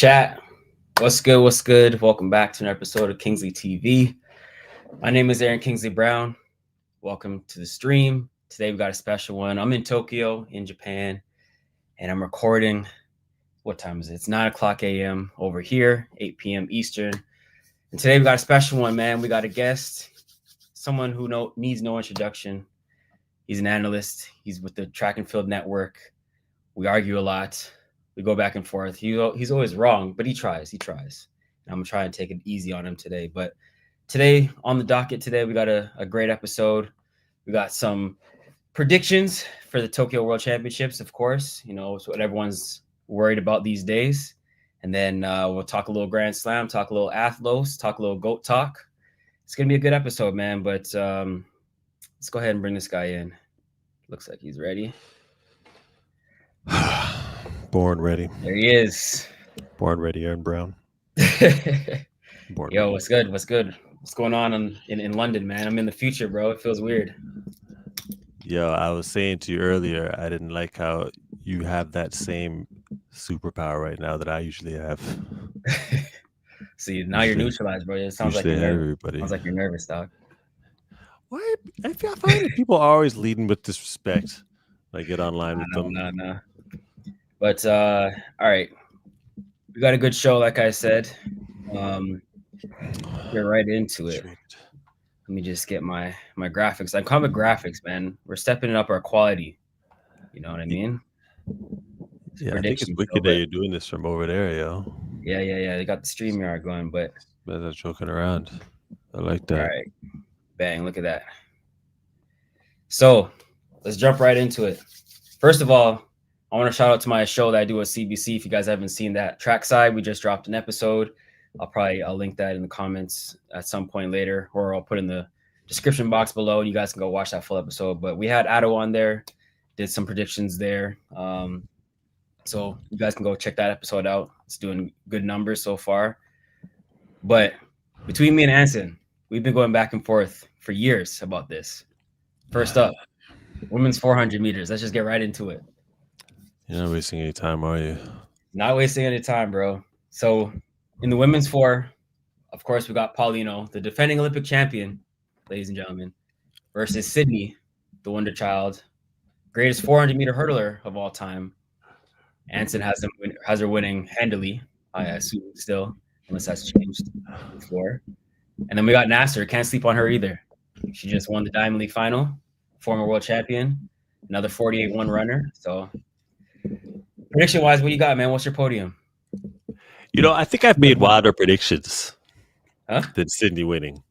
Chat, what's good? What's good? Welcome back to an episode of Kingsley TV. My name is Aaron Kingsley Brown. Welcome to the stream. Today we got a special one. I'm in Tokyo, in Japan, and I'm recording. What time is it? It's 9 o'clock a.m. over here, 8 p.m. Eastern. And today we got a special one, man. We got a guest, someone who needs no introduction. He's an analyst. He's with the Track and Field Network. We argue a lot. We go back and forth. He's always wrong, but he tries. And I'm going to try and take it easy on him today. But today, on the docket today, we got a great episode. We got some predictions for the Tokyo World Championships, of course. You know, it's what everyone's worried about these days. And then we'll talk a little Grand Slam, talk a little ATHLOS, talk a little GOAT talk. It's going to be a good episode, man. But let's go ahead and bring this guy in. Looks like he's ready. Born ready. There he is. Born ready, Aaron Brown. Yo, ready. What's good? What's going on in London, man? I'm in the future, bro. It feels weird. Yo, I was saying to you earlier, I didn't like how you have that same superpower right now that I usually have. See, now you're neutralized, bro. It sounds like you're nervous. Everybody. Sounds like you're nervous, dog. Why? I find that people are always leading with disrespect. I get online with them. No. But all right, we got a good show, like I said. Get right into it. Let me just get my graphics. I call it graphics, man. We're stepping up our quality. You know what I mean? Yeah, I think it's wicked that you're doing this from over there, yo. Yeah. They got the StreamYard going, but I'm not joking around. I like that. All right, bang! Look at that. So let's jump right into it. First of all, I want to shout out to my show that I do at CBC. If you guys haven't seen that, Trackside, we just dropped an episode. I'll link that in the comments at some point later, or I'll put in the description box below, and you guys can go watch that full episode. But we had Addo on there, did some predictions there. So you guys can go check that episode out. It's doing good numbers so far. But between me and Anson, we've been going back and forth for years about this. First up, women's 400 meters. Let's just get right into it. You're not wasting any time, are you? Not wasting any time, bro. So in the women's 4, of course, we got Paulino, the defending Olympic champion, ladies and gentlemen, versus Sydney, the wonder child, greatest 400-meter hurdler of all time. Anson has her winning handily, I assume still, unless that's changed before. And then we got Nasser. Can't sleep on her either. She just won the Diamond League final, former world champion, another 48-1 runner. So prediction-wise, what you got, man? What's your podium? You know, I think I've made wilder predictions than Sydney winning.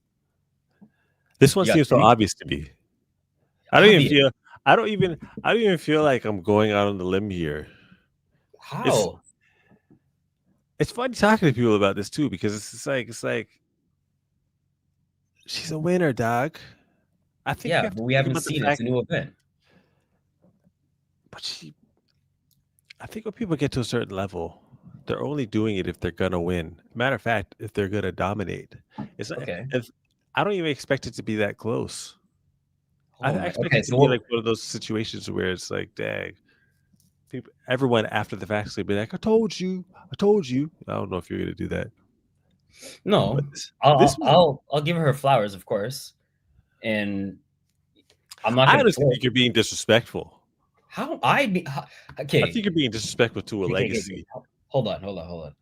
This one seems so obvious to me. I don't even feel like I'm going out on the limb here. How? It's funny talking to people about this too, because it's like she's a winner, dog. I think but we haven't seen it. It's a new event. But I think when people get to a certain level, they're only doing it if they're gonna win. Matter of fact, if they're gonna dominate. It's okay. I don't even expect it to be that close. I expect it to be like one of those situations where it's like, dang, everyone after the fact will be like, I told you. I don't know if you're gonna do that. No, I'll give her flowers, of course, and I'm not. I honestly think you're being disrespectful. Okay. I think you're being disrespectful to a legacy. Okay. Hold on.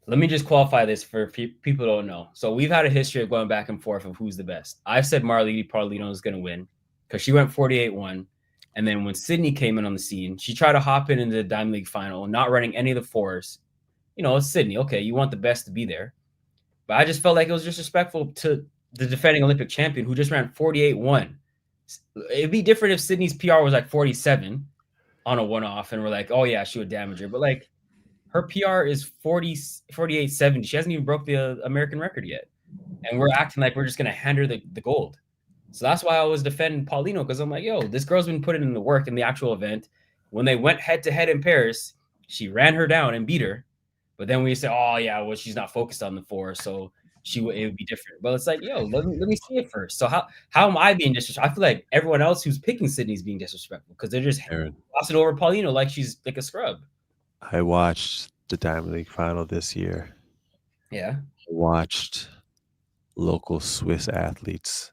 Let me just qualify this for people who don't know. So we've had a history of going back and forth of who's the best. I've said Marlene Paulino is going to win because she went 48-1. And then when Sydney came in on the scene, she tried to hop into the Diamond League final, not running any of the 4s. You know, it's Sydney. Okay, you want the best to be there. But I just felt like it was disrespectful to the defending Olympic champion who just ran 48-1. It'd be different if Sydney's PR was like 47 on a one-off and we're like, oh, yeah, she would damage her. But, like, her PR is 48-70. She hasn't even broke the American record yet. And we're acting like we're just going to hand her the gold. So that's why I was defending Paulino, because I'm like, yo, this girl's been putting in the work in the actual event. When they went head-to-head in Paris, she ran her down and beat her. But then we say, oh, yeah, well, she's not focused on the 4, so it would be different. But it's like, yo, let me see it first. So how am I being disrespectful? I feel like everyone else who's picking Sydney's being disrespectful because they're just tossing over Paulino like she's like a scrub. I watched the Diamond League final this year. Yeah. Watched local Swiss athletes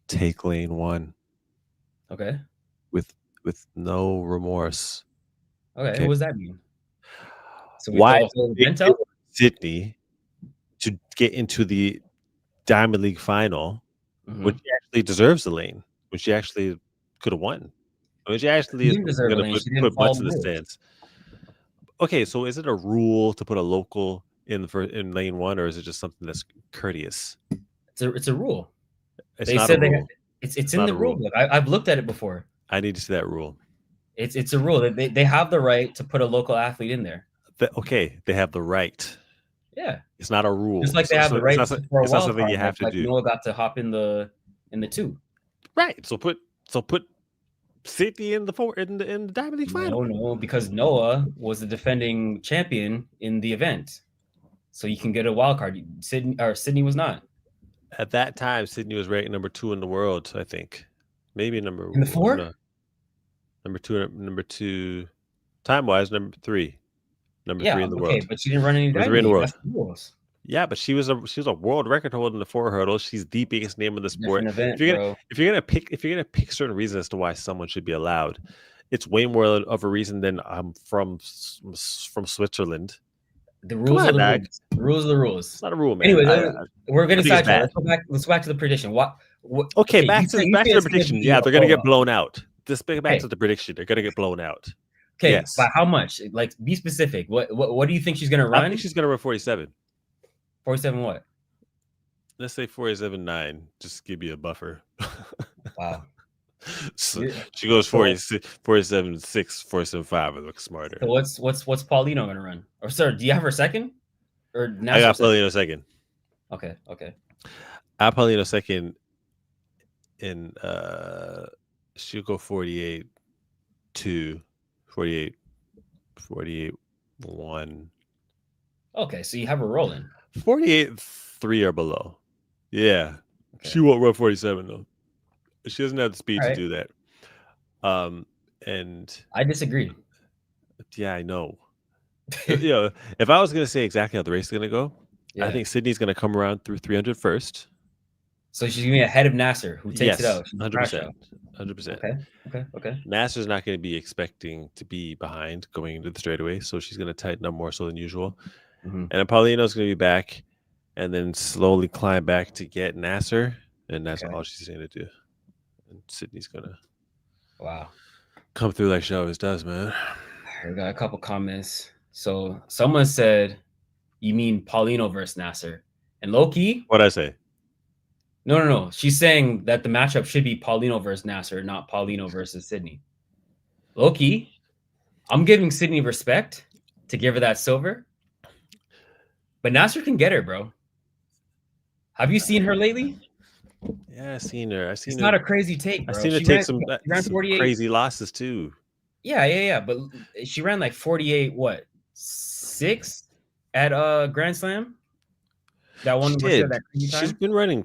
take lane 1. Okay. With no remorse. Okay. What does that mean? So we Why throw the out? Sydney to get into the Diamond League final when she actually deserves the lane, when she actually could have won. I mean, she actually is going to put butts in the stands. Okay, so is it a rule to put a local in lane 1, or is it just something that's courteous? It's a rule. It's not a rule. It's in the rule book. I've looked at it before. I need to see that rule. It's a rule that they have the right to put a local athlete in there. Okay, they have the right. Yeah, it's not a rule. Just like they have the right for a wild something card, you have to do. Noah got to hop in the 2. Right. So put Sydney in the Diamond League final. No, because Noah was the defending champion in the event, so you can get a wild card. Sydney was not. At that time, Sydney was ranked number 2 in the world. I think maybe in the 4. No. Number two, time wise, number 3. Number 3 in the world. Okay, but she didn't run any Diamond League. That's the rules. Yeah, but she was a world record holder in the 4 hurdles. She's the biggest name in the sport. Event, if you're gonna pick certain reasons as to why someone should be allowed, it's way more of a reason than I'm from Switzerland. The rules are the rules. The rules are the rules. It's not a rule, man. Anyway, we're getting sidetracked. Let's go back to the prediction. What okay, back to the prediction. Yeah, they're gonna get blown out. Just back to the prediction. They're gonna get blown out. Okay, yes. By how much? Like, be specific. What do you think she's gonna run? I think she's gonna run 47. 47 what? Let's say 47.9. Just give you a buffer. Wow. So she goes 47.6, 47.5. It looks smarter. So what's Paulino gonna run? Or sir, do you have her second? Or I got Paulino second. Okay. I got Paulino second. In she'll go 48.2, 48.1. Okay, so you have her rolling. 48.3 or below. Yeah. Okay. She won't run 47 though. She doesn't have the speed to do that. And I disagree. Yeah, I know. If I was gonna say exactly how the race is gonna go, I think Sydney's gonna come around through 300 first. So she's gonna be ahead of Nasser, who takes it out. 100%. 100%. Okay. Nasser's not going to be expecting to be behind going into the straightaway, so she's going to tighten up more so than usual. And then Paulino's going to be back, and then slowly climb back to get Nasser, and that's all she's going to do. And Sydney's going to come through like she always does, man. I got a couple comments. So someone said, "You mean Paulino versus Nasser?" And low-key, what'd I say? No. She's saying that the matchup should be Paulino versus Nasser, not Paulino versus Sydney. Low-key, I'm giving Sydney respect to give her that silver. But Nasser can get her, bro. Have you seen her lately? Yeah, I've seen her. It's not a crazy take, bro. I've seen her take some crazy losses, too. Yeah. But she ran like 48, 6 at Grand Slam? That one she's been running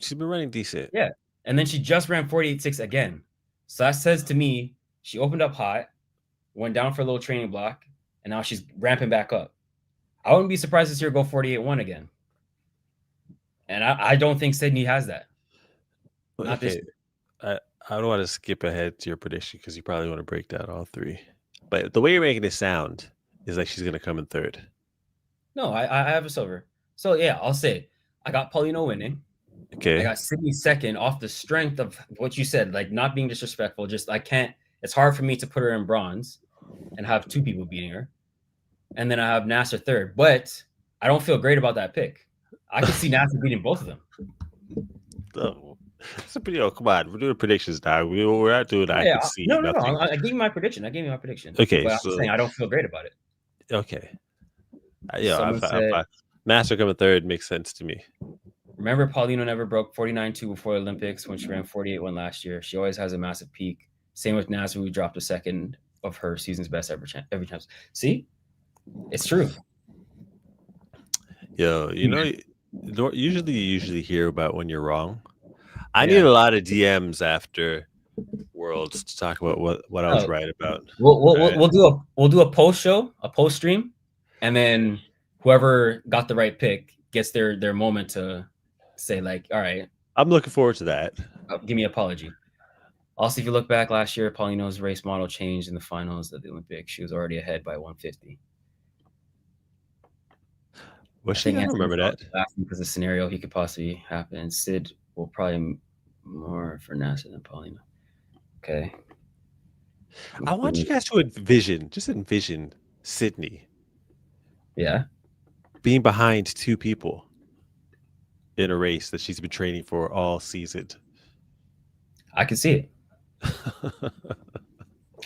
decent. Yeah. And then she just ran 48.6 again. So that says to me, she opened up hot, went down for a little training block, and now she's ramping back up. I wouldn't be surprised to see her go 48.1 again. And I don't think Sydney has that. Not this year. I don't want to skip ahead to your prediction because you probably want to break down all 3. But the way you're making it sound is like she's going to come in 3rd. No, I have a silver. So, yeah, I'll say I got Paulino winning. Okay. I got Sydney second off the strength of what you said, like not being disrespectful. Just it's hard for me to put her in bronze and have 2 people beating her. And then I have Nasser 3rd. But I don't feel great about that pick. I can see Nasser beating both of them. Oh. Come on, we're doing predictions, dog. We're not doing that. I can see. No. I gave you my prediction. Okay, but I'm saying I don't feel great about it. Okay. Nasser coming 3rd makes sense to me. Remember, Paulino never broke 49.2 before the Olympics when she ran 48.1 last year. She always has a massive peak. Same with Nasser, who dropped a second of her season's best every time. See, it's true. Yo, usually you hear about when you're wrong. I need a lot of DMs after Worlds to talk about what I was right about. We'll do a post show, a post stream, And then whoever got the right pick gets their moment to say like, all right. I'm looking forward to that. Give me an apology. Also, if you look back last year, Paulino's race model changed in the finals of the Olympics. She was already ahead by 150. Was she? I don't remember that. Because the scenario he could possibly happen. Sid will probably more for NASA than Paulino. Okay. I want you guys to envision Sydney. Yeah. Being behind two people in a race that she's been training for all season. I can see it.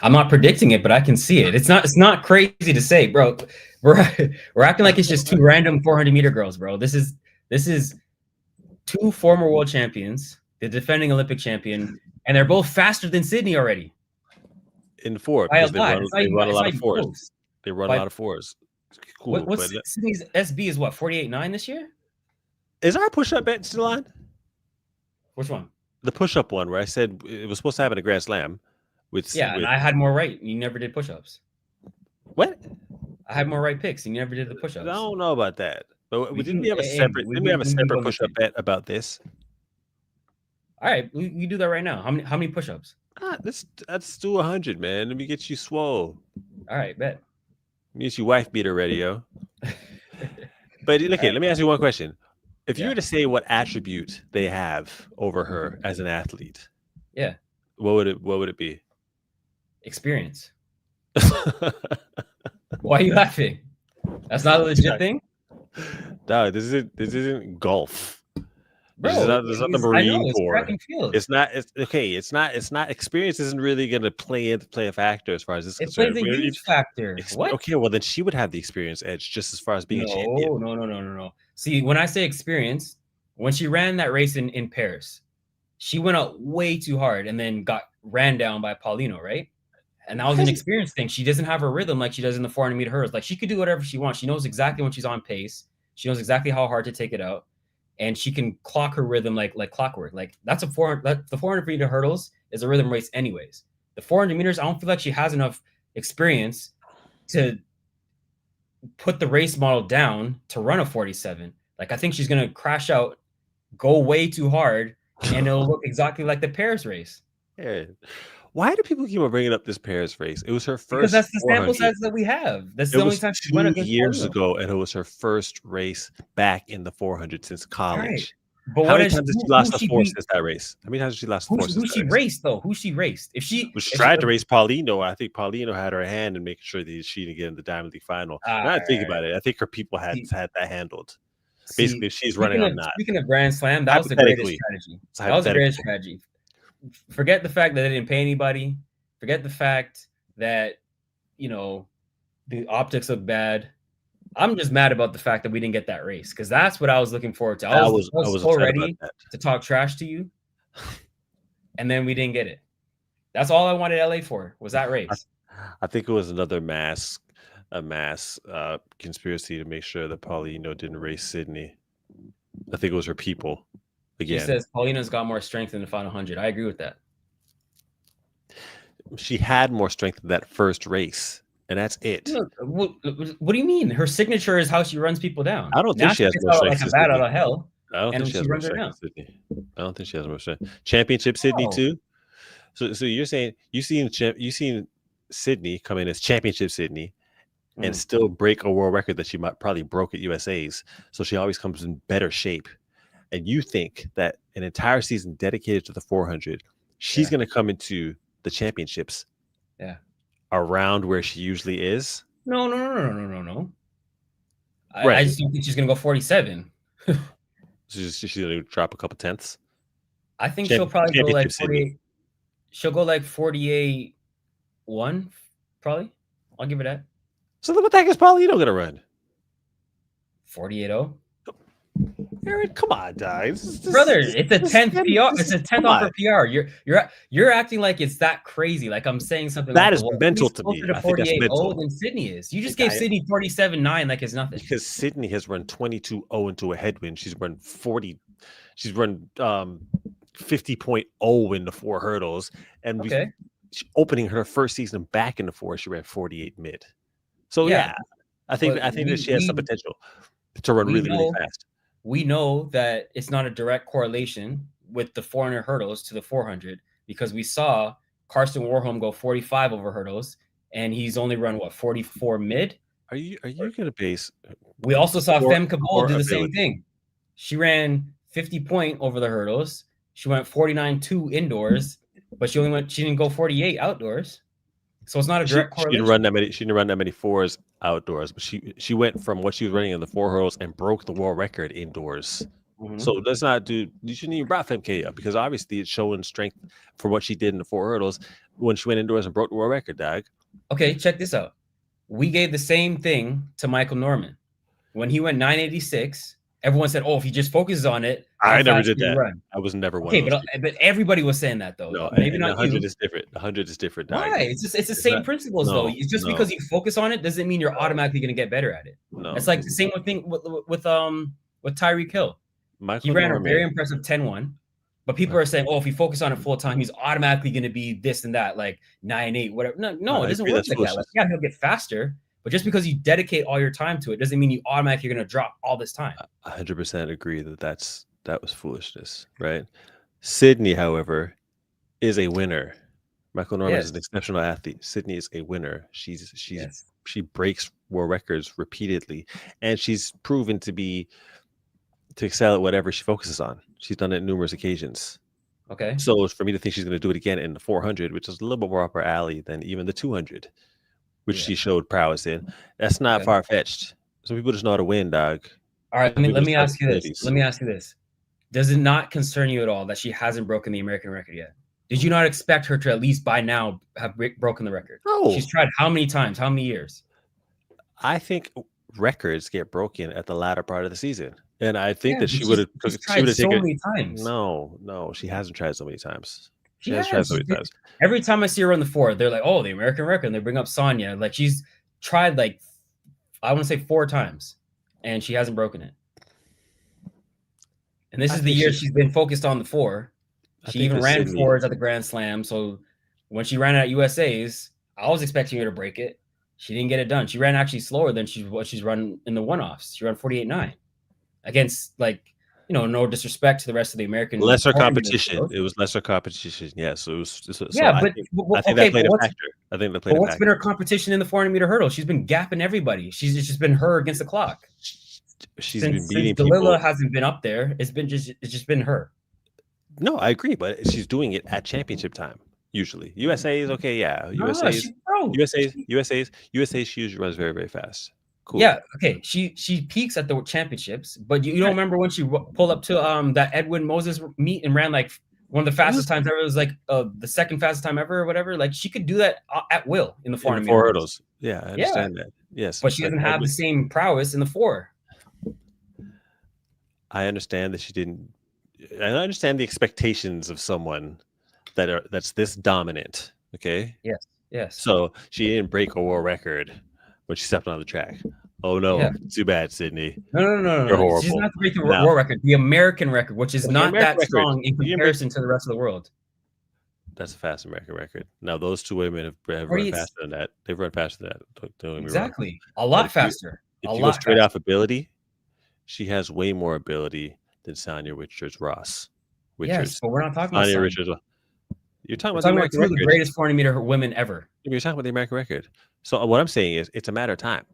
I'm not predicting it, but I can see it. It's not crazy to say, bro. We're acting like it's just two random 400-meter girls, bro. This is two former world champions, the defending Olympic champion, and they're both faster than Sydney already. In 4, because they run a lot of 4s. They run a lot of 4s. Cool. What's Sydney's SB is what, 48.9 this year? Is our push-up bet still on? Which one? The push-up one where I said it was supposed to happen at Grand Slam. And I had more right. You never did push-ups. What? I had more right picks, and you never did the push-ups. I don't know about that. But didn't we have a separate push-up bet about this? All right, we do that right now. How many push-ups? Let's do 100, man. Let me get you swole. All right, bet. Let me get you wife beater ready, yo. But okay, let me ask you one question. If you were to say what attribute they have over her as an athlete, what would it be? Experience. Why are you laughing? That's not a legit thing? No, this isn't golf. Bro, this is not the Marine Corps. It's not. Experience isn't really going to play a factor as far as this is concerned. It plays a huge factor. What? Okay, well then she would have the experience edge just as far as being a champion. No. See, when I say experience, when she ran that race in Paris, she went out way too hard and then got ran down by Paulino, right? And that was an experience thing. She doesn't have her rhythm like she does in the 400-meter hurdles. Like she could do whatever she wants. She knows exactly when she's on pace. She knows exactly how hard to take it out. And she can clock her rhythm like clockwork. Like that's the 400-meter hurdles is a rhythm race anyways. The 400 meters, I don't feel like she has enough experience to put the race model down to run a 47. Like I think she's gonna crash out, go way too hard, and it'll look exactly like the Paris race. Yeah. Why do people keep on bringing up this Paris race? It was her first. Because that's the sample size that we have. That's the only time she went against 2 years ago, and it was her first race back in the 400 since college. Right. But how many times did she lost the 4 since that race? How many times did she lost the 4 since that race? Who she raced? If she tried to race Paulino, I think Paulino had her hand in making sure that she didn't get in the Diamond League final. Now I think about it, I think her people had that handled. Basically, she's running on that. Speaking of Grand Slam, that was the greatest strategy. That was the greatest strategy. Forget the fact that they didn't pay anybody. Forget the fact that, the optics look bad. I'm just mad about the fact that we didn't get that race because that's what I was looking forward to. I was so ready to talk trash to you, and then we didn't get it. That's all I wanted LA for was that race. I think it was another mass conspiracy to make sure that Paulino didn't race Sydney. I think it was her people. Again. She says Paulina's got more strength in the final 100. I agree with that. She had more strength in that first race, and that's it. What do you mean? Her signature is how she runs people down. I don't think she has more strength. Like a bat out of hell. I don't think she has more strength. Sydney. I don't think she has more strength. Championship Sydney too. So you're saying you've seen Sydney come in as championship Sydney and still break a world record that she might probably broke at USA's. So she always comes in better shape. And you think that an entire season dedicated to the 400, she's going to come into the championships around where she usually is? No. I just don't think she's going to go 47. So she's going to drop a couple tenths? I think she'll probably go like 48. She'll go like 48-1, probably. I'll give her that. So what the heck is Paulino going to run? 48-0. Aaron, come on, guys. Brother, it's a 10th PR. It's a 10th off for PR. You're acting like it's that crazy. Like I'm saying something that like, is mental to me. I think that's mental. Than Sydney is. You just gave Sydney 47-9 like it's nothing. Because Sydney has run 22-0 into a headwind. She's run 40. She's run 50.0 in the 4 hurdles, and opening her first season back in the 4, she ran 48 mid. So yeah, I think that she has some potential to run really fast. We know that it's not a direct correlation with the 400 hurdles to the 400 because we saw Karsten Warholm go 45 over hurdles, and he's only run what 44 mid. Are you gonna base? We also saw Femke Bol do the same thing. She ran 50 point over the hurdles. She went 49.2 indoors, but she didn't go 48 outdoors. So it's not a direct correlation. She didn't run that many fours outdoors, but she went from what she was running in the 4 hurdles and broke the world record indoors. So let's not do. You shouldn't even brought Femke up because obviously it's showing strength for what she did in the 4 hurdles when she went indoors and broke the world record, dog. Okay, check this out. We gave the same thing to Michael Norman when he went 986. Everyone said, "Oh, if he just focuses on it." I never did that. Run. I was never one. Okay, but everybody was saying that though. No, maybe not. 100 is different. 100 is different. Why? Dog. It's the same principles though. It's just because you focus on it doesn't mean you're automatically going to get better at it. No, it's like the same thing with Tyreek Hill. He ran a very impressive 10-1, but people are saying, "Oh, if he focus on it full time, he's automatically going to be this and that, like 9-8, whatever." No, it doesn't work like that. Like, yeah, he'll get faster. But just because you dedicate all your time to it doesn't mean you automatically are going to drop all this time. 100% agree that was foolishness, right? Sydney, however, is a winner. Michael Norman is an exceptional athlete. Sydney is a winner. She breaks world records repeatedly, and she's proven to excel at whatever she focuses on. She's done it numerous occasions. Okay. So for me to think she's going to do it again in the 400, which is a little bit more up her alley than even the 200. Which she showed prowess in. That's not far fetched. Some people just know how to win, dog. All right, let me ask you this. Let me ask you this. Does it not concern you at all that she hasn't broken the American record yet? Did you not expect her to at least by now have broken the record? No. She's tried how many times? How many years? I think records get broken at the latter part of the season. And I think that she would have tried so many times. No, she hasn't tried so many times. She has tried so many times. Every time I see her on the 4, they're like, "Oh, the American record." And they bring up Sonya. Like she's tried like I want to say 4 times, and she hasn't broken it. And this is the year she's been focused on the 4. She even ran 4s at the Grand Slam. So when she ran at USA's, I was expecting her to break it. She didn't get it done. She ran actually slower than what she's run in the one-offs. She ran 48.9 against no disrespect to the rest of the American. Lesser competition. It was lesser competition. Yes. So it was. So yeah, I think that played a factor. I think that played a factor. What's been her competition in the 400-meter hurdle? She's been gapping everybody. She's just been her against the clock. She's been beating people. Delilah hasn't been up there. It's just been her. No, I agree, but she's doing it at championship time. Usually, USA is okay. Yeah, USA, she usually runs very, very fast. Cool. Yeah, okay. She peaks at the championships, but you don't remember when she pulled up to that Edwin Moses meet and ran like one of the fastest times ever. It was like the second fastest time ever or whatever. Like she could do that at will in the 400 hurdles. Yeah, I understand that. Yes, but she doesn't have the same prowess in the 4. I understand that she didn't. I understand the expectations of someone that's this dominant. Okay. Yes. So she didn't break a world record when she stepped on the track. Oh no, too bad, Sydney. No. You're horrible. She's not breaking the world record, the American record, which is not that strong in comparison to the rest of the world. That's a fast American record. Now those 2 women have run faster than that. They've run faster than that. Don't exactly. A lot faster. If you go straight off ability, she has way more ability than Sonya Richards-Ross. Yes, but we're not talking about Sonya Richards. You're talking about the American record. The greatest 400-meter women ever. You're talking about the American record. So what I'm saying is, it's a matter of time.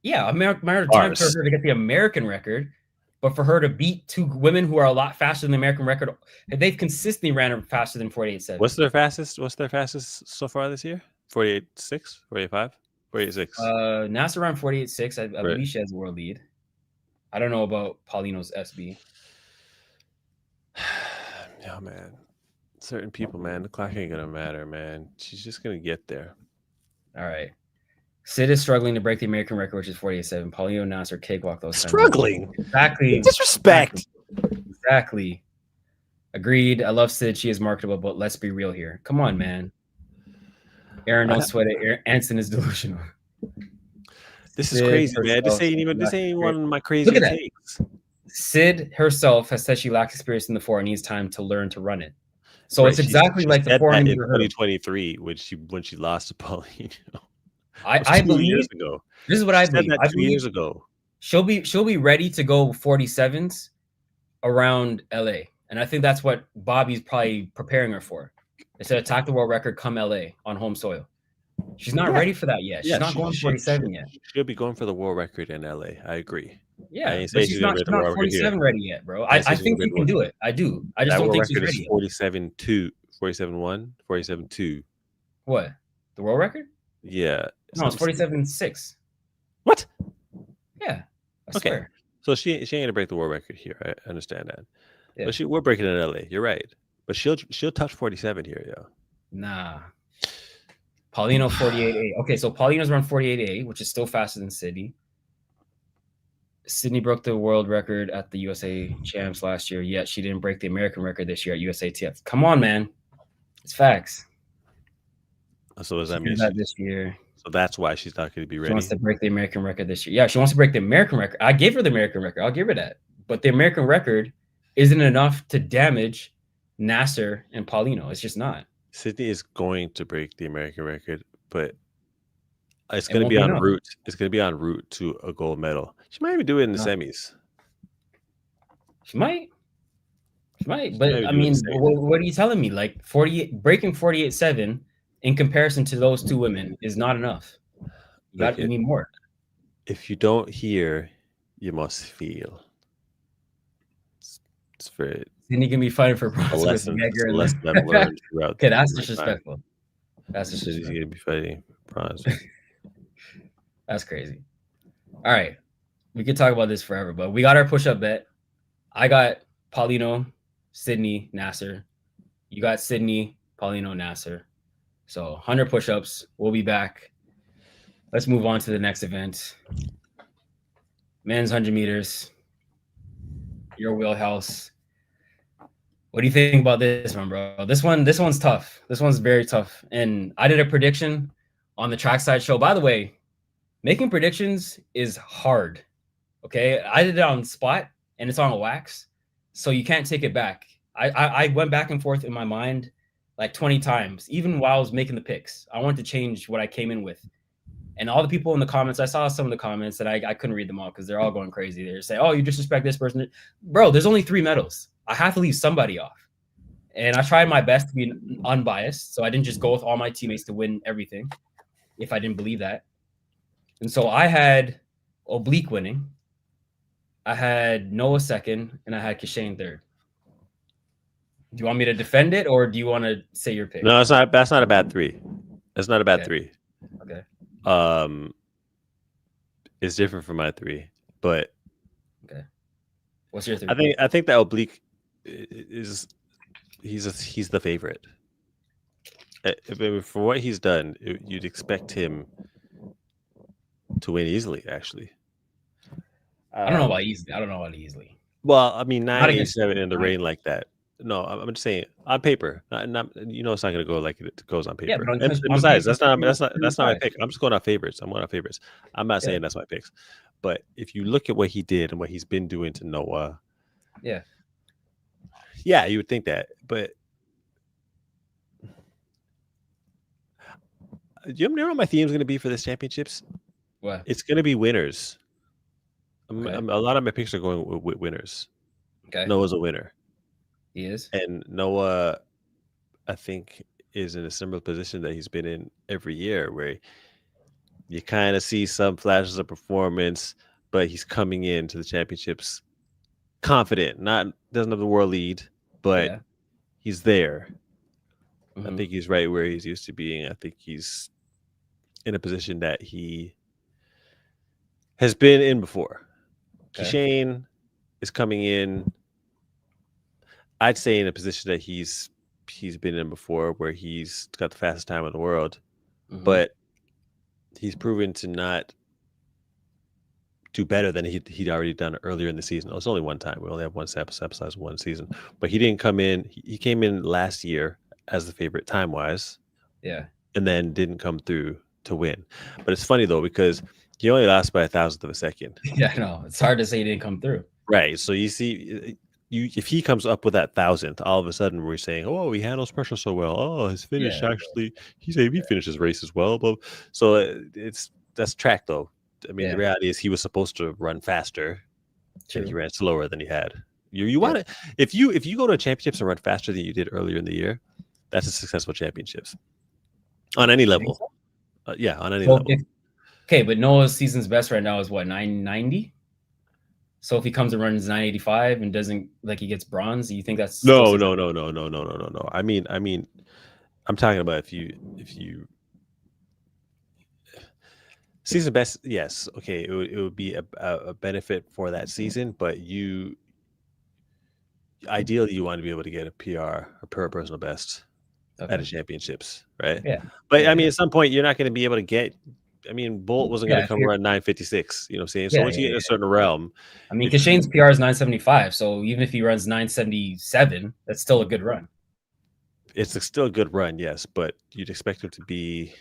Yeah, a matter of time for her to get the American record, but for her to beat 2 women who are a lot faster than the American record, they've consistently ran faster than 48.7. What's their fastest so far this year? 48.6, 48.5, 48.6. Nasser ran 48.6. I believe she has the world lead. I don't know about Paulino's SB. Yeah, man. Certain people, man, the clock ain't gonna matter, man. She's just gonna get there. All right. Sid is struggling to break the American record, which is 48.7. Paulino, Nasser, cakewalk those. Struggling. Exactly. Disrespect. Exactly. Agreed. I love Sid. She is marketable, but let's be real here. Come on, man. Aaron, don't sweat it. Anson is delusional. This is crazy, man. This ain't one of my crazy takes. Sid herself has said she lacks experience in the 4 and needs time to learn to run it. So it's exactly like the 400 in 2023 when she lost to Paulino. I believe years ago. this is what I believe. Said that I 2 believe years ago. she'll be ready to go 47s around LA. And I think that's what Bobby's probably preparing her for. They said attack the world record come LA on home soil. She's not ready for that yet. She's not going 47 yet. She'll be going for the world record in LA. I agree. Yeah, but she's not 47 ready yet, bro. I think you can do it. I do. I just don't think she's ready. 47-2, 47-1, 47-2. What? The world record? Yeah. No, it's 47-6. What? Yeah. I swear. So she ain't gonna break the world record here. I understand that. Yeah. But we're breaking it in LA. You're right. But she'll touch 47 here, yo. Nah. Paulino 48.8. Okay, so Paulino's around 48.8, which is still faster than Sydney. Sydney broke the world record at the USA Champs last year, yet she didn't break the American record this year at USATF. Come on, man. It's facts. So does that mean that this year? So that's why she's not going to be ready. She wants to break the American record this year. Yeah, she wants to break the American record. I gave her the American record. I'll give her that. But the American record isn't enough to damage Nasser and Paulino. It's just not. Sydney is going to break the American record, but it's going to be en route. It's going to be en route to a gold medal. She might even do it in the semis. She might. But I mean, what are you telling me? Like breaking 48.7 in comparison to those two women is not enough. You need more. If you don't hear, you must feel. It's very. Sydney can be fighting for bronze with Megger. Lesson I've learned throughout. Okay, that's disrespectful. That's disrespectful. He's gonna be fighting bronze. That's crazy. All right, we could talk about this forever, but we got our push-up bet. I got Paulino, Sydney, Nasser. You got Sydney, Paulino, Nasser. So 100 push-ups. We'll be back. Let's move on to the next event. Men's 100 meters. Your wheelhouse. What do you think about this one, bro? This one's tough. This one's very tough. And I did a prediction on the Trackside show. By the way, making predictions is hard. Okay, I did it on spot, and it's on a wax, so you can't take it back. I went back and forth in my mind like 20 times, even while I was making the picks. I wanted to change what I came in with. And all the people in the comments, I saw some of the comments that I couldn't read them all because they're all going crazy. They're saying, oh, you disrespect this person. Bro, there's only 3 medals. I have to leave somebody off. And I tried my best to be unbiased. So I didn't just go with all my teammates to win everything if I didn't believe that. And so I had Oblique winning. I had Noah second, and I had Kishane third. Do you want me to defend it, or do you want to say your pick? No, that's not a bad 3. That's not a bad 3. Okay. It's different from my 3, but okay. What's your 3? I think that Oblique is he's the favorite. For what he's done, you'd expect him to win easily. Actually, I don't know about easily. Well, I mean, 987 in the rain like that. No, I'm just saying on paper. Not it's not going to go like it goes on paper. Yeah, but and besides, that's not my pick. I'm just going off favorites. I'm going off favorites. I'm not saying that's my picks. But if you look at what he did and what he's been doing to Noah, yeah, you would think that. But you know what my theme is going to be for this championships? What? It's going to be winners. Okay. A lot of my picks are going with winners. Okay. Noah's a winner. He is. And Noah, I think, is in a similar position that he's been in every year, where you kind of see some flashes of performance, but he's coming into the championships confident. Doesn't have the world lead, but he's there. Mm-hmm. I think he's right where he's used to being. I think he's in a position that he has been in before. Okay. Kishane is coming in, I'd say, in a position that he's been in before, where he's got the fastest time in the world, but he's proven to not do better than he'd already done earlier in the season. It's only one time. We only have one sample size, one season. But he didn't come in. He came in last year as the favorite time-wise. Yeah. And then didn't come through to win. But it's funny, though, because he only lost by 1,000th of a second. Yeah, I know. It's hard to say he didn't come through. Right. So you see, if he comes up with that 1,000th, all of a sudden we're saying, oh, he handles pressure so well. Oh, his finish actually, he finishes races well. But so that's track though. I mean, the reality is he was supposed to run faster, and he ran slower than he had. You want to if you go to championships and run faster than you did earlier in the year, that's a successful championships on any level. On any level. Okay, but Noah's season's best right now is what, 990? So if he comes and runs 985 and doesn't, like, he gets bronze, you think that's no. I mean, I'm talking about if you season best, yes, okay, it would be a benefit for that season, but ideally you want to be able to get a PR, a per personal best at the championships, right? Yeah. But I mean, at some point you're not going to be able to get. I mean, Bolt wasn't going to come run 956. You know what I'm saying? So once you get in a certain realm, I mean, Kashane's PR is 975. So even if he runs 977, that's still a good run. It's still a good run, yes, but you'd expect him to be,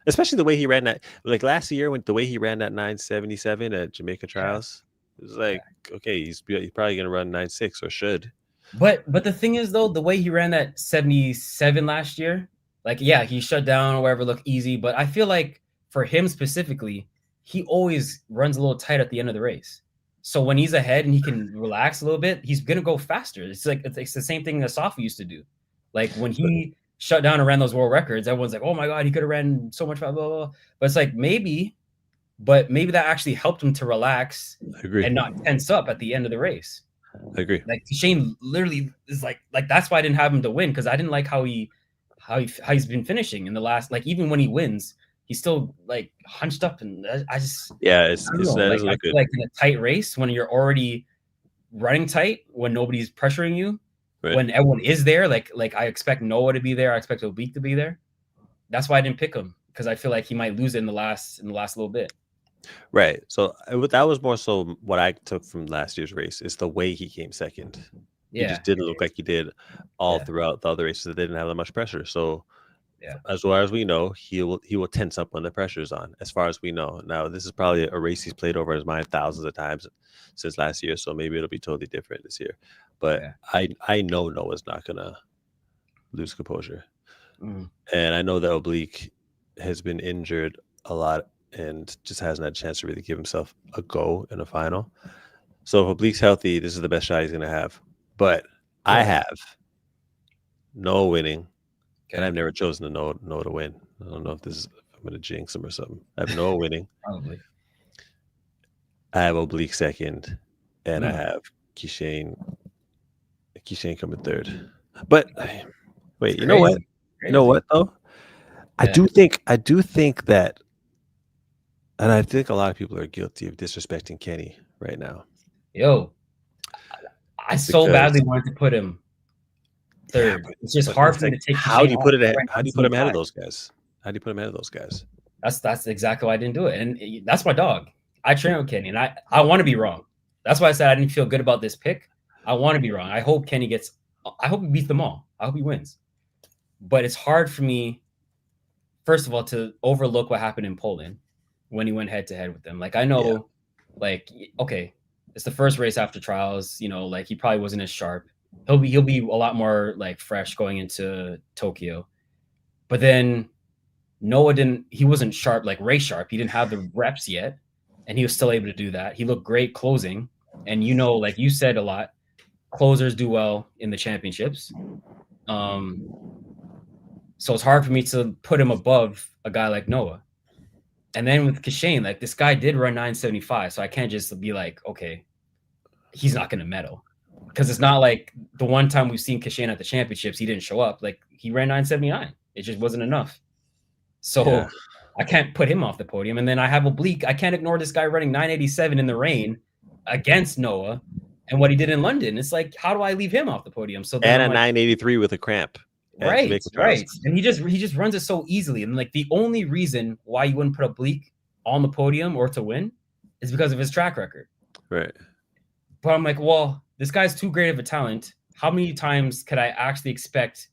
especially the way he ran that, like last year when the way he ran that 977 at Jamaica Trials. It was like, okay, he's probably going to run 9.6 or should. But the thing is, though, the way he ran that 77 last year, like, he shut down or whatever, looked easy. But I feel like for him specifically, he always runs a little tight at the end of the race. So when he's ahead and he can relax a little bit, he's going to go faster. It's like it's the same thing that Safi used to do. Like when he shut down and ran those world records, everyone's like, oh my God, he could have ran so much, blah, blah, blah. But it's like maybe that actually helped him to relax and not tense up at the end of the race. I agree. Like Shane literally is like that's why I didn't have him to win, because I didn't like how he's been finishing in the last, like, even when he wins, he's still like hunched up, and I just it's that like, I feel like in a tight race when you're already running tight, when nobody's pressuring you, when everyone is there, like I expect Noah to be there, I expect Oblique to be there. That's why I didn't pick him, because I feel like he might lose it in the last little bit. Right. So that was more so what I took from last year's race is the way he came second. He just didn't look like he did all throughout the other races that didn't have that much pressure. So as far as we know, he will tense up when the pressure's on, as far as we know. Now, this is probably a race he's played over his mind thousands of times since last year, so maybe it'll be totally different this year. But I know Noah's not going to lose composure. And I know that Oblique has been injured a lot and just hasn't had a chance to really give himself a go in a final. So if Oblique's healthy, this is the best shot he's going to have. But I have Noah winning, and I've never chosen Noah to win. I don't know if I'm going to jinx him or something. I have Noah winning. Probably. I have Oblique second, and I have Kishane coming third. But wait, you know what? You know what though? I do think that. And I think a lot of people are guilty of disrespecting Kenny right now. Yo, I so badly wanted to put him third. It's just hard for me to take. How do you put him ahead of those guys? How do you put him ahead of those guys? That's exactly why I didn't do it. And that's my dog. I train with Kenny, and I want to be wrong. That's why I said I didn't feel good about this pick. I want to be wrong. I hope Kenny I hope he beats them all. I hope he wins. But it's hard for me, first of all, to overlook what happened in Poland when he went head to head with them. Like, I know, like, okay, it's the first race after trials, you know, like he probably wasn't as sharp. He'll be a lot more like fresh going into Tokyo. But then Noah he wasn't sharp, like race sharp. He didn't have the reps yet, and he was still able to do that. He looked great closing. And, you know, like you said a lot, closers do well in the championships. So it's hard for me to put him above a guy like Noah. And then with Kashane, like, this guy did run 975, so I can't just be like, okay, he's not going to medal. Because it's not like the one time we've seen Kashane at the championships, he didn't show up. Like, he ran 979. It just wasn't enough. So I can't put him off the podium. And then I have Oblique. I can't ignore this guy running 987 in the rain against Noah and what he did in London. It's like, how do I leave him off the podium? So and a 983 with a cramp. Right. And he just runs it so easily. And like the only reason why you wouldn't put Oblique on the podium or to win is because of his track record. Right. But I'm like, well, this guy's too great of a talent. How many times could I actually expect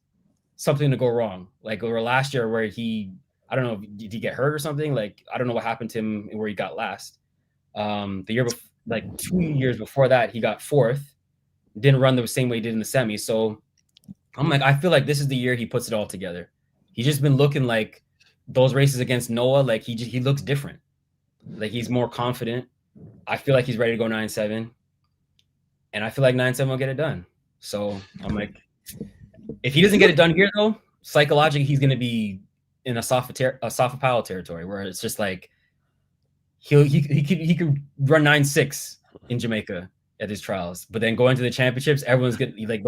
something to go wrong? Like over last year where I don't know, did he get hurt or something? Like, I don't know what happened to him where he got last. The year before, like 2 years before that, he got fourth. didn't run the same way he did in the semi. So I'm like, I feel like this is the year he puts it all together. He's just been looking like those races against Noah, like he looks different. Like he's more confident. I feel like he's ready to go 9-7. And I feel like 9-7 will get it done. So I'm like, if he doesn't get it done here, though, psychologically, he's going to be in a soft Powell territory where it's just like he could run 9-6 in Jamaica at his trials, but then going to the championships, everyone's gonna like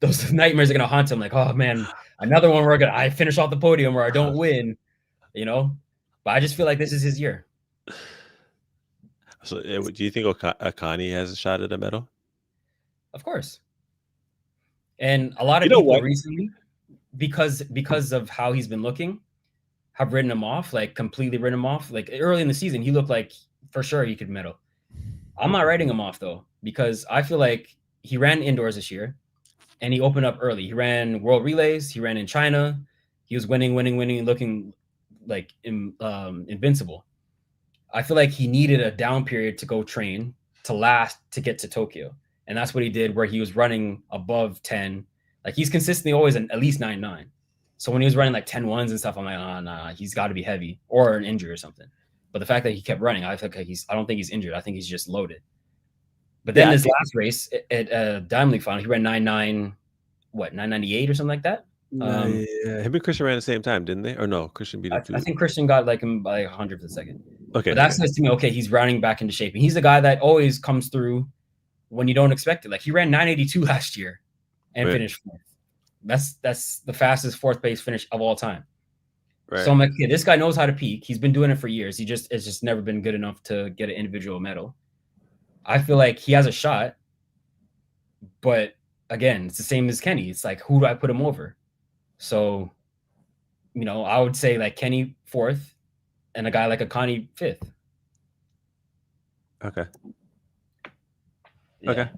those nightmares are gonna haunt him. Like, oh man, another one where I finish off the podium where I don't win, you know. But I just feel like this is his year. So, do you think Akani has a shot at a medal? Of course. And a lot of people recently, because of how he's been looking, have written him off, like completely written him off. Like early in the season, he looked like for sure he could medal. I'm not writing him off though, because I feel like he ran indoors this year and he opened up early. He ran world relays. He ran in China. He was winning, looking like invincible. I feel like he needed a down period to go train to last to get to Tokyo. And that's what he did, where he was running above 10. Like he's consistently always at least 9-9. So when he was running like 10-1s and stuff, I'm like, nah, he's got to be heavy or an injury or something. But the fact that he kept running, I don't think he's injured. I think he's just loaded. But then his last race at Diamond League final, he ran 9-9, 998 or something like that. Yeah, him and Christian ran at the same time, didn't they? Or no, Christian beat him too. I think Christian got like him by 100th of a second. Okay. But that says to me, okay, he's rounding back into shape. And he's the guy that always comes through when you don't expect it. Like he ran 982 last year and finished fourth. That's the fastest fourth place finish of all time. Right. So I'm like, this guy knows how to peak. He's been doing it for years. It's just never been good enough to get an individual medal. I feel like he has a shot, but again, it's the same as Kenny. It's like, who do I put him over? So, I would say like Kenny 4th and a guy like Akani 5th. Okay. Yeah. Okay.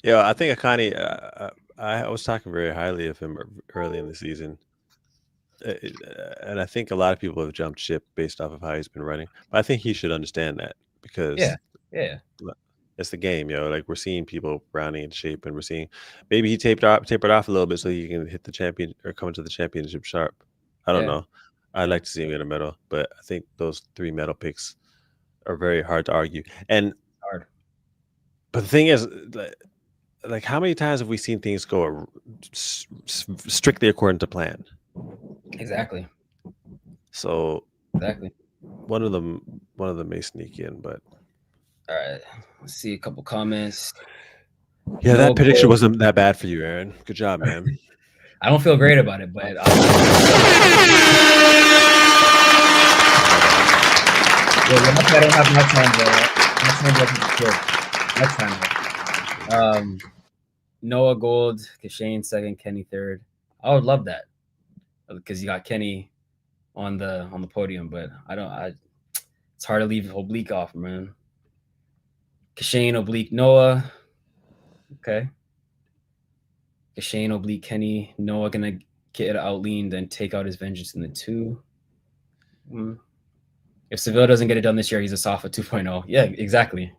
Yeah, I think Akani, I was talking very highly of him early in the season. And I think a lot of people have jumped ship based off of how he's been running. But I think he should understand that because it's the game, like we're seeing people rounding into shape, and we're seeing maybe he tapered off a little bit so he can hit the champion or come into the championship sharp. I don't know. I'd like to see him get a medal, but I think those 3 medal picks are very hard to argue. And hard. But the thing is, like how many times have we seen things go strictly according to plan? Exactly. So exactly. One of them may sneak in, but all right. Let's see a couple comments. Yeah, that prediction wasn't that bad for you, Aaron. Good job, man. I don't feel great about it, but yeah, I don't have much time, though. Next time. Noah Gold, Kashane 2nd, Kenny 3rd. I would love that because you got Kenny on the podium, but it's hard to leave Oblique off, man. Kashane, Oblique, Noah. Okay. Kashane, Oblique, Kenny. Noah gonna get out-leaned and take out his vengeance in the 2. If Seville doesn't get it done this year, he's a Safa 2.0. Yeah, exactly.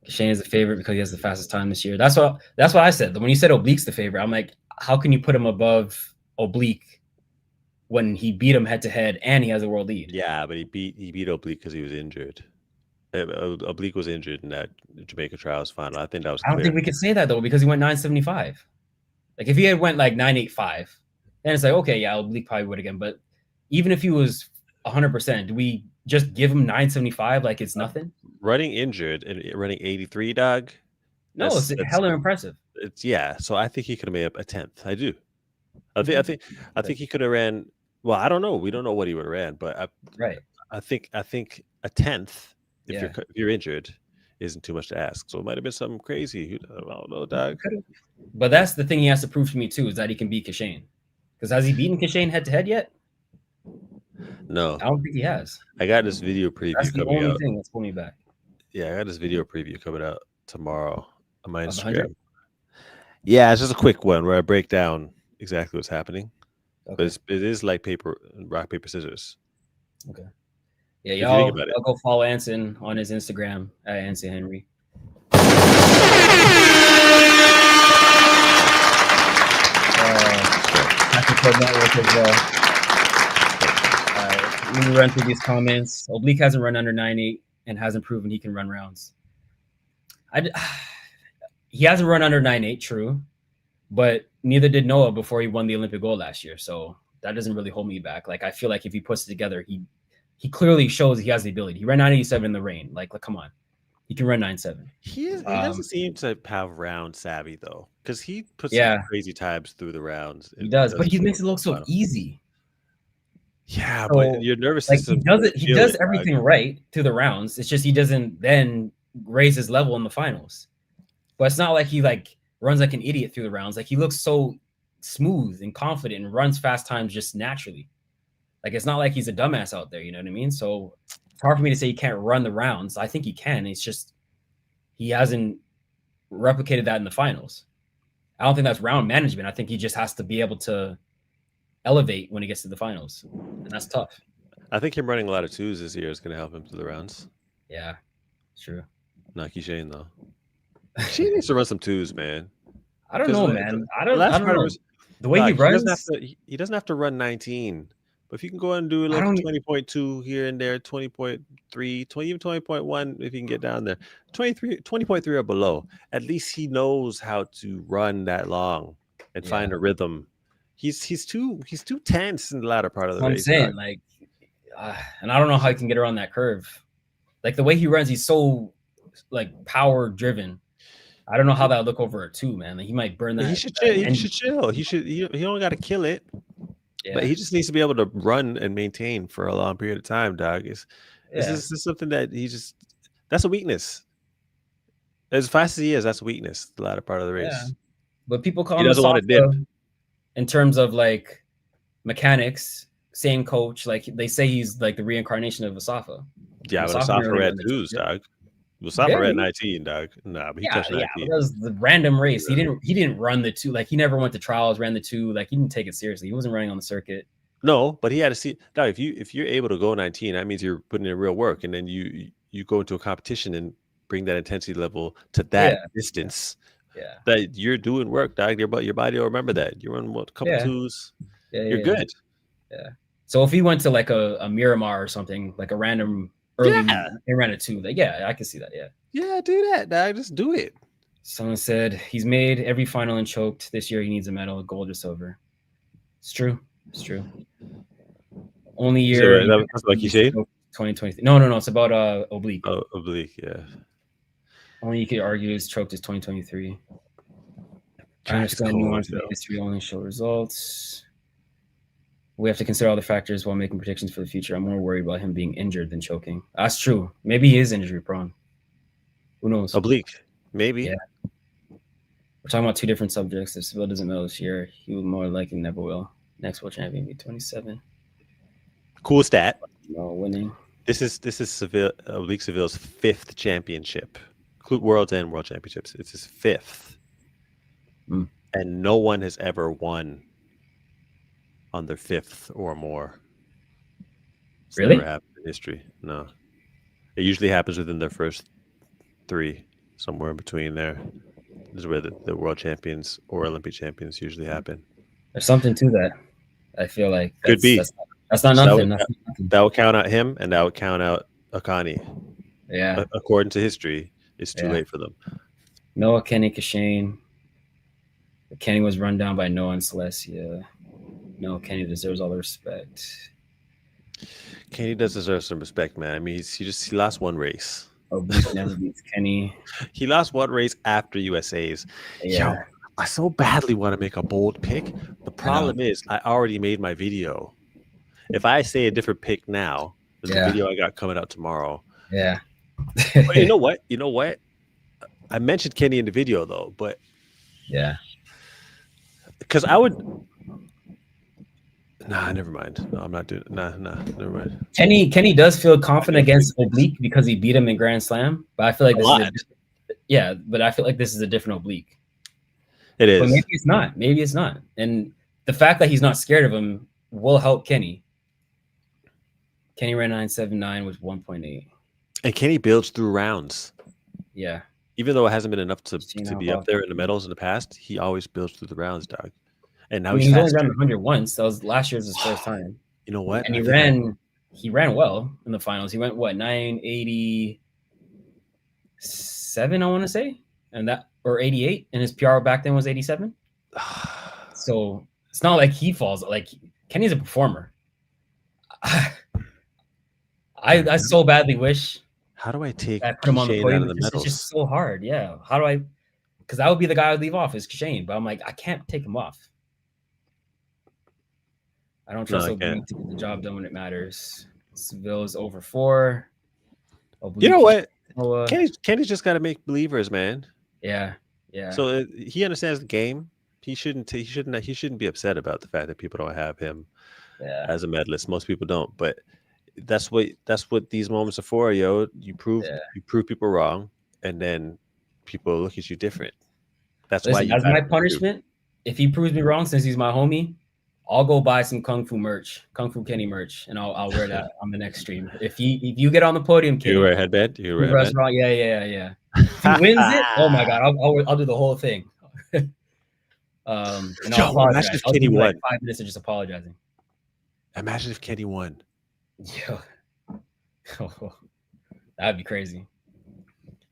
Kashane is the favorite because he has the fastest time this year. That's what I said. When you said Oblique's the favorite, I'm like, how can you put him above Oblique when he beat him head-to-head and he has a world lead? Yeah, but he beat Oblique because he was injured. Oblique was injured in that Jamaica Trials final. I think that was clear. I don't think we could say that though, because he went 975. Like if he had went like 985, then it's like, okay, yeah, Oblique probably would again. But even if he was 100%, do we just give him 975 like it's nothing? Running injured and running 83, dog. No, it's hella impressive. So I think he could have made up a 10th. I do. I think he could have ran. Well, I don't know. We don't know what he would have ran, but I think a 10th. If you're injured, isn't too much to ask. So it might have been something crazy. I don't know, dog. But that's the thing he has to prove to me too, is that he can beat Kashane. Because has he beaten Kashane head-to-head yet? No, I don't think he has. I got this video preview that's the coming only out. thing that's pulling me back. Yeah, I got this video preview coming out tomorrow on my Instagram. Yeah, it's just a quick one where I break down exactly what's happening. Okay. But it is like rock, paper, scissors. Okay. Yeah, y'all go follow Anson on his Instagram at Anson Henry. Network as well. Let me run through these comments. Oblique hasn't run under 9.8 and hasn't proven he can run rounds. He hasn't run under 9.8, true, but neither did Noah before he won the Olympic gold last year. So that doesn't really hold me back. Like, I feel like if he puts it together, he clearly shows he has the ability. He ran 9.87 in the rain. Like come on, he can run 9.7. He doesn't seem to have round savvy though, because he puts crazy times through the rounds. He does, but he makes it look so easy. Yeah, so, but your nervous system. He does everything right through the rounds. It's just he doesn't then raise his level in the finals. But it's not like he runs like an idiot through the rounds. Like, he looks so smooth and confident and runs fast times just naturally. Like, it's not like he's a dumbass out there, you know what I mean? So it's hard for me to say he can't run the rounds. I think he can. It's just he hasn't replicated that in the finals. I don't think that's round management. I think he just has to be able to elevate when he gets to the finals, and that's tough. I think him running a lot of twos this year is going to help him through the rounds. Yeah, true. Not Shane though. She needs to run some twos, man. I don't know, man. I don't know. The way he runs, he doesn't have to run 19. But if you can go and do like 20.2 here and there, 20.3, even 20.1, if you can get down there, 20.3 or below, at least he knows how to run that long and find a rhythm. He's too tense in the latter part of the race. I'm saying, like, and I don't know how he can get around that curve. Like, the way he runs, he's so like power driven. I don't know how that would look over a 2, man. Like, he might burn that. He should chill. He don't got to kill it. Yeah. But he just needs to be able to run and maintain for a long period of time, dog. This is something that that's a weakness. As fast as he is, that's a weakness, the latter part of the race. Yeah. But people call him doesn't want to dip. In terms of like mechanics, same coach, like they say he's like the reincarnation of Asafa. Yeah, but Asafa ran 2s, dog. Asafa ran 19, dog. Nah, but he touched 19. Yeah, it was the random race. Yeah. He didn't run the 2. Like, he never went to trials, ran the 2. Like, he didn't take it seriously. He wasn't running on the circuit. No, but he had to see. Dog, if you're able to go 19, that means you're putting in real work, and then you go into a competition and bring that intensity level to that distance. Yeah, that you're doing work, dog. Your body will remember that. You run a couple 2s. You're good. Yeah. So if he went to like a Miramar or something, like a random early, he ran a 2. Like, I can see that. Yeah, do that, dog. Just do it. Someone said he's made every final and choked. This year he needs a medal, gold or silver. It's true. It's true. Only year. So that's like you said. 2023. No. It's about oblique. Oh, oblique. Yeah. Only you could argue is choked is 2023. I understand nuance of history only show results. We have to consider all the factors while making predictions for the future. I'm more worried about him being injured than choking. That's true. Maybe he is injury prone. Who knows? Oblique. Maybe. Yeah. We're talking about 2 different subjects. If Seville doesn't medal this year, he will more likely never will. Next world champion be 27. Cool stat. No winning. This is Seville, Oblique Seville's 5th championship. Include Worlds and World Championships. It's his 5th. And no one has ever won on their 5th or more. It's really? Never happened in history. No. It usually happens within their first 3, somewhere in between there. This is where the world champions or Olympic champions usually happen. There's something to that. I feel like could be. That's not nothing. That would count out him, and that would count out Akani. Yeah. According to history, it's too late for them. Noah, Kenny, Kashane. Kenny was run down by Noah and Celestia. No, Kenny deserves all the respect. Kenny does deserve some respect, man. I mean, he lost 1 race. Oblique never beats Kenny. He lost 1 race after USA's. Yeah. Yo, I so badly want to make a bold pick. The problem is I already made my video. If I say a different pick now, there's a video I got coming out tomorrow. Yeah. But you know what? I mentioned Kenny in the video though, but because I would. Nah, never mind. No, I'm not doing. Nah, never mind. Kenny does feel confident against Oblique because he beat him in Grand Slam, but I feel like but I feel like this is a different Oblique. It is. But maybe it's not. And the fact that he's not scared of him will help Kenny. Kenny ran 9.79 with 1.8. And Kenny builds through rounds. Yeah. Even though it hasn't been enough to Shane be up there in the medals in the past, he always builds through the rounds, dog. And now he's only ran 100 once. That was last year's his first time. You know what? And he ran well in the finals. He went 987, I want to say, and that or 88, and his PR back then was 87. So it's not like he falls. Like Kenny's a performer. I so badly wish. How do I take I put him on the podium? It's just so hard. Yeah. How do I? Because that would be the guy I would leave off is Shane, but I'm like, I can't take him off. I don't trust Oblique to get the job done when it matters. Seville's over 4. Oblique, you know what? Kenny's just got to make believers, man. Yeah. So he understands the game. He shouldn't be upset about the fact that people don't have him as a medalist. Most people don't, but that's what these moments are for, yo. You prove people wrong, and then people look at you different. That's why. As my punishment, if he proves me wrong, since he's my homie, I'll go buy some Kung Fu Kenny merch, and I'll wear that on the next stream. If you get on the podium, Kenny, you wear a headband. Yeah. If he wins it, oh my god, I'll do the whole thing. And I'll apologize. Imagine if Kenny won. Like 5 minutes of just apologizing. Imagine if Kenny won. Yeah, that'd be crazy.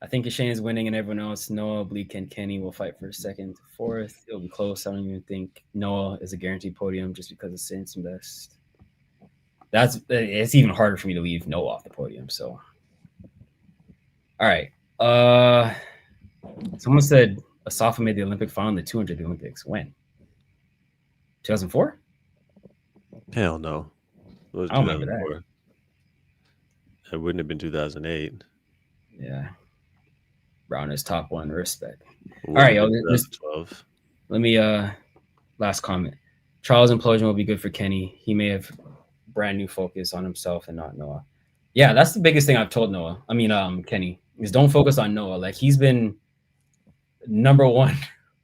I think Shane is winning, and everyone else, Noah, Oblique, and Kenny will fight for 2nd to 4th. It'll be close. I don't even think Noah is a guaranteed podium just because of Saints and Best. It's even harder for me to leave Noah off the podium. So, all right. Someone said Asafa made the Olympic final in the 200 Olympics. When? 2004? Hell no. It was 2004. I don't remember that. It wouldn't have been 2008. Yeah. Brown is top 1. Respect. All right, yo. Let me last comment. Charles' implosion will be good for Kenny. He may have brand new focus on himself and not Noah. Yeah, that's the biggest thing I've told Kenny is don't focus on Noah. Like he's been number 1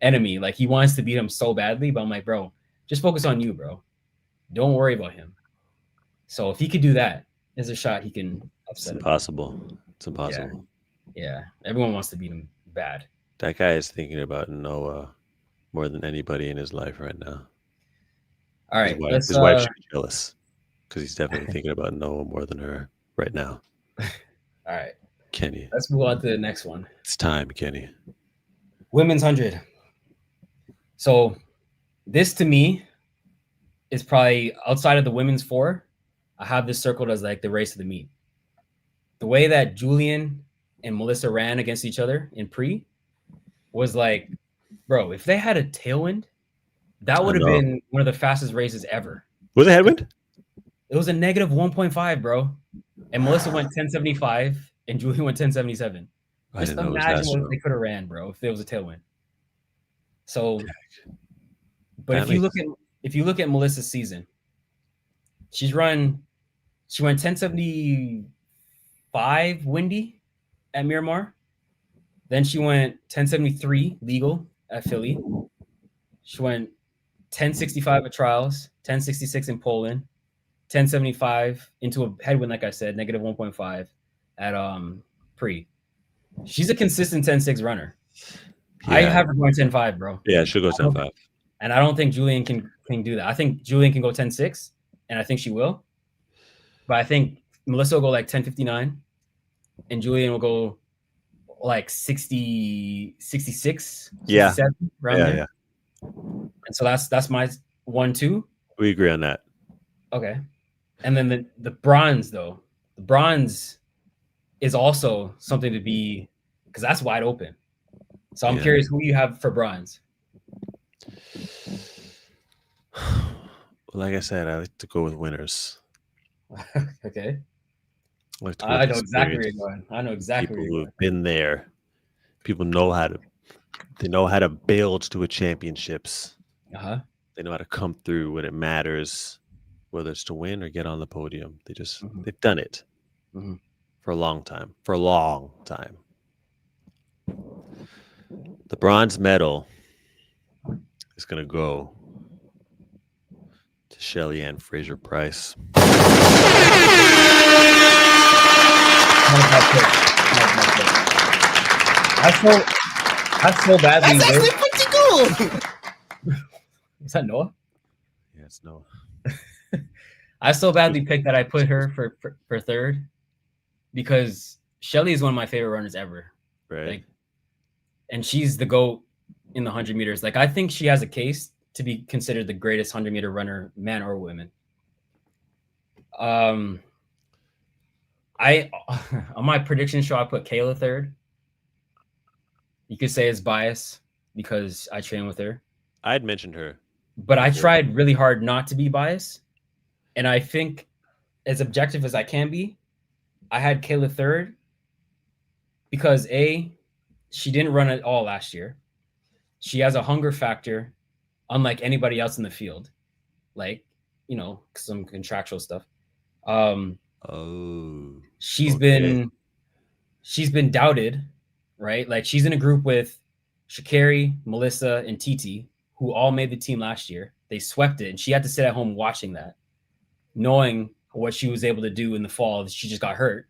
enemy. Like he wants to beat him so badly, but I'm like, bro, just focus on you, bro. Don't worry about him. So if he could do that, there's a shot he can upset him. It's impossible. Yeah. Everyone wants to beat him bad. That guy is thinking about Noah more than anybody in his life right now. All right. His wife should be jealous because he's definitely thinking about Noah more than her right now. All right. Kenny. Let's move on to the next one. It's time, Kenny. Women's 100. So this to me is probably outside of the women's 4. I have this circled as like the race of the meet. The way that Julian and Melissa ran against each other in pre was like, bro, if they had a tailwind, that would have been one of the fastest races ever. Was it headwind? It was a negative 1.5, bro. And Melissa went 1075 and Julian went 1077. Just imagine what they could have ran, bro, if there was a tailwind. So, but if you look at Melissa's season, she went 1075 windy at Miramar. Then she went 1073 legal at Philly. She went 1065 at trials, 1066 in Poland, 1075 into a headwind, like I said, negative 1.5 at pre. She's a consistent 10.6 runner. Yeah. I have her going 10.5, bro. Yeah, she'll go 10.5. And I don't think Julian can do that. I think Julian can go 10.6, and I think she will. But I think Melissa will go like 10.59, and Julian will go like 60, 66, 67, around there. Yeah. And so that's my 1-2. We agree on that. Okay. And then the bronze, though. The bronze is also something to be, because that's wide open. So I'm curious who you have for bronze. Like I said, I like to go with winners. Okay. I know exactly where you're going. I know exactly people who have been there. People know how to build to a championships. They know how to come through when it matters, whether it's to win or get on the podium. They've done it for a long time. The bronze medal is going to go to Shelly Ann Fraser Price. I so badly. That's actually pretty cool. Is that Noah? Yeah, it's Noah. I so badly picked that I put her for third because Shelly is one of my favorite runners ever. Right. Like, and she's the GOAT in the 100 meters. Like, I think she has a case to be considered the greatest 100-meter runner, man or women. On my prediction show, I put Kayla third. You could say it's bias because I train with her. I'd mentioned her, but I tried really hard not to be biased. And I think, as objective as I can be, I had Kayla third because she didn't run at all last year. She has a hunger factor unlike anybody else in the field, like, some contractual stuff. She's been doubted, right? Like, she's in a group with Sha'Carri, Melissa, and Titi, who all made the team last year. They swept it, and she had to sit at home watching that, knowing what she was able to do in the fall. She just got hurt.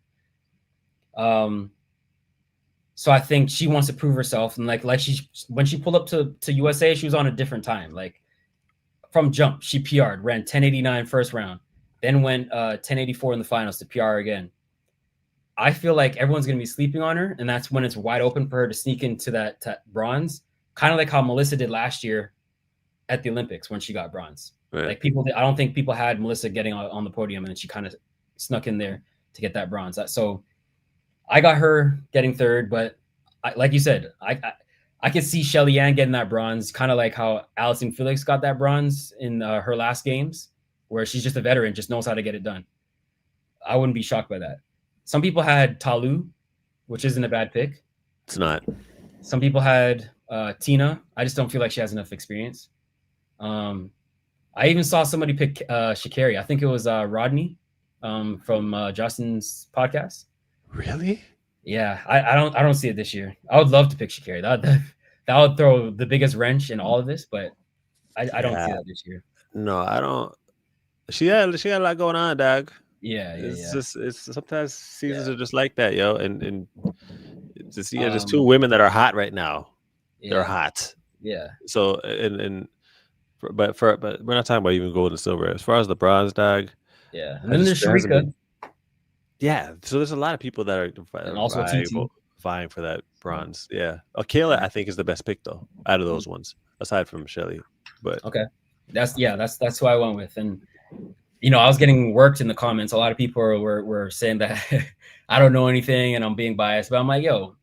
So I think she wants to prove herself. And when she pulled up to USA, she was on a different time. Like, from jump, she PR'd, ran 10:89 first round, then went 10:84 in the finals to PR again. I feel like everyone's going to be sleeping on her, and that's when it's wide open for her to sneak into that bronze, kind of like how Melissa did last year at the Olympics when she got bronze. Right. Like, I don't think people had Melissa getting on the podium, and then she kind of snuck in there to get that bronze. So I got her getting third, but like you said, I could see Shelly Ann getting that bronze, kind of like how Allyson Felix got that bronze in her last games, where she's just a veteran, just knows how to get it done. I wouldn't be shocked by that. Some people had Talu, which isn't a bad pick. It's not. Some people had Tina. I just don't feel like she has enough experience. I even saw somebody pick Sha'Carri. I think it was Rodney from Justin's podcast. Really? Yeah, I don't see it this year. I would love to pick Sha'Carri. That would throw the biggest wrench in all of this, but I don't see that this year. No, I don't. She got a lot going on, dog. Yeah. It's sometimes seasons are just like that, yo. And just there's two women that are hot right now. Yeah. They're hot. Yeah. So but we're not talking about even gold and silver. As far as the bronze, dog. Yeah. And then there's Sharika. Yeah. So there's a lot of people that are also vying for that bronze. Yeah. Kayla, I think, is the best pick though out of those ones, aside from Shelly. But okay. That's who I went with. And I was getting worked in the comments. A lot of people were saying that I don't know anything and I'm being biased, but I'm like, yo,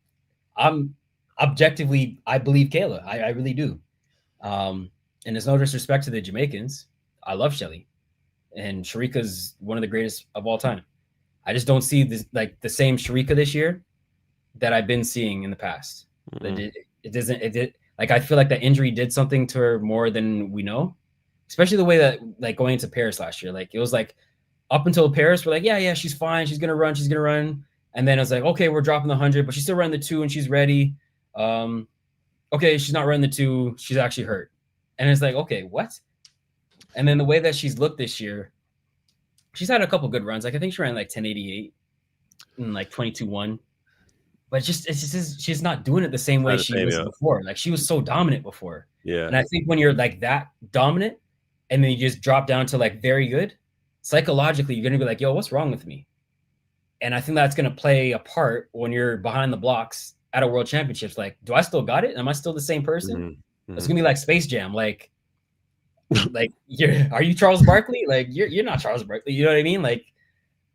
I'm objectively, I believe Kayla. I really do. And there's no disrespect to the Jamaicans. I love Shelly, and Sharika's one of the greatest of all time. I just don't see this, like, the same Sharika this year that I've been seeing in the past. Mm-hmm. I feel like that injury did something to her more than we know. Especially the way that, like, going into Paris last year, like, it was like up until Paris, we're like, yeah, she's fine. She's going to run. And then it's like, okay, we're dropping the 100, but she's still running the 2 and she's ready. Okay, she's not running the 2. She's actually hurt. And it's like, okay, what? And then the way that she's looked this year, she's had a couple good runs. Like, I think she ran like 10:88 and like 22:1. But she's not doing it the same way she was before. Like, she was so dominant before. Yeah. And I think when you're like that dominant, and then you just drop down to like very good, psychologically, you're going to be like, yo, what's wrong with me? And I think that's going to play a part when you're behind the blocks at a world championships. Like, do I still got it? Am I still the same person? Mm-hmm. It's going to be like Space Jam. Like are you Charles Barkley? Like, you're not Charles Barkley. You know what I mean? Like,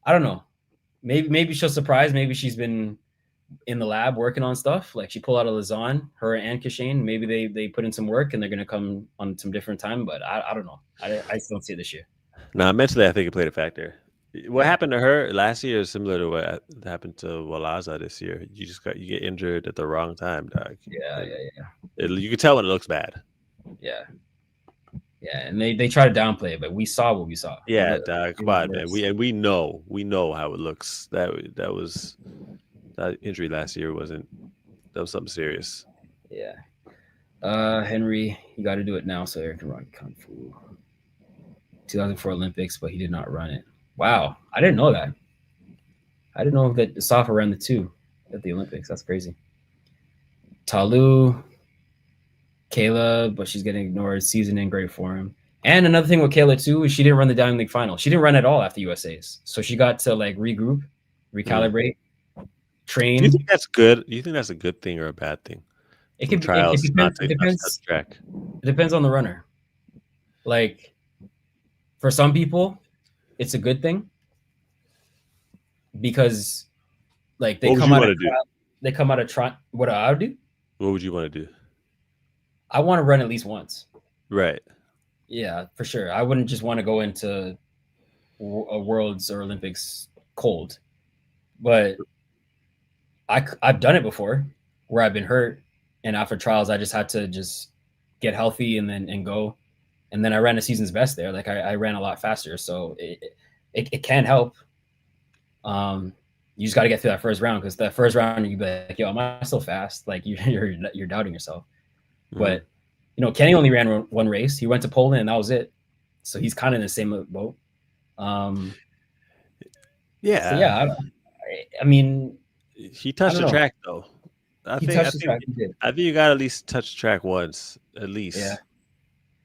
I don't know. Maybe she'll surprise. Maybe she's been in the lab working on stuff. Like, she pulled out a Lausanne, her and Kashane. Maybe they put in some work and they're going to come on some different time, but I don't know. I still don't see it this year. No, mentally, I think it played a factor. What happened to her last year is similar to what happened to Walaza this year. You get injured at the wrong time, dog. Yeah. You can tell when it looks bad. Yeah. And they try to downplay it, but we saw what we saw. Yeah, dog. Come on, man. We know how it looks. That injury last year that was something serious. Yeah. Henry, you got to do it now so Eric can run Kung Fu. 2004 Olympics, but he did not run it. Wow, I didn't know that. I didn't know that Safa ran the 2 at the Olympics. That's crazy. Talu, Kayla, but she's getting ignored. Season in great form. And another thing with Kayla too is she didn't run the Diamond League final. She didn't run at all after USA's, so she got to like regroup, recalibrate, train. Do you think that's good? Do you think that's a good thing or a bad thing? It can trials. It depends. Track. It depends on the runner. Like for some people, it's a good thing because like they come out of trial. What I would do? What would you want to do? I want to run at least once. Right. Yeah, for sure. I wouldn't just want to go into a Worlds or Olympics cold, but I've done it before where I've been hurt, and after trials I just had to just get healthy and go, and then I ran a season's best there. Like I ran a lot faster, so it can help. You just got to get through that first round, because that first round you be like, yo, am I still fast? Like you're doubting yourself. Mm-hmm. But you know, Kenny only ran one race. He went to Poland and that was it. So he's kind of in the same boat. Yeah. So yeah. I mean, he touched the track though. I think you got to at least touch the track once, at least. Yeah.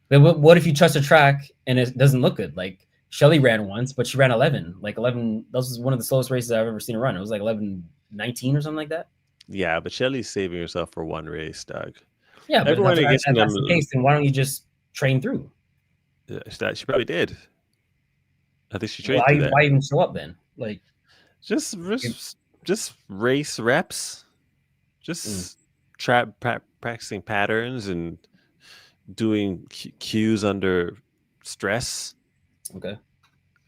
But what if you touch the track and it doesn't look good? Like Shelly ran once, but she ran 11. Like 11. That was one of the slowest races I've ever seen her run. It was like 11:19 or something like that. Yeah, but Shelly's saving herself for one race, Doug. Yeah, but everyone that's the case, then why don't you just train through? Yeah, she probably did. I think she trained through that. Why even show up then? Like, just race reps, just practicing patterns and doing cues under stress. Okay,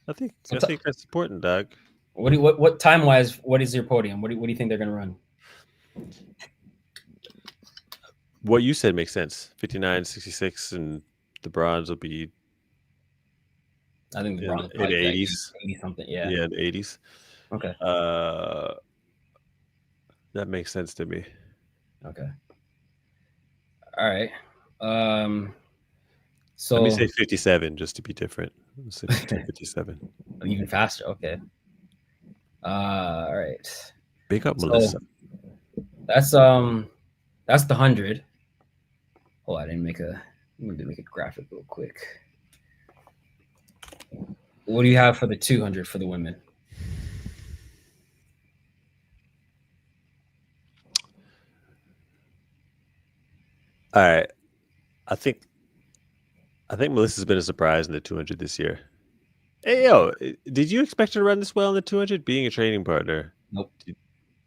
I think that's important, Doug. What time wise? What is your podium? What do you think they're gonna run? What you said makes sense. 59.66, and the bronze will be. I think the bronze in the 80s, 80 something. Yeah. Yeah, the 80s. Okay. That makes sense to me. Okay. All right. So let me say 57 just to be different. 57. Even faster. Okay. All right. Big up, Melissa. That's the 100. Oh, I didn't make a. I'm gonna make a graphic real quick. What do you have for the 200 for the women? All right. I think Melissa's been a surprise in the 200 this year. Hey, yo, did you expect her to run this well in the 200, being a training partner? Nope.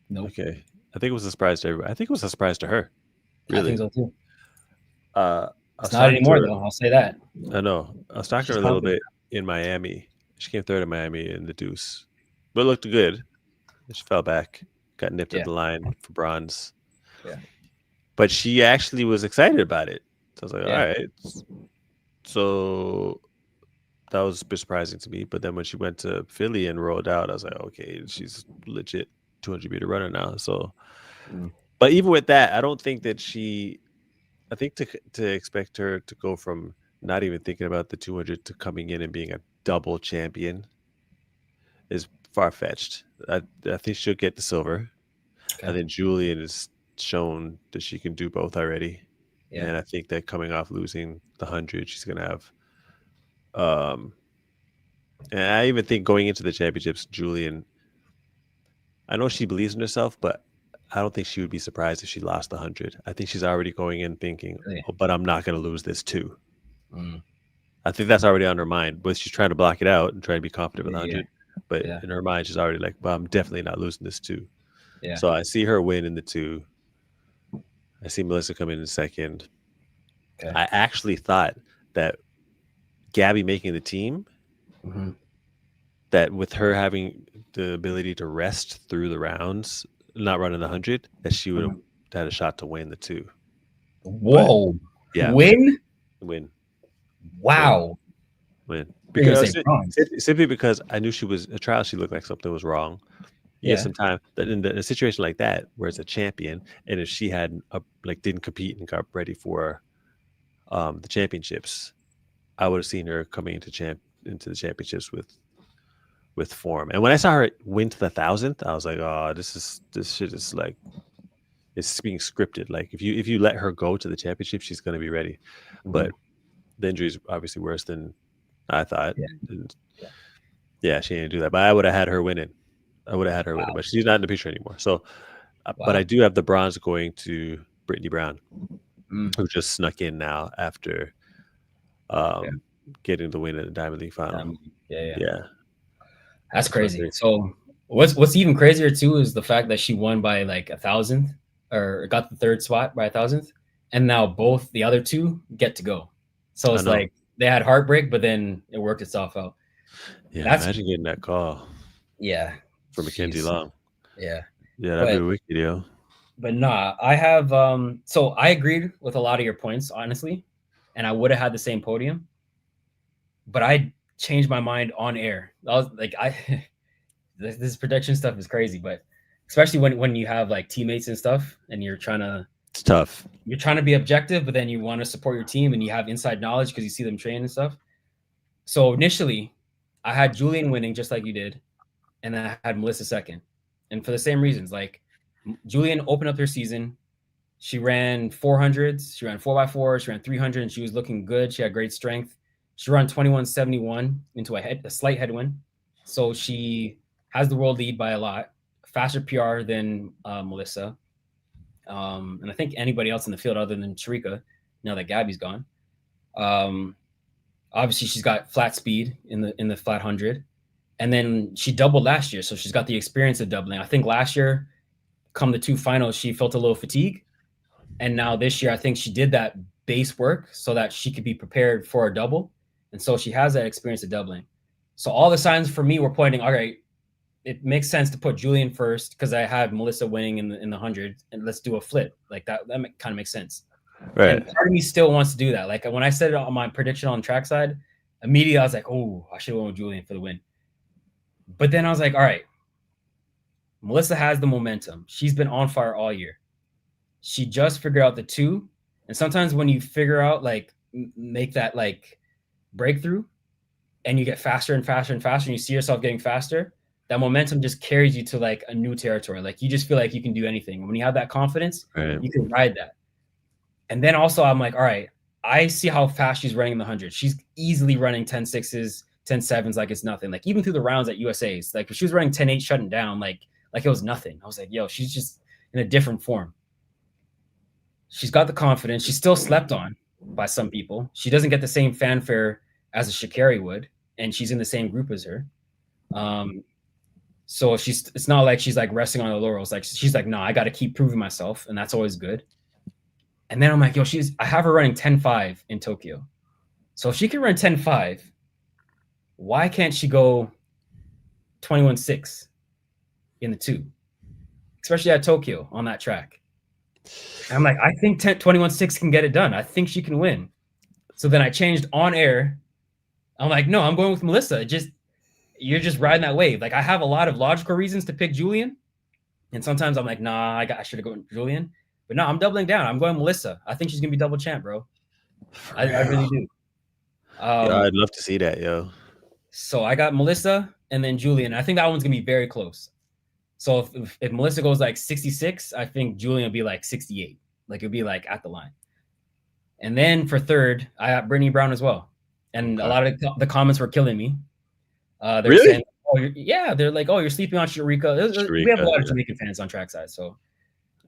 Nope. Okay. I think it was a surprise to everybody. I think it was a surprise to her. Really? I think so too. It's not anymore, though. I'll say that. I know. I was talking to her a little bit in Miami. She came third in Miami in the deuce, but looked good. She fell back, got nipped at the line for bronze. Yeah. But she actually was excited about it. So I was like, all right. So that was a bit surprising to me. But then when she went to Philly and rolled out, I was like, okay, she's legit 200-meter runner now. So, but even with that, I don't think that I think to expect her to go from not even thinking about the 200 to coming in and being a double champion is far-fetched. I think she'll get the silver. Okay. I think Julian has shown that she can do both already. Yeah. And I think that coming off losing the 100, she's going to have and I even think going into the championships, Julian, I know she believes in herself, but I don't think she would be surprised if she lost the 100. I think she's already going in thinking, but I'm not going to lose this too. I think that's already on her mind, but she's trying to block it out and try to be confident with 100. But in her mind, she's already like, well, I'm definitely not losing this too. Yeah. So I see her win in the 2. I see Melissa come in second. Okay. I actually thought that Gabby making the team, that with her having the ability to rest through the rounds, not running the 100, that she would have had a shot to win the 2. Whoa! But, yeah, win. Wow. Win. Because simply because I knew she was a trial, she looked like something was wrong. Yeah, some time. But in a situation like that, where it's a champion, and if she had didn't compete and got ready for the championships, I would have seen her coming into the championships with form. And when I saw her win to the 1,000th, I was like, oh, this shit is like it's being scripted. Like if you let her go to the championship, she's going to be ready. But the injury is obviously worse than I thought. And yeah, she didn't do that. But I would have had her winning. But she's not in the picture anymore. So, but I do have the bronze going to Brittany Brown, who just snuck in now after getting the win at the Diamond League final. Yeah. That's crazy. So what's even crazier too is the fact that she won by like 1,000th, or got the third spot by 1,000th, and now both the other two get to go. So it's like they had heartbreak, but then it worked itself out. Yeah, imagine getting that call. Yeah, for Mackenzie Long. Yeah, that'd be wicked, yo. But nah, I have so I agreed with a lot of your points, honestly, and I would have had the same podium, but I changed my mind on air. I was like, this prediction stuff is crazy, but especially when you have like teammates and stuff, and you're trying to, it's tough. You're trying to be objective, but then you want to support your team, and you have inside knowledge because you see them train and stuff. So initially, I had Julian winning just like you did, and then I had Melissa second, and for the same reasons. Like Julian opened up her season, she ran 400s, she ran 4x4, she ran 300, and she was looking good. She had great strength. She ran 21.71 into a slight headwind, so she has the world lead by a lot, faster PR than Melissa, and I think anybody else in the field other than Sharika, now that Gabby's gone. Obviously, she's got flat speed in the flat 100, and then she doubled last year, so she's got the experience of doubling. I think last year, come the two finals, she felt a little fatigue, and now this year, I think she did that base work so that she could be prepared for a double, and so she has that experience of doubling. So all the signs for me were pointing, all right, it makes sense to put Julian first because I had Melissa winning in the 100, and let's do a flip like that. That kind of makes sense. Right. And part of me still wants to do that. Like when I said it on my prediction on trackside, immediately I was like, oh, I should have went with Julian for the win. But then I was like, all right, Melissa has the momentum. She's been on fire all year. She just figured out the two. And sometimes when you figure out, like, make that like breakthrough and you get faster and faster and faster and you see yourself getting faster, that momentum just carries you to like a new territory. Like you just feel like you can do anything. When you have that confidence, you can ride that. And then also I'm like, all right, I see how fast she's running in the 100. She's easily running 10.6s, 10.7s like it's nothing. Like even through the rounds at USA's, like if she was running 10.8 shutting down, like it was nothing. I was like, yo, she's just in a different form. She's got the confidence. She's still slept on by some people. She doesn't get the same fanfare as a Sha'Carri would, and she's in the same group as her. So it's not like she's like resting on the laurels. Like she's like, no, I got to keep proving myself, and that's always good. And then I'm like, yo, I have her running 10.5 in Tokyo. So if she can run 10.5, why can't she go 21.6 in the 2, especially at Tokyo on that track? And I'm like, I think 21.6 can get it done. I think she can win. So then I changed on air. I'm like, no, I'm going with Melissa. You're just riding that wave. Like I have a lot of logical reasons to pick Julian. And sometimes I'm like, nah, I should have gone Julian. But no, I'm doubling down. I'm going Melissa. I think she's going to be double champ, bro. I really do. Yeah, I'd love to see that, yo. So I got Melissa and then Julian. I think that one's going to be very close. So if Melissa goes like 66, I think Julian will be like 68. Like it'll be like at the line. And then for third, I got Brittany Brown as well. And a lot of the comments were killing me. They're really? Saying, oh, they're like, oh, you're sleeping on Sharika. We have a lot of Jamaican fans on trackside. So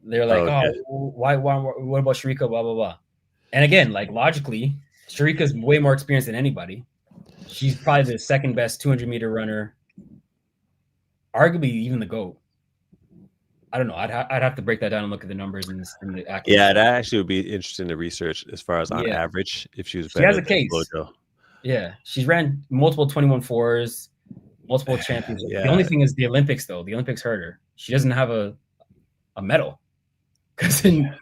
they're like, why, what about Sharika, blah, blah, blah. And again, like logically, Sharika's way more experienced than anybody. She's probably the second best 200-meter runner, arguably even the GOAT. I don't know. I'd have to break that down and look at the numbers and the accuracy. Yeah, that actually would be interesting to research as far as on average if she was better. She has a case. Flojo. Yeah, she's ran multiple 21.4s, multiple championships. The only thing is the Olympics, though. The Olympics hurt her. She doesn't have a medal because in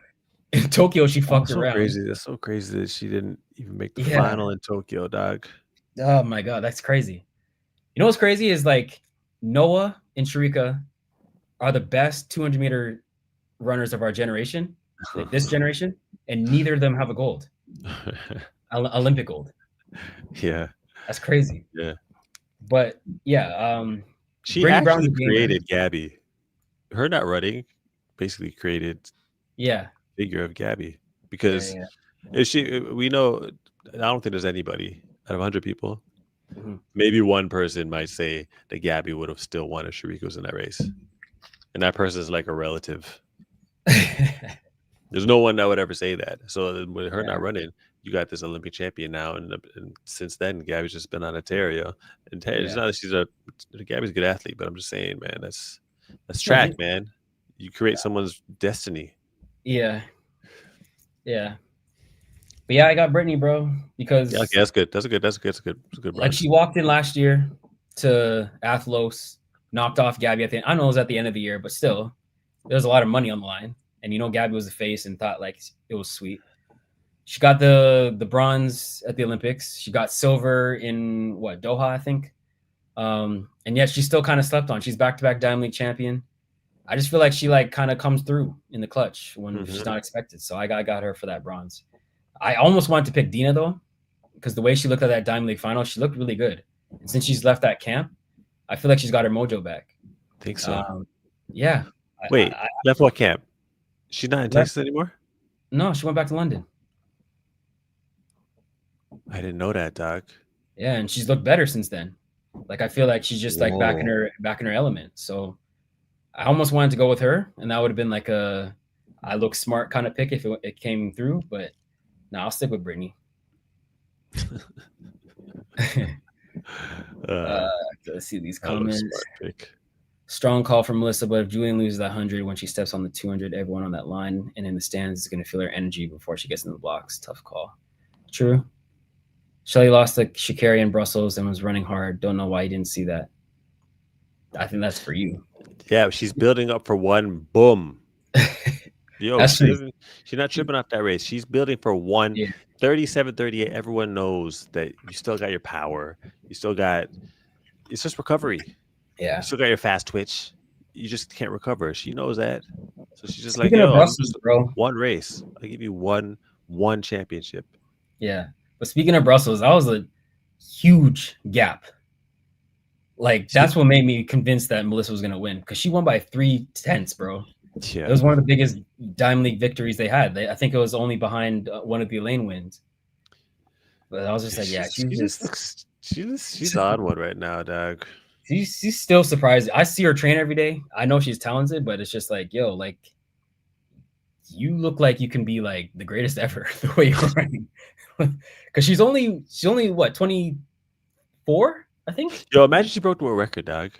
Tokyo she fucked around. Crazy. That's so crazy that she didn't even make the final in Tokyo, dog. Oh my god, that's crazy. You know what's crazy is like Noah and Sharika are the best 200-meter runners of our generation, like this generation, and neither of them have a gold, Olympic gold. Yeah, that's crazy. Yeah, but yeah, she actually created Gabby. Her not running basically created figure of Gabby, because if she, we know, I don't think there's anybody out of 100 people. Maybe one person might say that Gabby would have still won if Sharika was in that race, and that person is like a relative. There's no one that would ever say that. So with her not running, you got this Olympic champion now, and since then, Gabby's just been on a tear, yo. And it's not that Gabby's a good athlete, but I'm just saying, man, that's track, man. You create someone's destiny. Yeah. But yeah, I got Brittany, bro, because okay, that's good. That's a good. Like she walked in last year to ATHLOS, knocked off Gabby at the end. I know it was at the end of the year, but still, there's a lot of money on the line. And Gabby was the face and thought like it was sweet. She got the bronze at the Olympics. She got silver in Doha, I think. And yet she still kind of slept on. She's back-to-back Diamond League champion. I just feel like she like kind of comes through in the clutch when she's not expected. So I got her for that bronze. I almost wanted to pick Dina though, because the way she looked at that Diamond League final, she looked really good. And since she's left that camp, I feel like she's got her mojo back. I think so. Yeah. Wait, left what camp? She's not in Texas anymore? No, she went back to London. I didn't know that, Doc. Yeah, and she's looked better since then. Like I feel like she's just like back in her element. So I almost wanted to go with her, and that would have been like a I look smart kind of pick if it came through. But no, I'll stick with Brittany. Let's see these comments. Strong call from Melissa, but if Julian loses that 100 when she steps on the 200, everyone on that line and in the stands is going to feel her energy before she gets in the blocks. Tough call. True. Shelly lost to Sha'Carri in Brussels and was running hard. Don't know why you didn't see that. I think that's for you. Yeah, she's building up for one. Boom. Yo, she's not tripping off that race. She's building for one. 37-38. Everyone knows that you still got your power. You still got. It's just recovery. Yeah. You still got your fast twitch. You just can't recover. She knows that. So she's just Speaking like, of Brussels, bro. One race. I'll give you one championship. Yeah. But speaking of Brussels, that was a huge gap. Like, that's what made me convinced that Melissa was going to win, because she won by 3/10, bro. Yeah. It was one of the biggest Diamond League victories they had. I think it was only behind one of the Elaine wins. But I was just like, yeah, she's on one right now, dog. She's still surprised. I see her train every day. I know she's talented, but it's just like, yo, like, you look like you can be like the greatest ever the way you're running. Because she's only what, 24, I think. Yo, imagine she broke the world record, dog.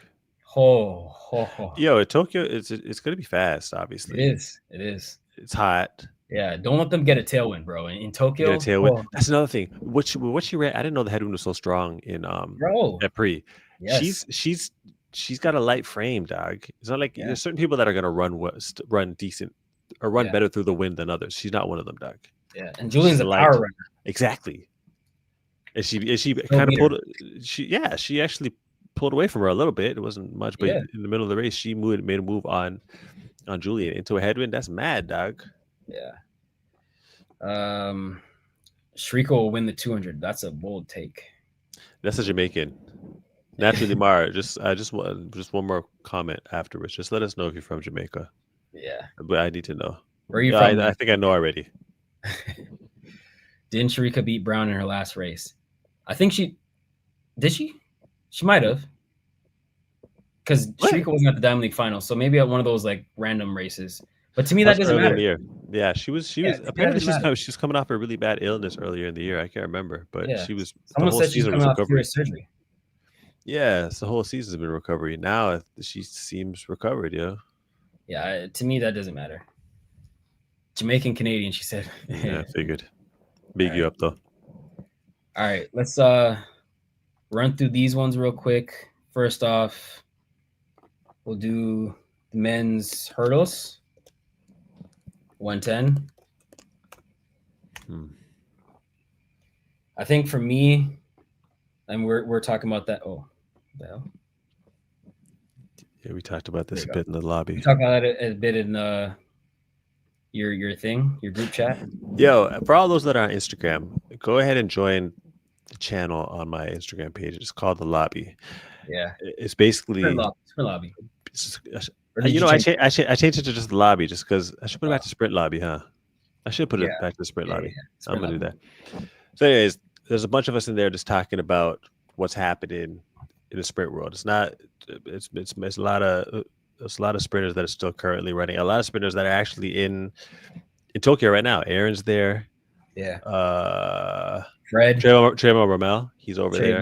Yo, at Tokyo, it's gonna be fast. Obviously, it is. It's hot. Yeah, don't let them get a tailwind, bro. In Tokyo, get a tailwind. That's another thing. What she ran, I didn't know the headwind was so strong in at pre. Yes. She's got a light frame, dog. It's not like there's certain people that are gonna run decent or run better through the wind than others. She's not one of them, dog. Yeah, and Julian's a power runner. Exactly. And she kind of pulled. She actually pulled away from her a little bit. It wasn't much, but in the middle of the race, she made a move on Julian into a headwind. That's mad, dog. Yeah. Shrika will win the 200. That's a bold take. That's a Jamaican. Naturally, Mara. Just one more comment afterwards. Just let us know if you're from Jamaica. Yeah. But I need to know. Where are you from? I think I know already. Didn't Sharika beat Brown in her last race? I think did she? She might have. Because Sharika wasn't at the Diamond League final, so maybe at one of those like random races. But to me, that doesn't matter. Yeah, she was. Apparently, she was coming off a really bad illness earlier in the year. I can't remember, but she was. Someone said she's coming off serious surgery. Yeah, the whole season's been recovery. Now she seems recovered. Yeah, to me that doesn't matter. Jamaican Canadian, she said. Yeah, I figured. Big you up though. All right, let's run through these ones real quick. First off, we'll do the men's hurdles. 110. I think for me, and we're talking about that. Oh, well. Yeah, we talked about this a bit in the lobby. We talked about it a bit in your thing, your group chat. Yo, for all those that are on Instagram, go ahead and join the channel on my Instagram page. It's called The Lobby. Yeah. It's basically lobby. Or did I change changed it to just the lobby just because I should put it back to sprint lobby, huh? I should put it back to the sprint lobby. I'm gonna do that. So, anyways, there's a bunch of us in there just talking about what's happening in the sprint world. It's not. It's a lot of. There's a lot of sprinters that are still currently running. A lot of sprinters that are actually in Tokyo right now. Aaron's there. Yeah. Trayvon Rommel. He's over there.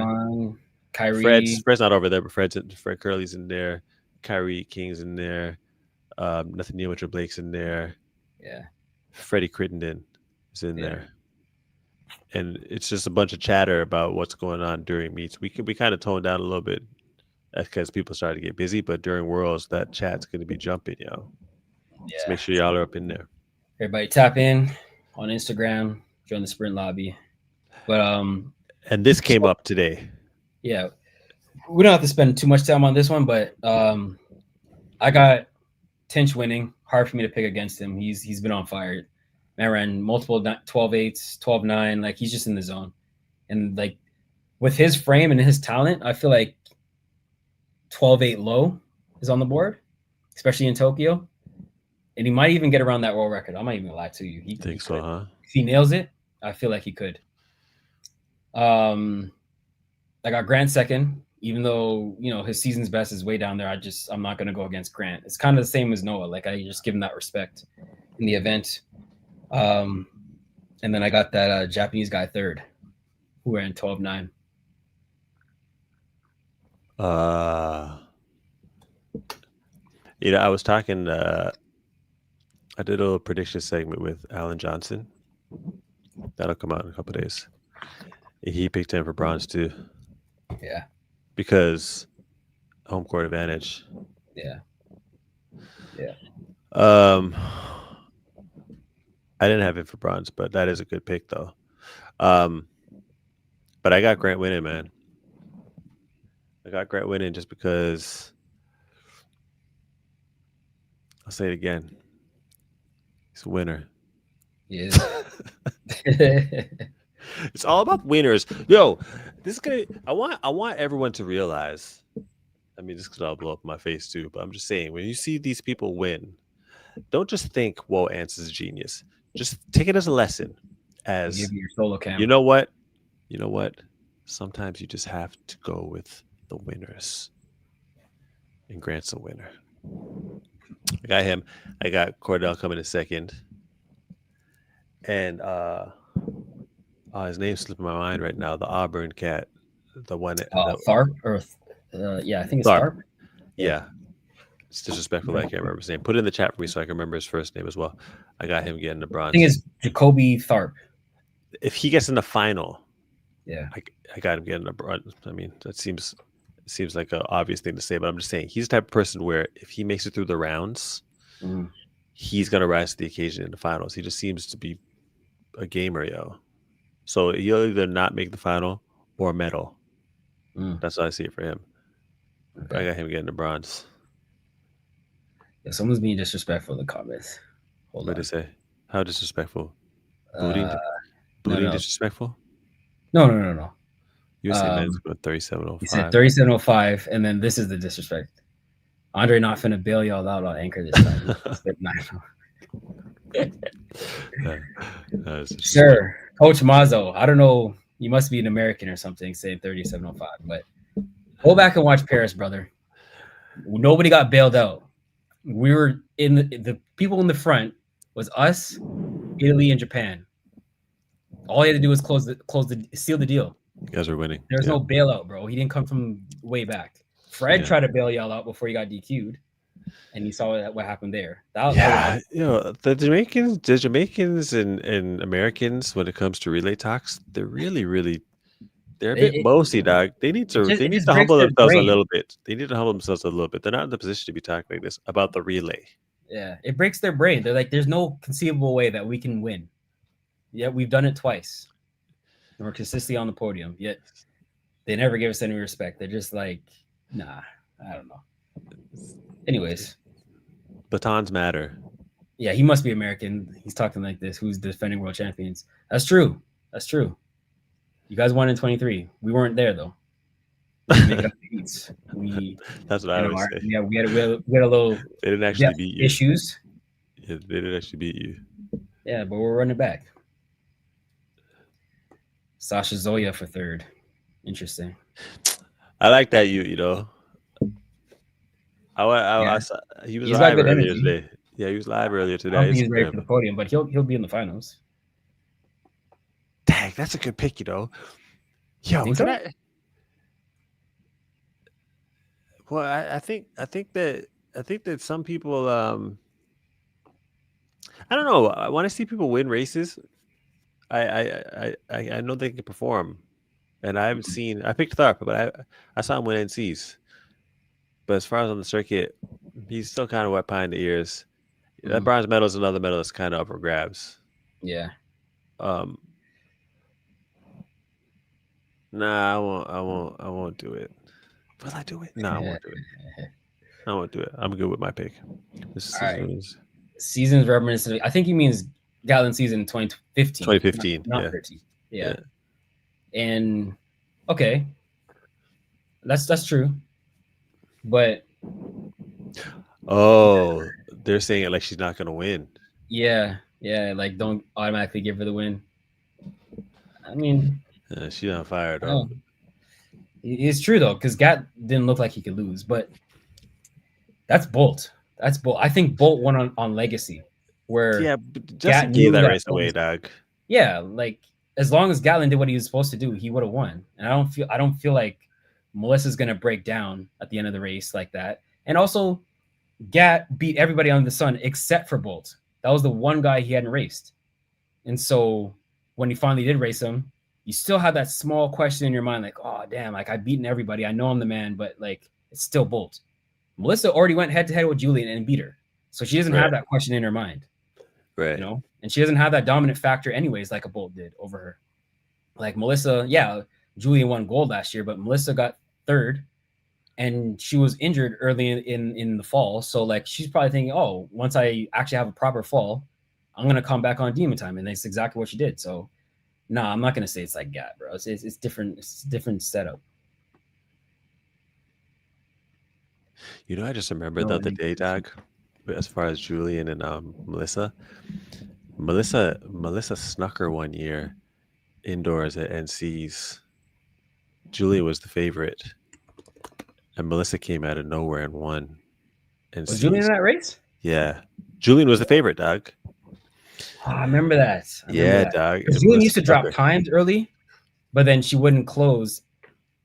Kyrie. Fred's not over there, but Fred Curley's in there. Kyrie King's in there. Nathaniel Mitchell Blake's in there. Yeah. Freddie Crittenden is in there. And it's just a bunch of chatter about what's going on during meets. We kind of toned down a little bit because people started to get busy, but during Worlds, that chat's going to be jumping, yo. Yeah. So make sure y'all are up in there. Everybody tap in on Instagram, join the sprint lobby. But and this came up today. Yeah. We don't have to spend too much time on this one, but I got Tinch winning. Hard for me to pick against him. He's been on fire. Man ran multiple 12.8s, 12.9. Like, he's just in the zone. And, like, with his frame and his talent, I feel like 12.8 low is on the board, especially in Tokyo. And he might even get around that world record. I'm not even gonna lie to you. He think so, huh? If he nails it, I feel like he could. I got Grant second, even though, you know, his season's best is way down there. I'm not gonna go against Grant. It's kind of the same as Noah. Like, I just give him that respect in the event. And then I got that Japanese guy third, who ran 12.9. You know, I was talking. I did a little prediction segment with Alan Johnson. That'll come out in a couple of days. He picked him for bronze too. Yeah, because home court advantage. Yeah. I didn't have it for bronze, but that is a good pick, though. But I got Grant winning, man. I got Grant winning just because. I'll say it again. He's a winner. Yeah. It's all about winners. Yo, this is gonna. I want everyone to realize. I mean, this could all blow up in my face too, but I'm just saying, when you see these people win, don't just think, "Whoa, Anson's a genius." Just take it as a lesson. As give you your solo cam. You know what? Sometimes you just have to go with the winners. And Grant's a winner. I got him. I got Cordell coming in second. And his name's slipping my mind right now. The Auburn cat, the one. Tharp, or yeah, I think it's Tharp. Yeah, it's disrespectful that I can't remember his name. Put it in the chat for me so I can remember his first name as well. I got him getting the bronze. I think it's Jacoby Tharp. If he gets in the final, yeah, I got him getting the bronze. I mean, that seems like an obvious thing to say, but I'm just saying he's the type of person where if he makes it through the rounds, he's gonna rise to the occasion in the finals. He just seems to be a gamer, yo. So he'll either not make the final or medal. That's how I see it for him. Okay. I got him getting the bronze. Yeah, someone's being disrespectful in the comments. What did they say? How disrespectful? Booting no. Disrespectful? No. You were saying men's going 37.05. He said 37.05, and then this is the disrespect. Andre not finna bail y'all out on Anchor this time. Sure, Coach Mazzo. I don't know. You must be an American or something saying 37.05, but go back and watch Paris, brother. Nobody got bailed out. We were in the people in the front was us, Italy, and Japan. All he had to do was seal the deal. You guys are winning. There's no bailout, bro. He didn't come from way back. Fred tried to bail y'all out before he got DQ'd, and you saw what happened there. The Jamaicans and Americans, when it comes to relay talks, they're really they're a bit bossy, dog. They need to humble themselves a little bit. They need to humble themselves a little bit. They're not in the position to be talking like this about the relay. Yeah, it breaks their brain. They're like, there's no conceivable way that we can win. Yeah, we've done it twice. And we're consistently on the podium, yet they never give us any respect. They're just like, nah, I don't know. Anyways. Batons matter. Yeah, he must be American. He's talking like this. Who's defending world champions? That's true. You guys won in 23. We weren't there, though. make up the beats. That's what I always say. Yeah, we had a little. They didn't actually beat you. Issues. Yeah, they didn't actually beat you. Yeah, but we're running back. Sasha Zoya for third. Interesting. I like that you know. He was live earlier today. Yeah, he was live earlier today. I don't think he's ready for the podium, but he'll be in the finals. Dang, that's a good pick, you know. Yo, well, I think that some people I don't know. When I see people win races, I know they can perform, and I haven't seen. I picked Tharp, but I saw him win NCs. But as far as on the circuit, he's still kind of wet behind the ears. That bronze medal is another medal that's kind of up for grabs. Yeah. Nah, I won't do it. Will I do it? No, I won't do it. I won't do it. I'm good with my pick. This is Seasons reminiscent. I think he means Gatlin season 2015. 2015. Not 13. Yeah. And okay. That's true. But they're saying it like she's not gonna win. Yeah, like don't automatically give her the win. I mean, she's on fire though. It's true though, because Gat didn't look like he could lose, but that's Bolt. That's Bolt. I think Bolt won on Legacy, where Justin gave that race away, dog. Yeah, like as long as Gatlin did what he was supposed to do, he would have won. And I don't feel like Melissa's gonna break down at the end of the race like that. And also, Gat beat everybody under the sun except for Bolt. That was the one guy he hadn't raced. And so when he finally did race him, you still have that small question in your mind, like, oh damn, like I've beaten everybody. I know I'm the man, but like it's still Bolt. Melissa already went head to head with Julian and beat her. So she doesn't have that question in her mind. Right. You know, and she doesn't have that dominant factor anyways, like a Bolt did over her. Like Melissa, yeah, Julian won gold last year, but Melissa got third. And she was injured early in the fall. So like she's probably thinking, oh, once I actually have a proper fall, I'm gonna come back on demon time. And that's exactly what she did. So nah, I'm not gonna say it's like Gat, bro. It's different, it's a different setup. You know, I just remembered the other day, dog, as far as Julian and Melissa snuck her one year indoors at NC's. Julian was the favorite. And Melissa came out of nowhere and won. And was Julian in that race? Yeah. Julian was the favorite, dog. Oh, I remember that. Dog. Julian used to drop times early, but then she wouldn't close.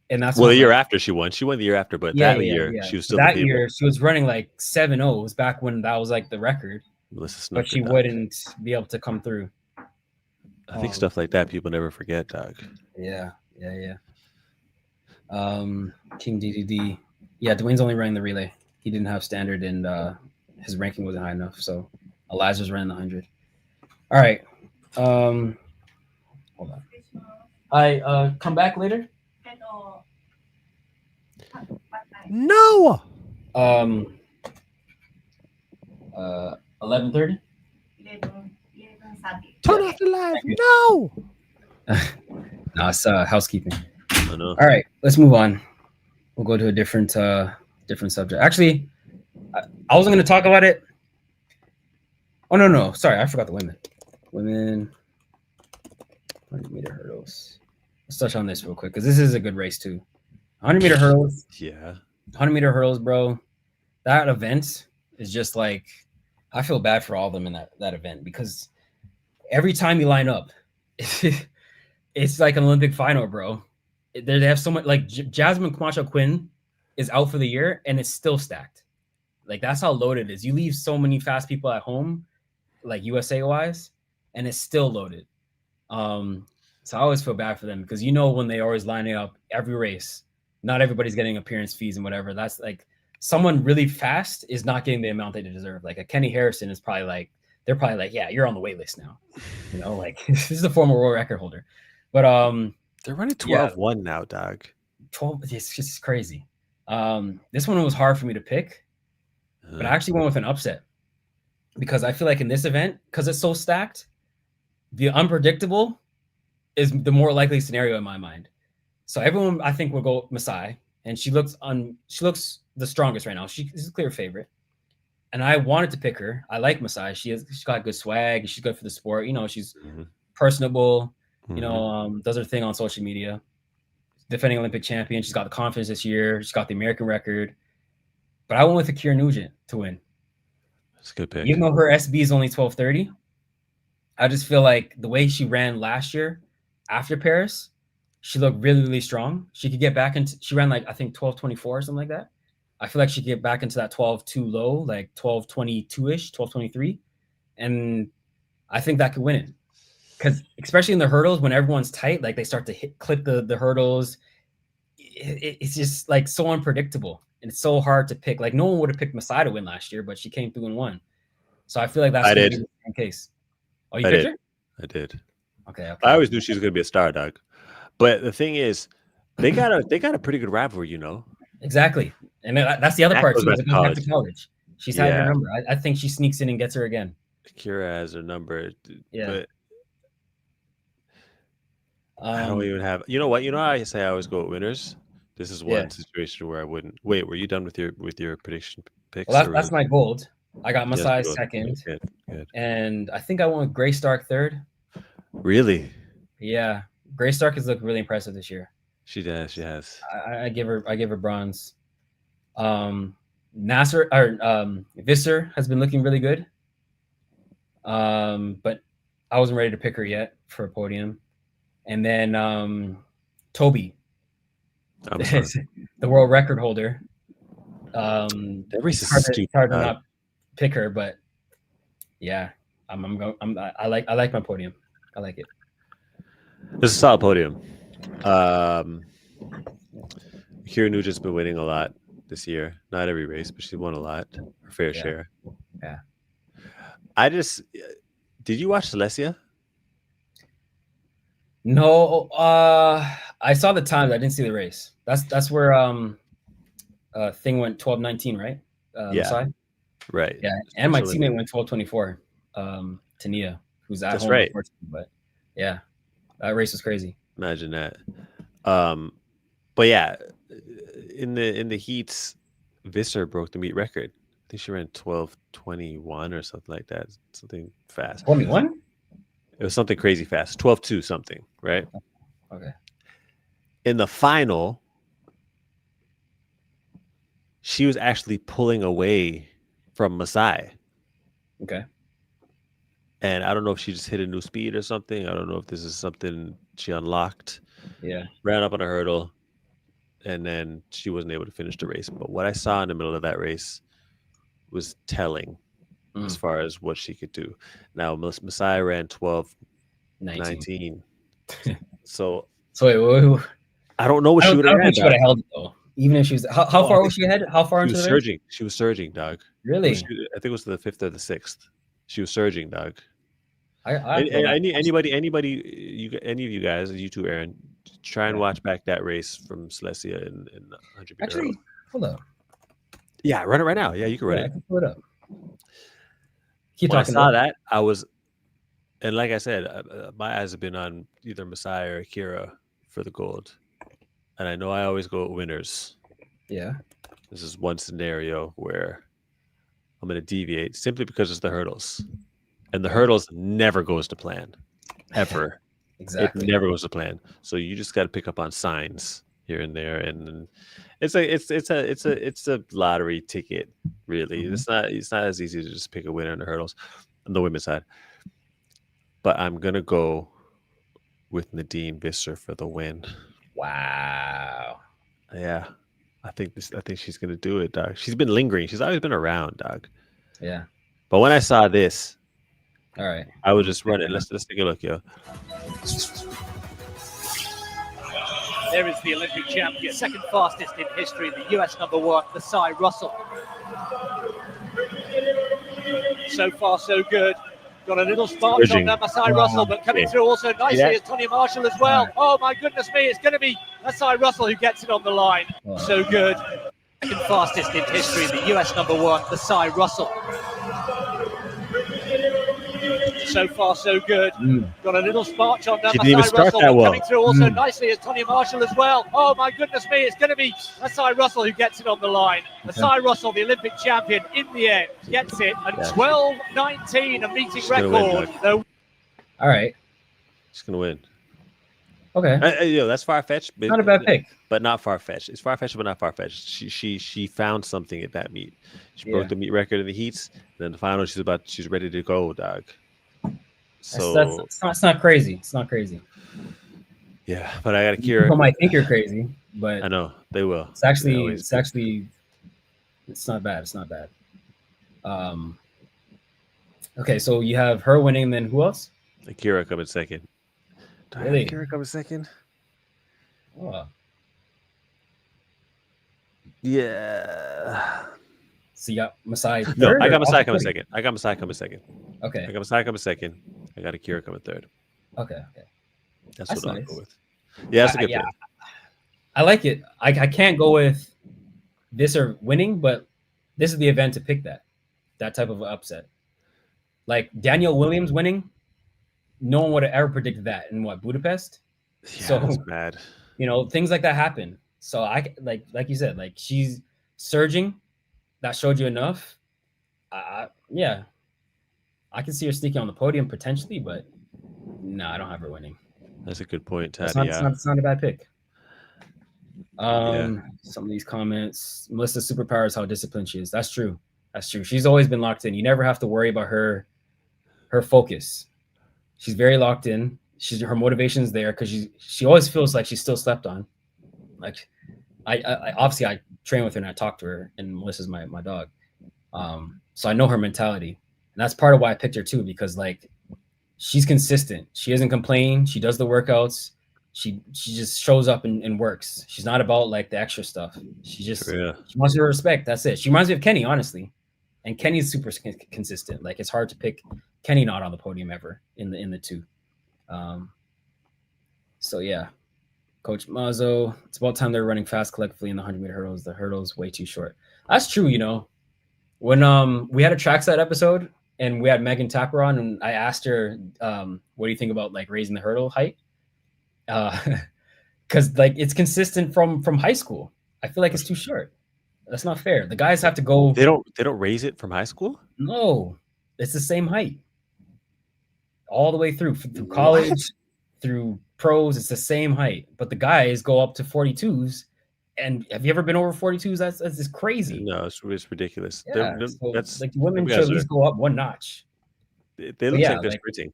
And that's the year after she won. She won the year after, but that year she was still that the favorite. Year she was running like 7-0s back when that was like the record. Melissa snuck but she wouldn't be able to come through. I think stuff like that people never forget, dog. Yeah. King DDD. Yeah, Dwayne's only running the relay. He didn't have standard, and his ranking wasn't high enough. So Eliza's running the 100. All right. Hold on. I come back later. No. 11:30. Turn off the live. No. No, it's housekeeping. I know. All right, let's move on. We'll go to a different subject. Actually, I wasn't going to talk about it. Oh no! Sorry, I forgot the women. Women 100-meter hurdles. Let's touch on this real quick because this is a good race too. 100-meter hurdles. Yeah. 100-meter hurdles, bro. That event is just like I feel bad for all of them in that event because every time you line up, it's like an Olympic final, bro. They have so much, like Jasmine Camacho Quinn is out for the year and it's still stacked. Like that's how loaded it is. You leave so many fast people at home, like USA wise, and it's still loaded. So I always feel bad for them because when they always lining up every race, not everybody's getting appearance fees and whatever. That's like someone really fast is not getting the amount they deserve. Like a Kenny Harrison is probably like, they're probably like, yeah, you're on the wait list now. Like this is the former world record holder. But they're running 12-1 now, dog. 12, it's just crazy. This one was hard for me to pick, but I actually went with an upset because I feel like in this event, because it's so stacked, the unpredictable is the more likely scenario in my mind. So everyone, I think, will go Masai. and she looks the strongest right now. She's a clear favorite. And I wanted to pick her. I like Masai. She's got good swag. She's good for the sport. You know, she's personable. You know, does her thing on social media. Defending Olympic champion. She's got the confidence this year. She's got the American record. But I went with Akira Nugent to win. That's a good pick. Even though her SB is only 12:30, I just feel like the way she ran last year after Paris, she looked really, really strong. She could get back into. She ran like I think 12:24 or something like that. I feel like she could get back into that 12:2 low, like 12:22-ish, 12:23. And I think that could win it. Because especially in the hurdles, when everyone's tight, like they start to clip the hurdles. It's just like so unpredictable. And it's so hard to pick. Like no one would have picked Masai to win last year, but she came through and won. So I feel like that's the same case. Oh, you picked her? I did. Okay. I always knew she was going to be a star, dog. But the thing is, they got a pretty good rivalry, you know. Exactly. And that's the other part too. It goes back to college. She's had her number. I think she sneaks in and gets her again. Akira has her number. Yeah. But I don't even have. You know what? You know how I say I always go with winners. This is one situation where I wouldn't. Wait, were you done with your prediction picks? Well, that's my gold. I got Masai second, good. And I think I went with Grace Stark third. Really? Yeah, Grace Stark has looked really impressive this year. She does. She has. I give her bronze. Nasser or Visser has been looking really good. But I wasn't ready to pick her yet for a podium. And then Toby, the world record holder. That race is hard to not pick her, but yeah, I like my podium. I like it. This is a solid podium. Akira Nugent's been winning a lot this year. Not every race, but she won a lot. Her fair share. Yeah. Did you watch Celestia? No, I saw the times. I didn't see the race. That's where thing went 12:19, right? Masai? Right. Yeah, and my teammate went 12:24. Tania, who's at That's home, right. But yeah, that race was crazy. Imagine that. But yeah, in the heats, Visser broke the meet record. I think she ran 12:21 or something like that. Something fast. 21? It was something crazy fast. 12:2 something, right? Okay. In the final, she was actually pulling away from Masai. Okay. And I don't know if she just hit a new speed or something. I don't know if this is something she unlocked. Yeah. Ran up on a hurdle, and then she wasn't able to finish the race. But what I saw in the middle of that race was telling as far as what she could do. Now, Masai ran 12:19. So wait. I don't know what she would have ran. She would have held it though. Even if she was, how far was she ahead? How far into the race? Surging. She was surging, dog. Really? I think it was the 5th or the 6th. She was surging, dog. I need anybody, any of you guys, you too, Aaron, try and watch back that race from Celestia and 100 meter. Actually, hold up. Yeah, run it right now. Yeah, you can run it. I can pull it up. Keep when talking. I saw that, I was, and like I said, my eyes have been on either Masai or Akira for the gold, and I know I always go with winners. Yeah. This is one scenario where I'm going to deviate simply because it's the hurdles. And the hurdles never goes to plan, ever. Exactly. It never goes to plan. So you just got to pick up on signs here and there, and it's a lottery ticket, really. Mm-hmm. It's not as easy to just pick a winner in the hurdles on the women's side. But I'm gonna go with Nadine Visser for the win. Wow. Yeah, I think she's gonna do it, dog. She's been lingering. She's always been around, dog. Yeah. But when I saw this. All right. I would just run it. Let's take a look, yo. There is the Olympic champion, second fastest in history, the US #1, Masai Russell. So far, so good. Got a little spark on that Masai Russell, but coming through also nicely is Tonya Marshall as well. Oh my goodness me, it's going to be Masai Russell who gets it on the line. So good. Second fastest in history, the US #1, Masai Russell. So far, so good. Got a little spark on that. She didn't even start that well. Coming through also nicely is Tonya Marshall as well. Oh my goodness me, it's going to be Masai Russell who gets it on the line. Masai Russell, the Olympic champion, in the end gets it, and 12:19, a meeting record. All right, she's gonna win. Okay, that's far-fetched. Not a bad pick, but not far-fetched. It's far-fetched, but not far-fetched. She found something at that meet. She broke the meet record in the heats. And then the final, she's ready to go, dog. So it's not crazy. It's not crazy. Yeah, but I got to Kira. People might think you're crazy, but I know they will. It's actually it's not bad. It's not bad. Okay, so you have her winning, then who else? Akira coming second. Really? Akira coming second. Oh. Yeah. So you got Masai. No, I got Masai coming second. I got Masai coming second. Okay. I got Masai coming second. I got Akira coming third. Okay. That's what I'll go with. Yeah, that's a good pick. I like it. I can't go with this or winning, but this is the event to pick that type of upset. Like Danielle Williams winning, no one would have ever predicted that in Budapest. Yeah, so that's bad. Things like that happen. So I like you said, like she's surging. That showed you enough. Yeah, I can see her sneaking on the podium potentially, but no, I don't have her winning. That's a good point, Taddy. It's not a bad pick. Some of these comments. Melissa's superpower is how disciplined she is. That's true. She's always been locked in. You never have to worry about her focus. She's very locked in. Her motivation's there because she always feels like she's still slept on. Like I obviously I train with her and I talk to her, and Melissa's my dog. So I know her mentality. And that's part of why I picked her too, because like she's consistent. She doesn't complain. She does the workouts. She just shows up and works. She's not about like the extra stuff. She wants your respect. That's it. She reminds me of Kenny, honestly. And Kenny's super consistent. Like it's hard to pick Kenny not on the podium ever in the two. So yeah, Coach Mazzo, it's about time they're running fast collectively in the 100-meter hurdles. The hurdle's way too short. That's true. When we had a trackside episode and we had Megan Tapper on, and I asked her, what do you think about like raising the hurdle height? Because like it's consistent from high school. I feel like it's too short. That's not fair. The guys have to go. They don't raise it from high school? No, it's the same height all the way through college, through pros. It's the same height, but the guys go up to 42s. And have you ever been over 42s? That's just crazy. No, it's ridiculous. Yeah, that's like women should at least go up one notch. They look like they're sprinting.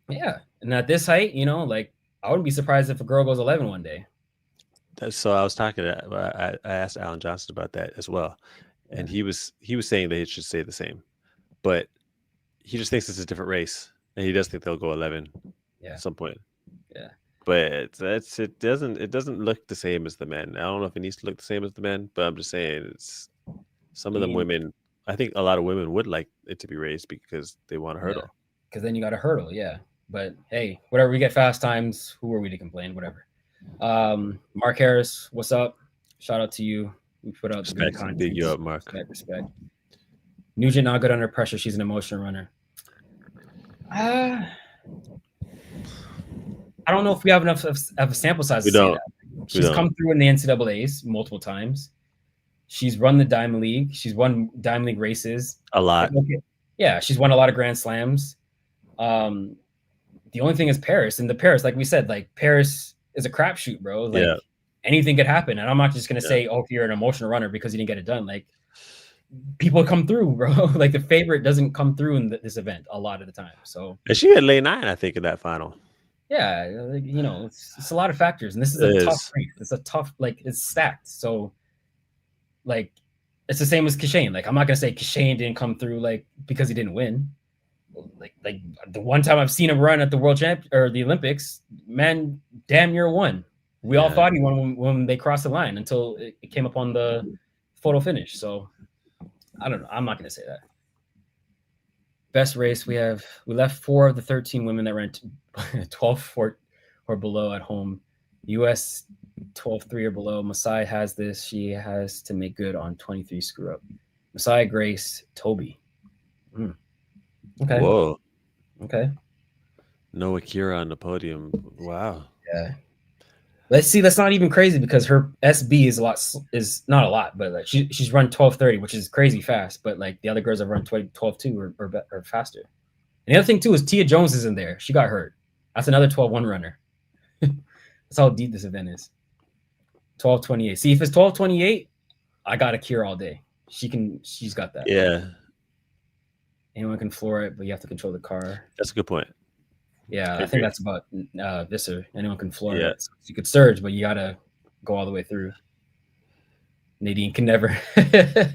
Yeah, and at this height, like I wouldn't be surprised if a girl goes 11 one day. So I was talking to I asked Alan Johnson about that as well, and he was saying that it should stay the same, but he just thinks it's a different race, and he does think they'll go 11 at some point. Yeah, but it doesn't look the same as the men. I don't know if it needs to look the same as the men, but I'm just saying it's some of them women. I think a lot of women would like it to be raised because they want a hurdle. Because then you got a hurdle, But hey, whatever, we get fast times. Who are we to complain? Whatever. Mark Harris, what's up? Shout out to you. We put out the good content. Big you up, Mark. Respect. Nugent not good under pressure. She's an emotional runner. I don't know if we have enough of a sample size to say that. She's come through in the NCAAs multiple times. She's run the Diamond League. She's won Diamond League races. A lot. Yeah, she's won a lot of Grand Slams. The only thing is Paris. And the Paris, like we said, like Paris is a crapshoot, bro. Like anything could happen. And I'm not just gonna say, if you're an emotional runner because you didn't get it done. Like people come through, bro. Like the favorite doesn't come through in this event a lot of the time. So and she had lane 9, I think, in that final. Yeah, it's a lot of factors, and this is a tough race. It's a tough, like it's stacked. So, like, it's the same as Kishane. Like, I'm not gonna say Kishane didn't come through like because he didn't win. Like the one time I've seen him run at the World Champ or the Olympics, man, damn near won. We all thought he won when they crossed the line until it came up on the photo finish. So, I don't know. I'm not gonna say that. Best race we left 4 of the 13 women that ran 12 or below at home. US 12-3 or below. Masai has this. She has to make good on 23 screw up. Masai, Grace, Toby. Okay. Whoa. Okay. No Akira on the podium. Wow. Yeah. Let's see. That's not even crazy because her SB is not a lot, but like she's run 12:30, which is crazy fast. But like the other girls have run 12:2 or faster. And the other thing too is Tia Jones isn't there. She got hurt. That's another 12:1 runner. That's how deep this event is. 12:28. See, if it's 12:28, I got Akira all day. She's got that. Yeah. Anyone can floor it, but you have to control the car. That's a good point. Yeah, I think that's about Visser. Anyone can floor it. So you could surge, but you gotta go all the way through. Nadine can never. I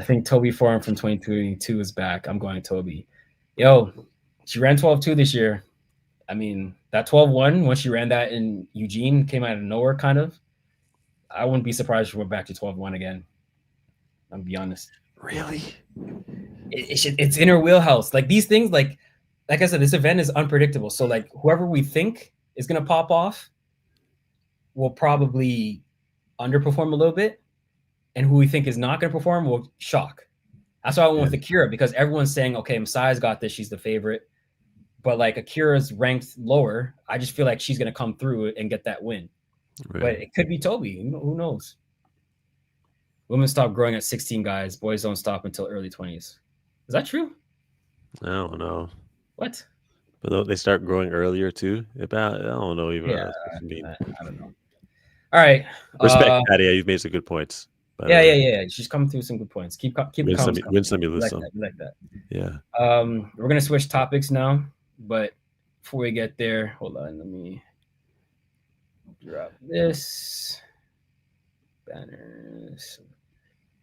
think Toby Forum from 2022 is back. I'm going Toby. Yo, she ran 12:2 this year. I mean, that 12:1, when she ran that in Eugene, came out of nowhere, kind of. I wouldn't be surprised if we went back to 12:1 again. I'm gonna be honest. Really? It's in her wheelhouse. Like these things, like I said, this event is unpredictable. So like whoever we think is gonna pop off will probably underperform a little bit, and who we think is not gonna perform will shock. That's why I went with Akira, because everyone's saying, okay, Masai's got this, she's the favorite. But like Akira's ranked lower. I just feel like she's gonna come through and get that win. Right. But it could be Toby. Who knows? Women stop growing at 16, guys. Boys don't stop until early 20s. Is that true? I don't know. What? But don't they start growing earlier too? I don't know even. Yeah, I don't know. All right. Respect, Nadia. You've made some good points. Yeah. She's coming through some good points. Keep win some, you lose some. Like that. Yeah. We're gonna switch topics now, but before we get there, hold on. Let me drop this. Banners.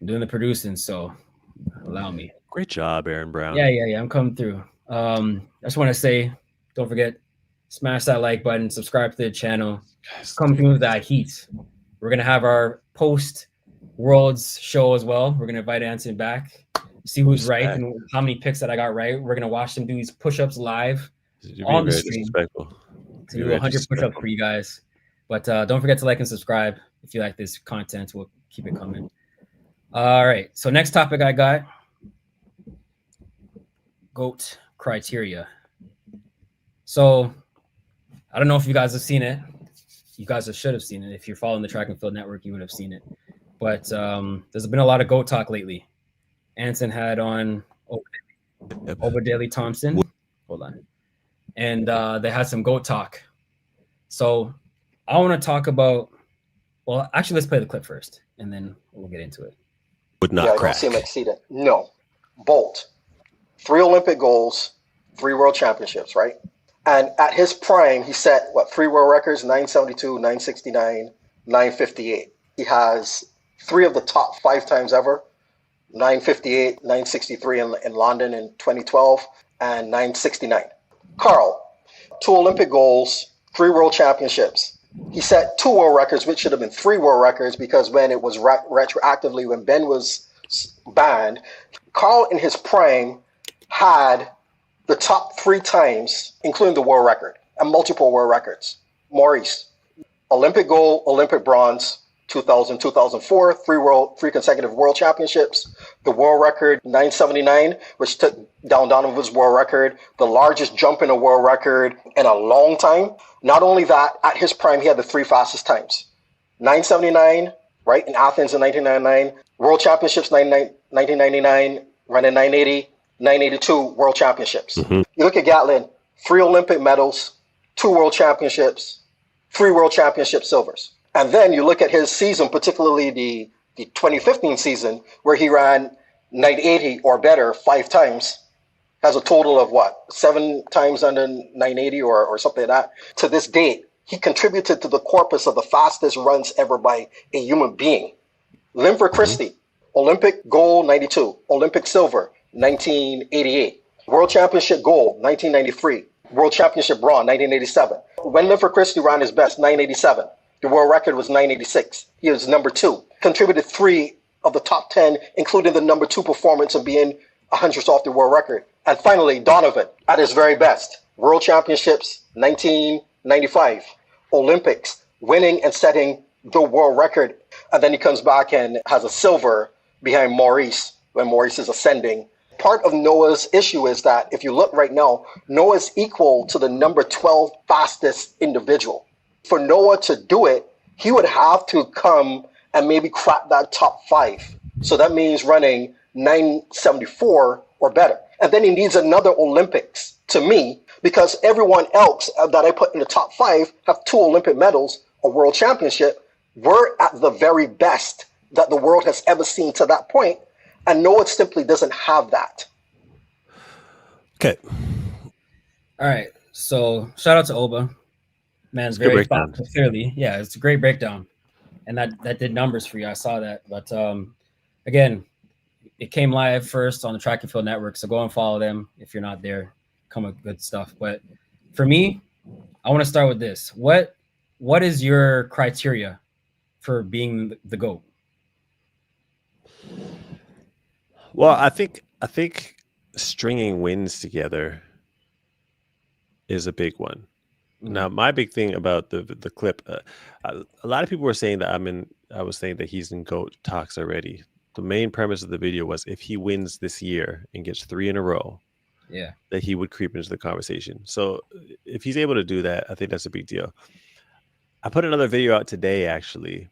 I'm doing the producing, so allow me. Great job, Aaron Brown. Yeah. I'm coming through. I just want to say, don't forget, smash that like button, subscribe to the channel. Come through with that heat. We're gonna have our post Worlds show as well. We're gonna invite Anson back, see who's right and how many picks that I got right. We're gonna watch them do these push-ups live on the stream. So do 100 push-ups for you guys. But don't forget to like and subscribe if you like this content. We'll keep it coming. All right. So next topic I got, GOAT criteria. So I don't know if you guys have seen it. You guys should have seen it. If you're following the Track and Field Network, you would have seen it. But there's been a lot of GOAT talk lately. Anson had on Obadele Thompson. Hold on. And they had some GOAT talk. So I want to talk about, well, actually, let's play the clip first, and then we'll get into it. Would not crack. I don't see him exceed it. No. Bolt. 3 Olympic goals, 3 world championships, right? And at his prime, he set, 3 world records, 972, 969, 958. He has 3 of the top 5 times ever, 958, 963 in London in 2012, and 969. Carl, 2 Olympic goals, 3 world championships. He set 2 world records, which should have been 3 world records, because when it was retroactively, when Ben was banned, Carl in his prime had the top 3 times, including the world record, and multiple world records. Maurice, Olympic gold, Olympic bronze, 2000, 2004, 3 consecutive world championships. The world record, 979, which took down Donovan's world record, the largest jump in a world record in a long time. Not only that, at his prime, he had the 3 fastest times. 979, right, in Athens in 1999, World Championships 1999, running 980, 982 World Championships. You look at Gatlin, 3 Olympic medals, 2 World Championships, 3 World Championship silvers. And then you look at his season, particularly the 2015 season, where he ran 980 or better 5 times, has a total of 7 times under 980 or something like that. To this date, he contributed to the corpus of the fastest runs ever by a human being. Linford Christie, Olympic gold 92, Olympic silver 1988, World Championship gold 1993, World Championship bronze 1987. When Linford Christie ran his best 987, the world record was 986. He was number 2. Contributed 3 of the top 10, including the number 2 performance of being 100th off the world record. And finally, Donovan, at his very best, World Championships 1995, Olympics, winning and setting the world record. And then he comes back and has a silver behind Maurice when Maurice is ascending part of Noah's issue is that if you look right now, Noah's equal to the number 12 fastest individual. For Noah to do it, he would have to come and maybe crack that top 5. So that means running 974 or better. And then he needs another Olympics, to me, because everyone else that I put in the top 5 have 2 Olympic medals, a world championship. We're at the very best that the world has ever seen to that point. And Noah simply doesn't have that. Okay. All right. So shout out to Oba. Man's very thoughtful, clearly. Yeah, it's a great breakdown. And that did numbers for you. I saw that. But again, it came live first on the Track and Field Network. So go and follow them if you're not there. Come with good stuff. But for me, I want to start with this. What is your criteria for being the GOAT? Well, I think stringing wins together is a big one. Mm-hmm. Now, my big thing about the clip, a lot of people were saying that I was saying that he's in GOAT talks already. The main premise of the video was if he wins this year and gets 3 in a row, that he would creep into the conversation. So if he's able to do that, I think that's a big deal. I put another video out today, actually,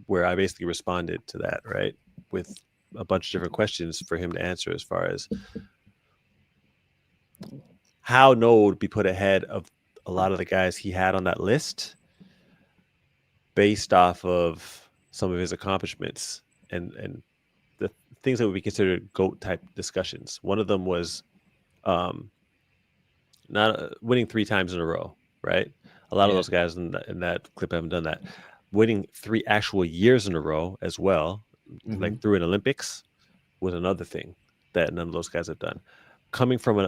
where I basically responded to that, right, with a bunch of different questions for him to answer as far as how Noah would be put ahead of a lot of the guys he had on that list based off of some of his accomplishments and the things that would be considered GOAT type discussions. One of them was not winning 3 times in a row, right? A lot of those guys in that clip haven't done that. Winning 3 actual years in a row as well, like through an Olympics, was another thing that none of those guys have done. Coming from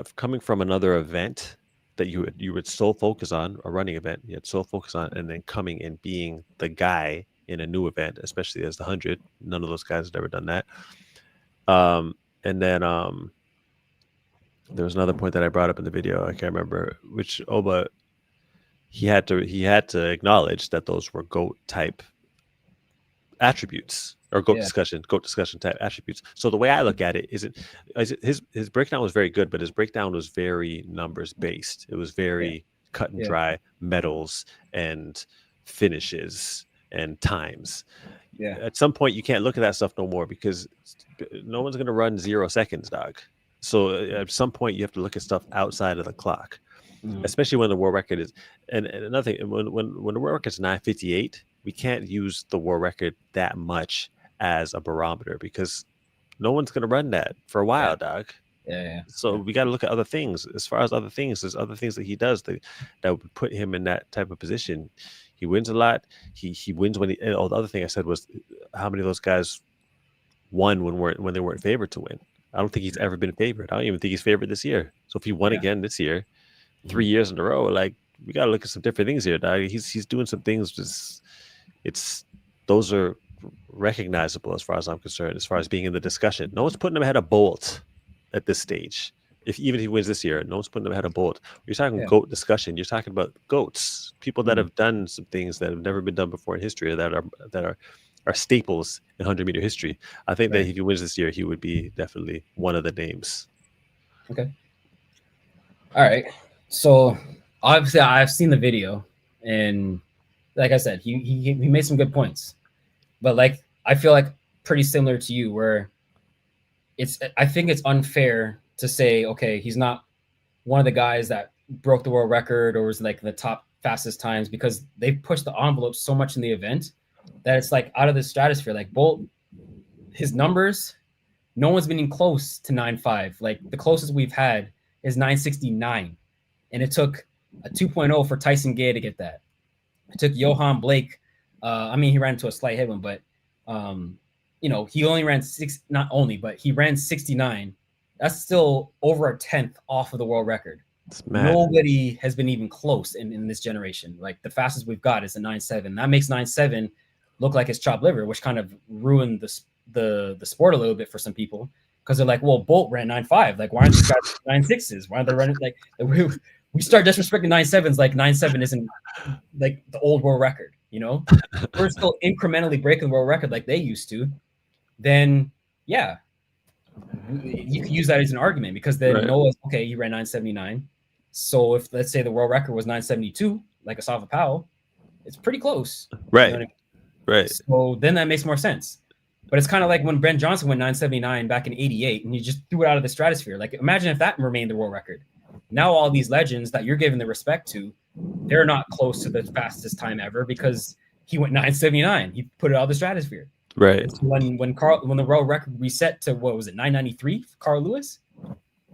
another event that you would so focus on, a running event, you had so focus on, and then coming and being the guy in a new event, especially as the 100. None of those guys had ever done that. And then there was another point that I brought up in the video. I can't remember which Oba. He had to acknowledge that those were GOAT type attributes or GOAT discussion type attributes. So the way I look at it is his breakdown was very good, but his breakdown was very numbers based. It was very cut and dry, medals and finishes and times. Yeah. At some point you can't look at that stuff no more because no one's going to run 0 seconds, dog. So at some point you have to look at stuff outside of the clock. Especially when the world record is, and another thing, when the world record is 9:58, we can't use the world record that much as a barometer because no one's going to run that for a while, dog. So we got to look at other things. As far as other things, there's other things that he does that would put him in that type of position. He wins a lot. He wins when the other thing I said was how many of those guys won when they weren't favored to win. I don't think he's ever been favored. I don't even think he's favored this year. So if he won again this year, 3 years in a row, like we gotta look at some different things here, dog. He's doing some things. Those are recognizable as far as I'm concerned. As far as being in the discussion, no one's putting him ahead of Bolt at this stage. Even if he wins this year, no one's putting him ahead of Bolt. You're talking GOAT discussion. You're talking about GOATs, people that have done some things that have never been done before in history, that are staples in 100-meter history. I think that if he wins this year, he would be definitely one of the names. Okay. All right. So obviously I've seen the video and like I said, he made some good points, but like, I feel like pretty similar to you where I think it's unfair to say, okay, he's not one of the guys that broke the world record or was like the top fastest times because they pushed the envelope so much in the event that it's like out of the stratosphere. Like Bolt, his numbers, no one's been even close to 9.5. Like the closest we've had is 9.69. And it took a 2.0 for Tyson Gay to get that. It took Johan Blake. He ran into a slight headwind, but he only ran he ran 69. That's still over a 10th off of the world record. Nobody has been even close in this generation. Like the fastest we've got is a 9.7. That makes 9.7 look like it's chopped liver, which kind of ruined the sport a little bit for some people because they're like, well, Bolt ran 9.5. Like, why aren't these guys 9.6s? Why aren't they running like we start disrespecting 9.7s like 9.7 isn't like the old world record, We're still incrementally breaking the world record like they used to. Then you can use that as an argument because then Noah's okay, he ran 979. So if let's say the world record was 972, like Asafa Powell, it's pretty close. Right. You know what I mean? Right. So then that makes more sense. But it's kind of like when Ben Johnson went 979 back in 88 and he just threw it out of the stratosphere. Like imagine if that remained the world record. Now all these legends that you're giving the respect to, they're not close to the fastest time ever because he went 979. He put it out of the stratosphere. Right. It's when the world record reset to what was it, 993 for Carl Lewis?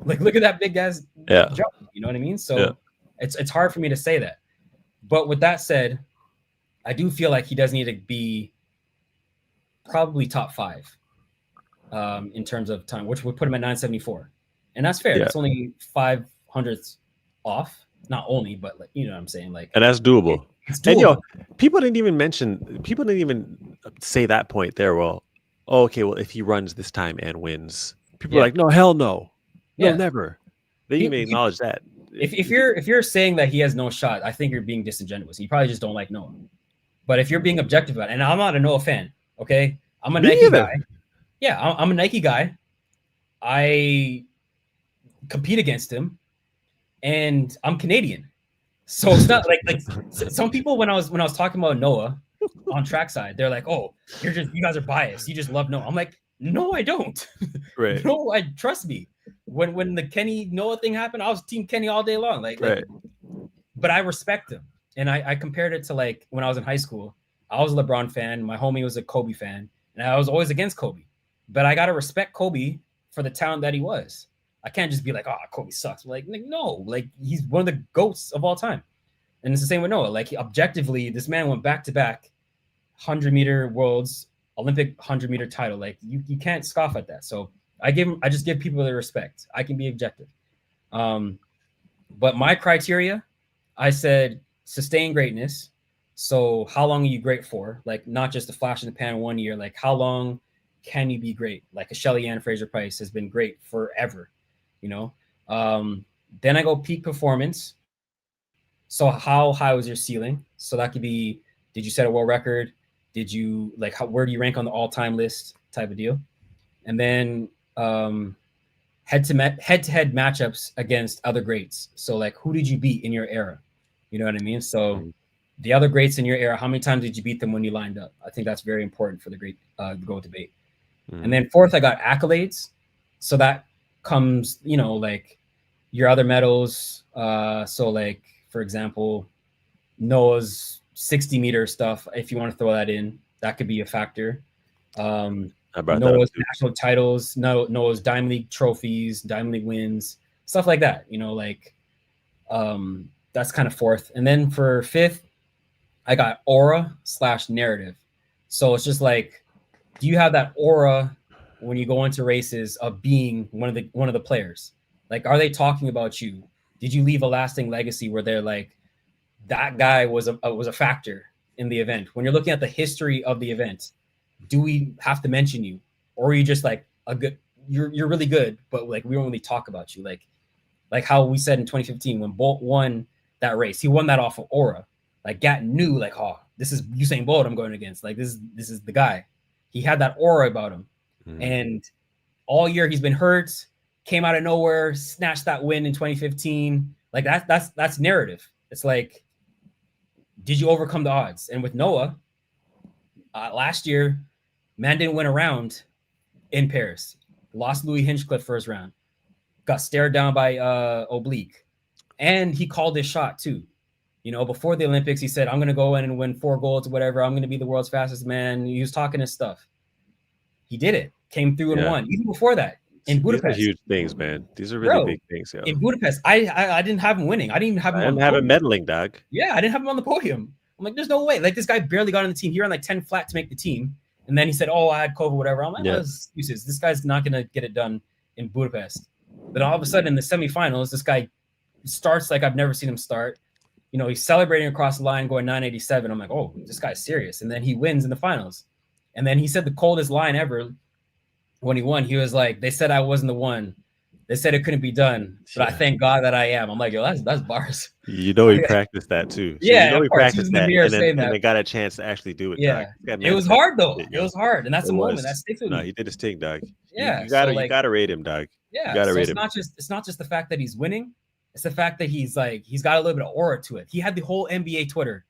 Like look at that big guy's jump. You know what I mean? So it's hard for me to say that. But with that said, I do feel like he does need to be probably top 5 in terms of time, which would put him at 974. And that's fair. It's only 500ths off. Not only, but like, you know what I'm saying? Like, and that's doable. It's doable. And people didn't even say that point there. Well, okay, well, if he runs this time and wins, people are like, no, hell no. No, never. They even acknowledge that. If you're saying that he has no shot, I think you're being disingenuous. You probably just don't like Noah. But if you're being objective about it, and I'm not a Noah fan, okay? I'm a Nike guy. Yeah, I'm a Nike guy. I compete against him, and I'm Canadian. So it's not like some people when I was talking about Noah on trackside, they're like, "Oh, you guys are biased. You just love Noah." I'm like, "No, I don't." Right. No, trust me. When the Kenny Noah thing happened, I was team Kenny all day long. Like, but I respect him. And I compared it to like when I was in high school, I was a LeBron fan. My homie was a Kobe fan, and I was always against Kobe. But I got to respect Kobe for the talent that he was. I can't just be like, oh, Kobe sucks. Like, no, like he's one of the GOATs of all time. And it's the same with Noah. Like objectively, this man went back-to-back 100-meter worlds, Olympic 100-meter title. Like you can't scoff at that. So I just give people the respect. I can be objective. But my criteria, I said sustain greatness. So how long are you great for? Like not just a flash in the pan 1 year. Like how long can you be great? Like a Shelly Ann Fraser-Price has been great forever, you know? Then I go peak performance. So how high was your ceiling? So that could be, did you set a world record? Did you where do you rank on the all-time list type of deal? And then head-to-head matchups against other greats. So like who did you beat in your era? You know what I mean? So the other greats in your era, how many times did you beat them when you lined up? I think that's very important for the great GOAT debate. And then fourth, I got accolades. So that comes, you know, like your other medals. So like, for example, Noah's 60-meter stuff, if you want to throw that in, that could be a factor. Noah's national titles, Noah's Diamond League trophies, Diamond League wins, stuff like that. You know, like that's kind of fourth. And then for fifth, I got aura/narrative. So it's just like, do you have that aura when you go into races of being one of the players? Like, are they talking about you? Did you leave a lasting legacy where they're like, that guy was a factor in the event? When you're looking at the history of the event, do we have to mention you, or are you just like you're really good, but like we don't really talk about you? Like how we said in 2015 when Bolt won that race, he won that off of aura. Like Gat knew, like, oh, this is Usain Bolt I'm going against. Like this is the guy. He had that aura about him, and all year he's been hurt. Came out of nowhere, snatched that win in 2015. Like that's narrative. It's like, did you overcome the odds? And with Noah, last year, man didn't win a round in Paris. Lost Louis Hinchcliffe first round. Got stared down by Oblique. And he called his shot too. You know, before the Olympics, he said, I'm going to go in and win 4 golds or whatever. I'm going to be the world's fastest man. He was talking his stuff. He did it. Came through and won. Even before that. In Budapest. These are huge things, man. These are really big things. Yo. In Budapest, I didn't have him winning. I didn't even have him on the podium. I didn't have him medaling, dog. Yeah, I didn't have him on the podium. I'm like, there's no way. Like, this guy barely got on the team. He ran like 10 flat to make the team. And then he said, oh, I had COVID, whatever. I'm like, excuses. This guy's not going to get it done in Budapest. But all of a sudden, in the semifinals, this guy starts like I've never seen him start. You know, he's celebrating across the line, going 987. I'm like, oh, this guy's serious. And then he wins in the finals. And then he said the coldest line ever when he won. He was like, they said I wasn't the one. They said it couldn't be done, but I thank God that I am. I'm like, yo, that's bars. You know, he practiced that too. So Yeah, you know, of he course. He was practiced in the that, mirror and saying then that. they got a chance to actually do it. Yeah, dog. it was hard though. It, it was hard, and that's the moment that sticks with no, me. he did his thing, dog. Yeah, you gotta so, like, you gotta rate him, dog. Yeah, you gotta so rate it's him. not just the fact that he's winning. It's the fact that he's got a little bit of aura to it. He had the whole NBA Twitter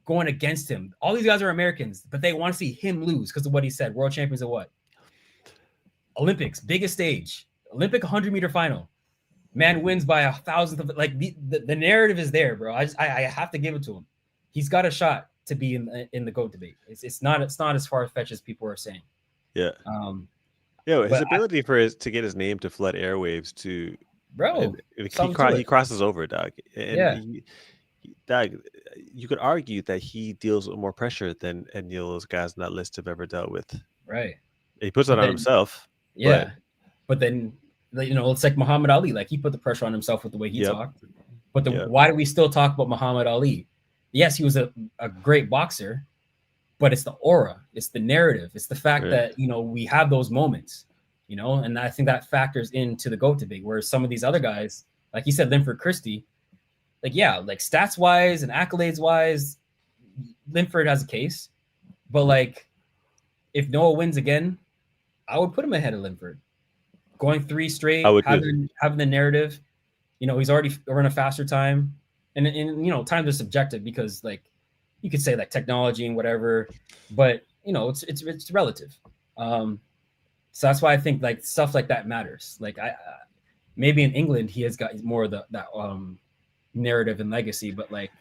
going against him. All these guys are Americans, but they want to see him lose because of what he said. World champions of what? Olympics, biggest stage, Olympic 100-meter final. Man wins by 1,000th of it. Like the narrative is there, bro. I have to give it to him. He's got a shot to be in the GOAT debate. It's not as far-fetched as people are saying. Yeah. His ability to get his name to flood airwaves to bro. He crosses over, dog. And dog, you could argue that he deals with more pressure than any of those guys on that list have ever dealt with. Right. He puts it on himself. Yeah. But then, it's like Muhammad Ali. Like, he put the pressure on himself with the way he talked. But why do we still talk about Muhammad Ali? Yes, he was a great boxer, but it's the aura, it's the narrative, it's the fact that we have those moments, and I think that factors into the GOAT debate. Whereas some of these other guys, like you said, Linford Christie, like stats wise and accolades wise, Linford has a case, but like if Noah wins again, I would put him ahead of Linford. Going 3 straight, having the narrative, he's already run a faster time. And times are subjective because like you could say like technology and whatever, but it's relative. So that's why I think like stuff like that matters. Like maybe in England he has got more of that narrative and legacy, but like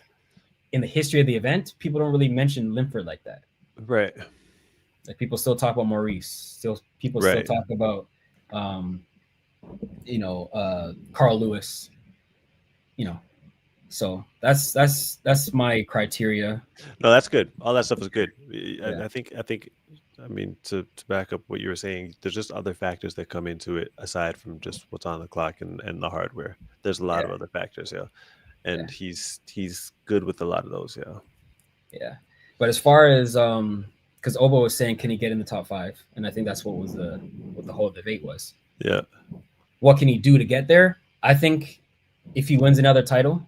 in the history of the event, people don't really mention Linford like that. Right. Like people still talk about Maurice. People still talk about Carl Lewis. So that's my criteria. No, that's good. All that stuff is good. I think. I mean, to back up what you were saying, there's just other factors that come into it aside from just what's on the clock and the hardware. There's a lot of other factors, and he's good with a lot of those, Yeah, but as far as because Obo was saying, can he get in the top 5? And I think that's what the whole debate was. Yeah. What can he do to get there? I think if he wins another title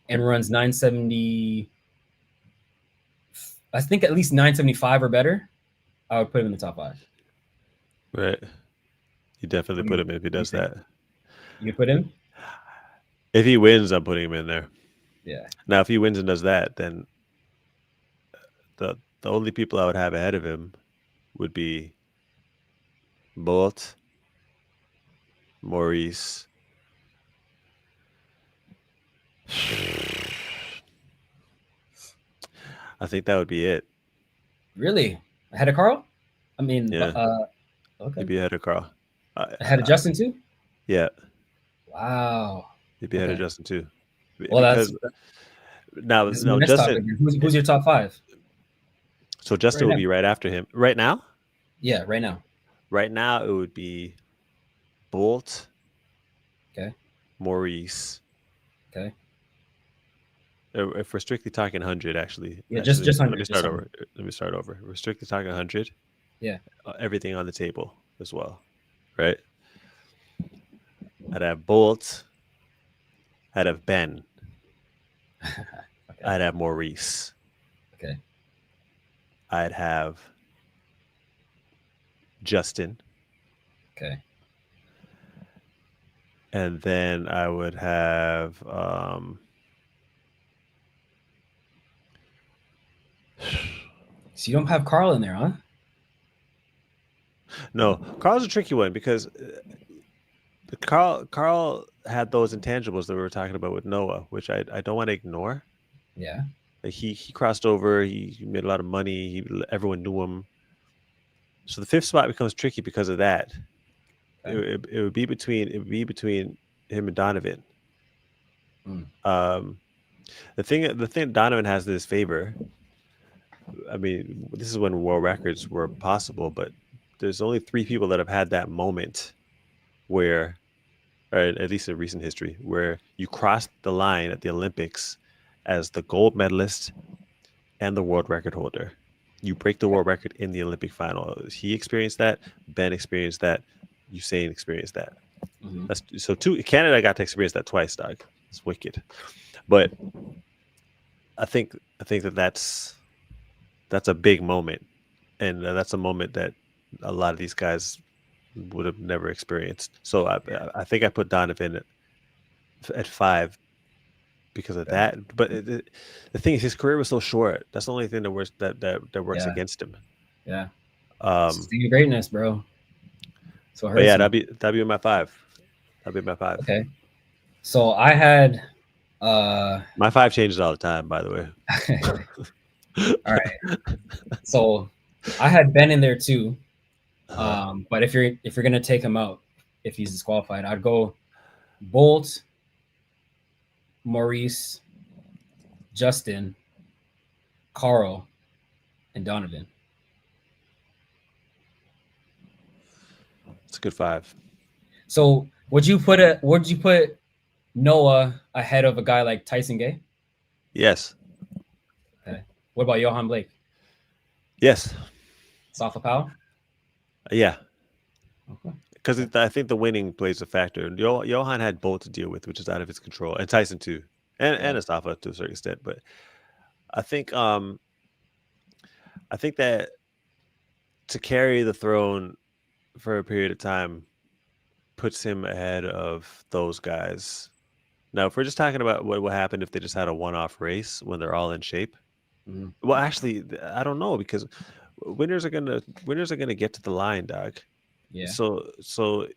and runs 970, I think at least 975 or better, I would put him in the top 5. Right. You definitely put him if he does that. You put him? If he wins, I'm putting him in there. Yeah. Now, if he wins and does that, then the only people I would have ahead of him would be Bolt, Maurice. I think that would be it. Really? Ahead of Carl? I mean, okay. He'd be ahead of Carl. Ahead of Justin too? Yeah. Wow. He'd be ahead of Justin too. Well, now Justin. Who's your top 5? So Justin would be right after him. Right now? Yeah, right now. Right now it would be Bolt. Okay. Maurice. Okay. If we're strictly talking 100, actually. Yeah, just 100. Let me start over. We're strictly talking 100. Yeah. Everything on the table as well, right? I'd have Bolt. I'd have Ben. Okay. I'd have Maurice. Okay. I'd have Justin. Okay. And then I would have so you don't have Carl in there, huh? No, Carl's a tricky one because Carl had those intangibles that we were talking about with Noah, which I don't want to ignore. Yeah. Like he crossed over, he made a lot of money, everyone knew him. So the 5th spot becomes tricky because of that. Okay. It would be between him and Donovan. The thing Donovan has in his favor, I mean, this is when world records were possible, but there's only 3 people that have had that moment where, or at least in recent history, where you crossed the line at the Olympics as the gold medalist and the world record holder. You break the world record in the Olympic final. He experienced that. Ben experienced that. Usain experienced that. That's so two. Canada got to experience that twice, dog. It's wicked. But I think that's a big moment, and that's a moment that a lot of these guys would have never experienced. So I think I put Donovan at 5 because of that. But the thing is, his career was so short. That's the only thing that works against him. Yeah. Sustained greatness, bro. So but yeah, that'd be my 5. That'd be my 5. Okay. So I had my 5 changes all the time, by the way. All right. So I had Ben in there too. But if you're gonna take him out, if he's disqualified, I'd go Bolt, Maurice, Justin, Carl, and Donovan. It's a good 5. So would you put Noah ahead of a guy like Tyson Gay? Yes. Okay. What about Johan Blake? Yes. Safa Powell? Yeah. Okay. Because I think the winning plays a factor. Johan had Bolt to deal with, which is out of his control, and Tyson too, and Asafa to a certain extent. But I think that to carry the throne for a period of time puts him ahead of those guys. Now, if we're just talking about what happened if they just had a one-off race when they're all in shape, well, actually, I don't know, because winners are gonna get to the line, dog. Yeah. So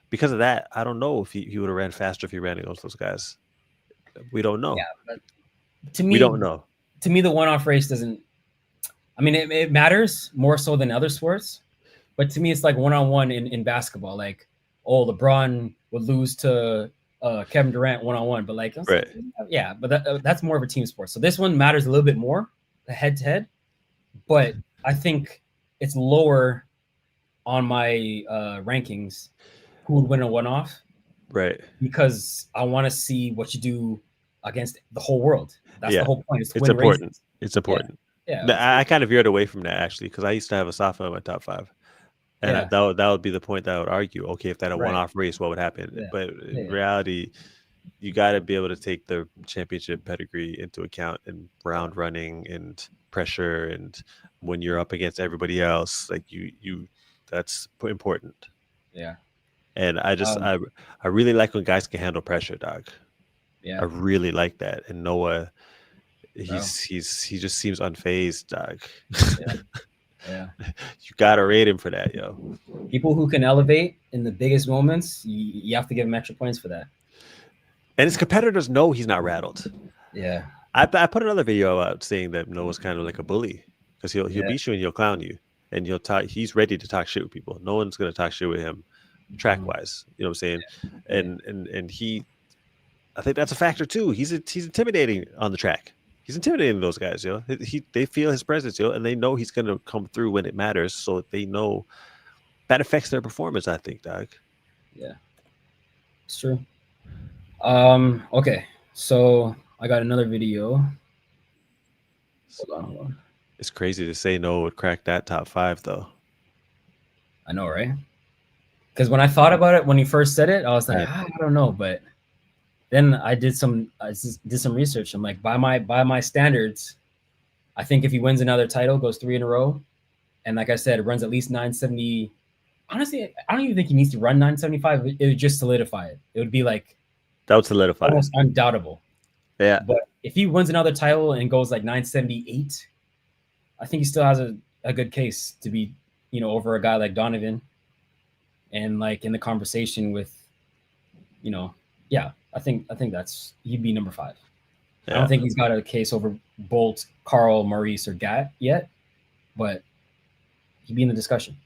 because of that, I don't know if he would have ran faster if he ran against those guys. We don't know. Yeah, but to me, we don't know. To me, the one-off race doesn't. I mean, it matters more so than other sports, but to me, it's like one-on-one in basketball. Like, oh, LeBron would lose to Kevin Durant one-on-one, but like, right. Yeah, but that's more of a team sport. So this one matters a little bit more, the head-to-head, but I think it's lower on my rankings who would win a one-off, right? Because I want to see what you do against the whole world. That's the whole point. It's important. Races. It's important. Yeah. I kind of veered away from that, actually, because I used to have Asafa in my top 5. And that would be the point that I would argue. Okay, if that had a one-off race, what would happen? Yeah. But in reality, you got to be able to take the championship pedigree into account, and round running and pressure, and when you're up against everybody else, like you that's important. Yeah. And I really like when guys can handle pressure, dog. Yeah. I really like that. And Noah, he just seems unfazed, dog. Yeah. You gotta rate him for that, yo. People who can elevate in the biggest moments, you have to give him extra points for that. And his competitors know he's not rattled. Yeah. I put another video out saying that Noah's kind of like a bully, because he'll beat you and he'll clown you, and he's ready to talk shit with people. No one's gonna talk shit with him track wise. You know what I'm saying? Yeah. And he, I think that's a factor too. He's intimidating on the track. He's intimidating those guys, yo. They feel his presence, yo, and they know he's gonna come through when it matters. So they know that affects their performance, I think, dog. Yeah, it's true. Okay, so I got another video. Hold on. It's crazy to say Noah would crack that top 5, though. I know, right? Because when I thought about it, when he first said it, I was like, I don't know, but then I did some research. I'm like, by my standards, I think if he wins another title, goes 3 in a row, and like I said, runs at least 970. Honestly, I don't even think he needs to run 975. It would just solidify it. It would be like that would solidify almost undoubtable. Yeah. But if he wins another title and goes like 978, I think he still has a good case to be, over a guy like Donovan, and like in the conversation with, I think he'd be number 5. Yeah. I don't think he's got a case over Bolt, Carl, Maurice, or Gat yet, but he'd be in the discussion.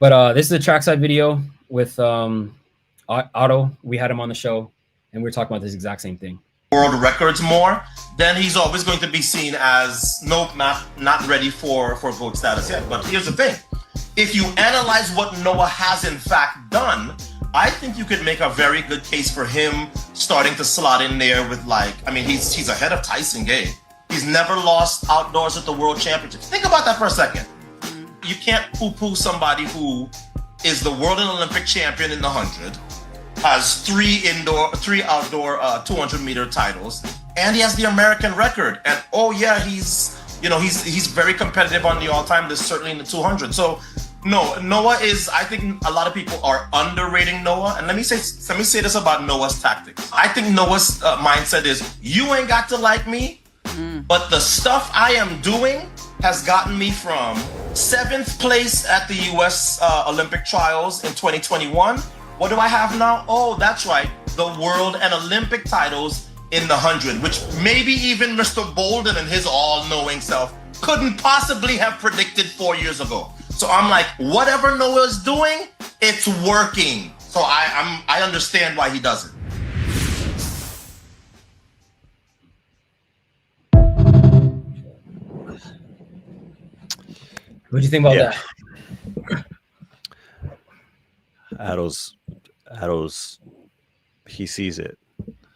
But this is a trackside video with Otto. We had him on the show, and we were talking about this exact same thing. World records more, then he's always going to be seen as nope, not ready for GOAT status yet. But here's the thing: if you analyze what Noah has in fact done, I think you could make a very good case for him starting to slot in there with he's ahead of Tyson Gay. He's never lost outdoors at the World Championships. Think about that for a second. You can't poo-poo somebody who is the world and Olympic champion in the 100, has three outdoor 200-meter titles, and he has the American record. And oh yeah, he's very competitive on the all-time list, certainly in the 200. So no, Noah is, I think a lot of people are underrating Noah. And let me say this about Noah's tactics. I think Noah's mindset is, you ain't got to like me, but the stuff I am doing has gotten me from 7th place at the US Olympic trials in 2021. What do I have now? Oh, that's right, the world and Olympic titles in the 100, which maybe even Mr. Bolden and his all-knowing self couldn't possibly have predicted 4 years ago. So I'm like, whatever Noah's doing, it's working. So I understand why he does it. What do you think about that? ATHLOS, he sees it.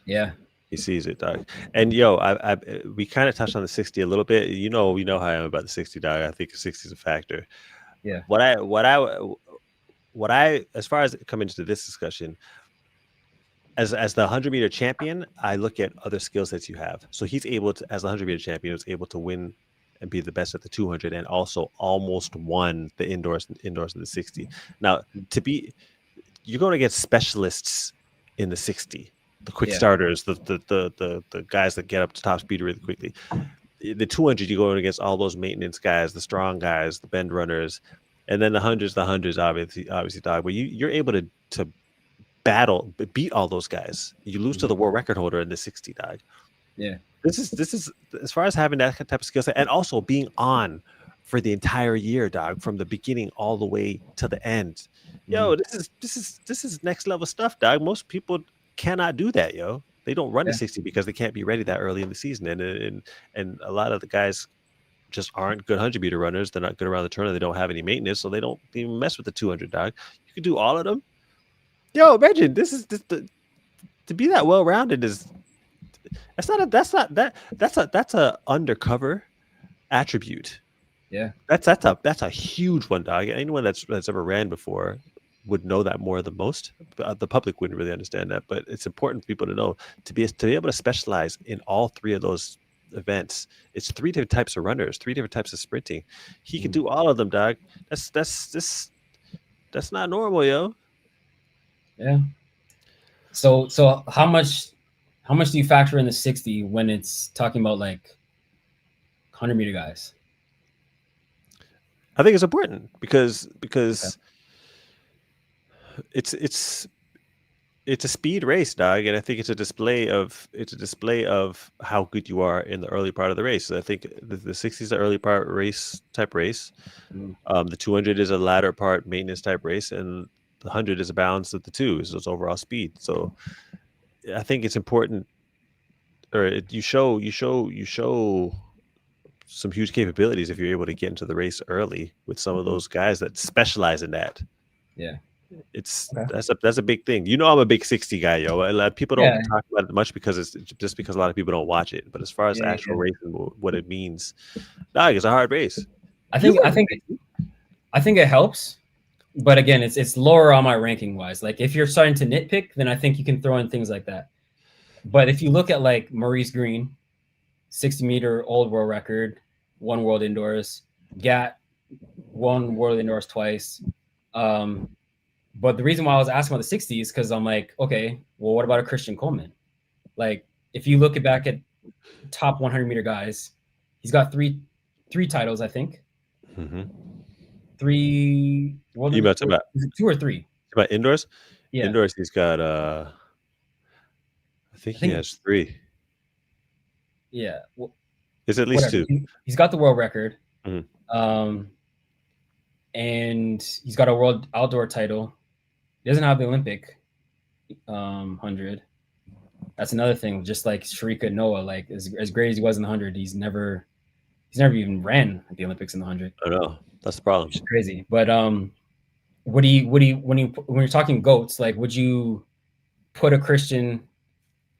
Yeah. He sees it, dog. And we kind of touched on the 60 a little bit. We know how I am about the 60, dog. I think 60 is a factor. Yeah. What I as far as coming into this discussion, as the 100-meter champion, I look at other skill sets you have. So he's able to, as a 100-meter champion, was able to win and be the best at the 200, and also almost won the indoors in the 60. Now, you're going to get specialists in the 60, the quick starters, the guys that get up to top speed really quickly. The 200, you're going against all those maintenance guys, the strong guys, the bend runners, and then the hundreds, obviously, dog. But you're able to beat all those guys. You lose to the world record holder in the 60, dog. Yeah. This is as far as having that type of skill set, and also being on for the entire year, dog, from the beginning all the way to the end. Yo, this is next level stuff, dog. Most people cannot do that, yo. They don't run the 60 because they can't be ready that early in the season, and a lot of the guys just aren't good 100-meter runners. They're not good around the turn. They don't have any maintenance, so they don't even mess with the 200, dog. You can do all of them. Yo, imagine to be that well-rounded is. That's a undercover attribute. Yeah. That's a huge one, dog. Anyone that's ever ran before would know that more than most. The public wouldn't really understand that, but it's important for people to know to be able to specialize in all three of those events. It's 3 different types of runners, 3 different types of sprinting. He can do all of them, dog. That's not normal, yo. Yeah. So how much do you factor in the 60 when it's talking about like 100-meter guys? I think it's important because it's a speed race, dog, and I think it's a display of how good you are in the early part of the race. I think the 60 is an early part type race. The 200 is a latter part maintenance type race, and the 100 is a balance of the two. So it's overall speed. So I think it's important, you show some huge capabilities if you're able to get into the race early with some of those guys that specialize in that. Yeah. That's a big thing. I'm a big 60 guy, yo. A lot of people don't talk about it much because it's just because a lot of people don't watch it. But as far as actual racing, what it means, dog, it's a hard race. I think it helps, but again, it's lower on my ranking wise. Like if you're starting to nitpick, then I think you can throw in things like that. But if you look at like Maurice Green, 60-meter old world record, 1 world indoors, Gat, 1 world indoors twice. But the reason why I was asking about the 60 is because I'm like, okay, well, what about a Christian Coleman? Like, if you look back at top 100-meter guys, he's got three titles, I think. 3. You about 2 or 3? About indoors? Yeah. Indoors, he's got. I think he has 3. Yeah. Well, it's at least 2. He's got the world record. And he's got a world outdoor title. He doesn't have the Olympic 100. That's another thing. Just like Sharika Noah, like as great as he was in the 100, he's never even ran at the Olympics in the 100. I know. That's the problem. It's crazy. But when you're talking GOATs, like would you put a Christian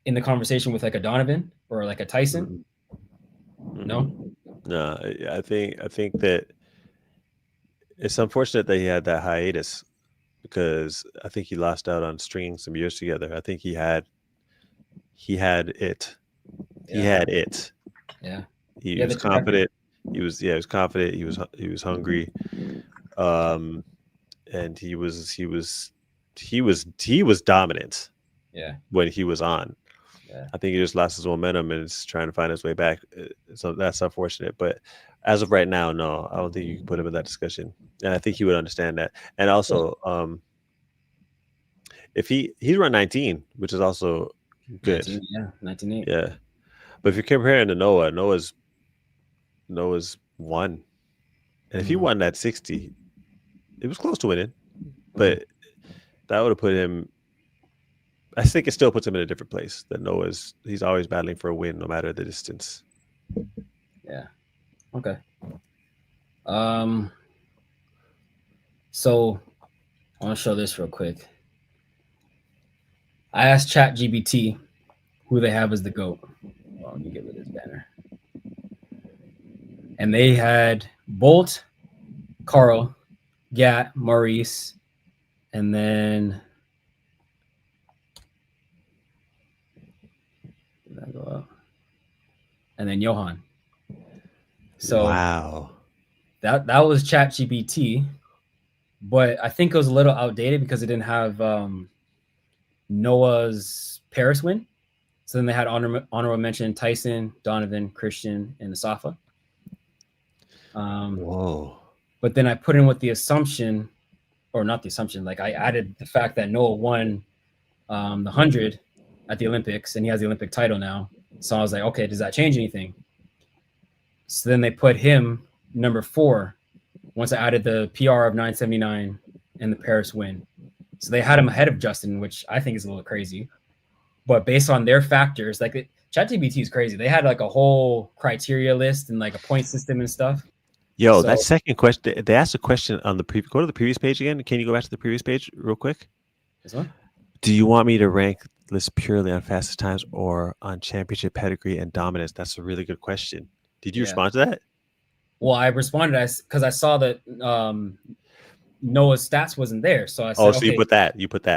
in the conversation with like a Donovan or like a Tyson? No, I think that it's unfortunate that he had that hiatus because I think he lost out on stringing some years together. I think he had it. He had it. Yeah. He was confident. He was confident. He was hungry. And he was dominant. Yeah. When he was on. Yeah. I think he just lost his momentum and is trying to find his way back. So that's unfortunate. But as of right now, no, I don't think you can put him in that discussion. And I think he would understand that. And also, if he's run 19, which is also good. 19.8. Yeah. But if you're comparing to Noah's won. And if he won that 60, it was close to winning. But that would have put him, I think it still puts him in a different place than Noah's. He's always battling for a win, no matter the distance. Yeah. Okay. So I want to show this real quick. I asked ChatGPT who they have as the GOAT. Well, let me get rid of this banner. And they had Bolt, Carl, Gat, Maurice, and then did I go up? And then Johan. So wow, that was ChatGPT, but I think it was a little outdated because it didn't have Noah's Paris win. So then they had honorable mention Tyson, Donovan, Christian, and Asafa. Whoa. But then I put in with the assumption, or not the assumption, like I added the fact that Noah won the 100 at the Olympics and he has the Olympic title now. So I was like, okay, does that change anything? So then they put him number 4 once I added the PR of 979 and the Paris win. So they had him ahead of Justin, which I think is a little crazy. But based on their factors, like ChatGPT is crazy. They had like a whole criteria list and like a point system and stuff. Yo, that second question, they asked a question on the go to the previous page again. Can you go back to the previous page real quick? This one? Do you want me to rank this purely on fastest times or on championship pedigree and dominance? That's a really good question. Did you respond to that? Well, I responded because I saw that Noah's stats wasn't there. So I said, so you put that.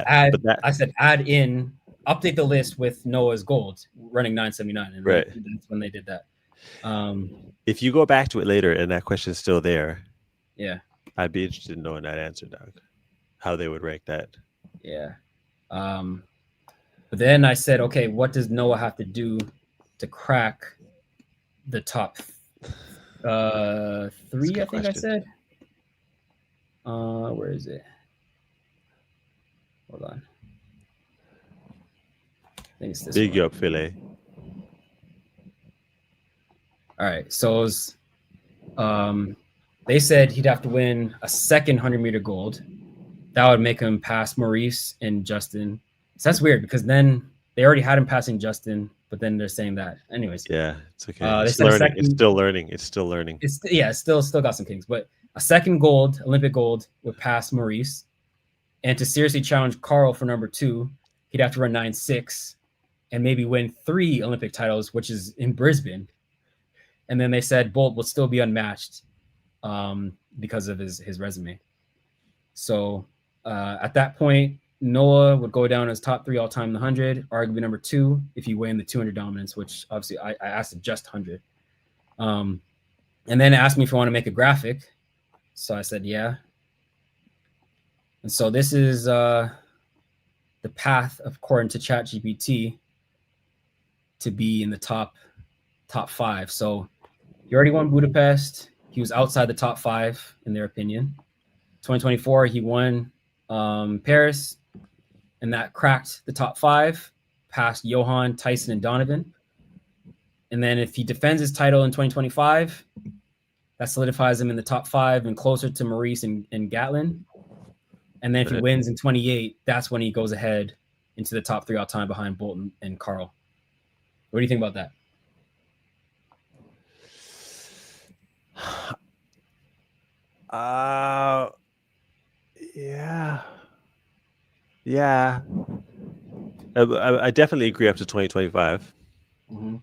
I said, update the list with Noah's gold running 979. And right. That's when they did that. If you go back to it later and that question is still there, yeah, I'd be interested in knowing that answer, Doug. How they would rank that. Yeah. But then I said, okay, what does Noah have to do to crack the top 3? I think question. I said. Where is it? Hold on. I think it's this Big one. up, Philly. All right, so it was, they said he'd have to win a second 100-meter gold. That would make him pass Maurice and Justin. So that's weird because then they already had him passing Justin, but then they're saying that. Anyways. Yeah, it's okay. It's learning. It's still learning. It's still learning. It's still got some kings, but a second gold, Olympic gold, would pass Maurice. And to seriously challenge Carl for number 2, he'd have to run 9.6 and maybe win 3 Olympic titles, which is in Brisbane. And then they said Bolt will still be unmatched because of his resume. So at that point, Noah would go down as top 3 all time in the 100, arguably number 2 if you weigh in the 200 dominance, which obviously I asked it just 100. And then it asked me if I want to make a graphic. So I said, yeah. And so this is the path, according to ChatGPT, to be in the top 5. So he already won Budapest. He was outside the top 5 in their opinion. 2024, he won Paris, and that cracked the top 5, past Johan, Tyson, and Donovan. And then if he defends his title in 2025, that solidifies him in the top 5 and closer to Maurice and Gatlin. And then if he wins in 28, that's when he goes ahead into the top 3 all time behind Bolton and Carl. What do you think about that? Yeah. I definitely agree up to 2025. Mm-hmm.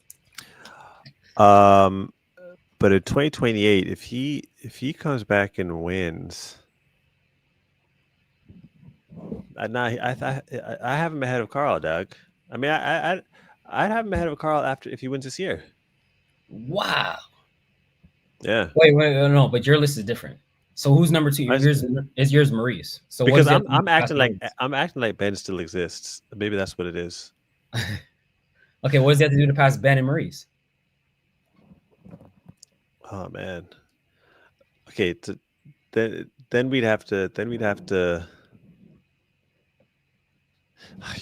But in 2028, if he comes back and wins, I have him ahead of Carl, Doug. I mean, I'd have him ahead of Carl if he wins this year. Wow. Yeah. Wait, no, but your list is different. So who's number 2? Yours Maurice. So because I'm acting like Ben still exists. Maybe that's what it is. Okay, what does he have to do to pass Ben and Maurice? Oh man. Okay, then we'd have to.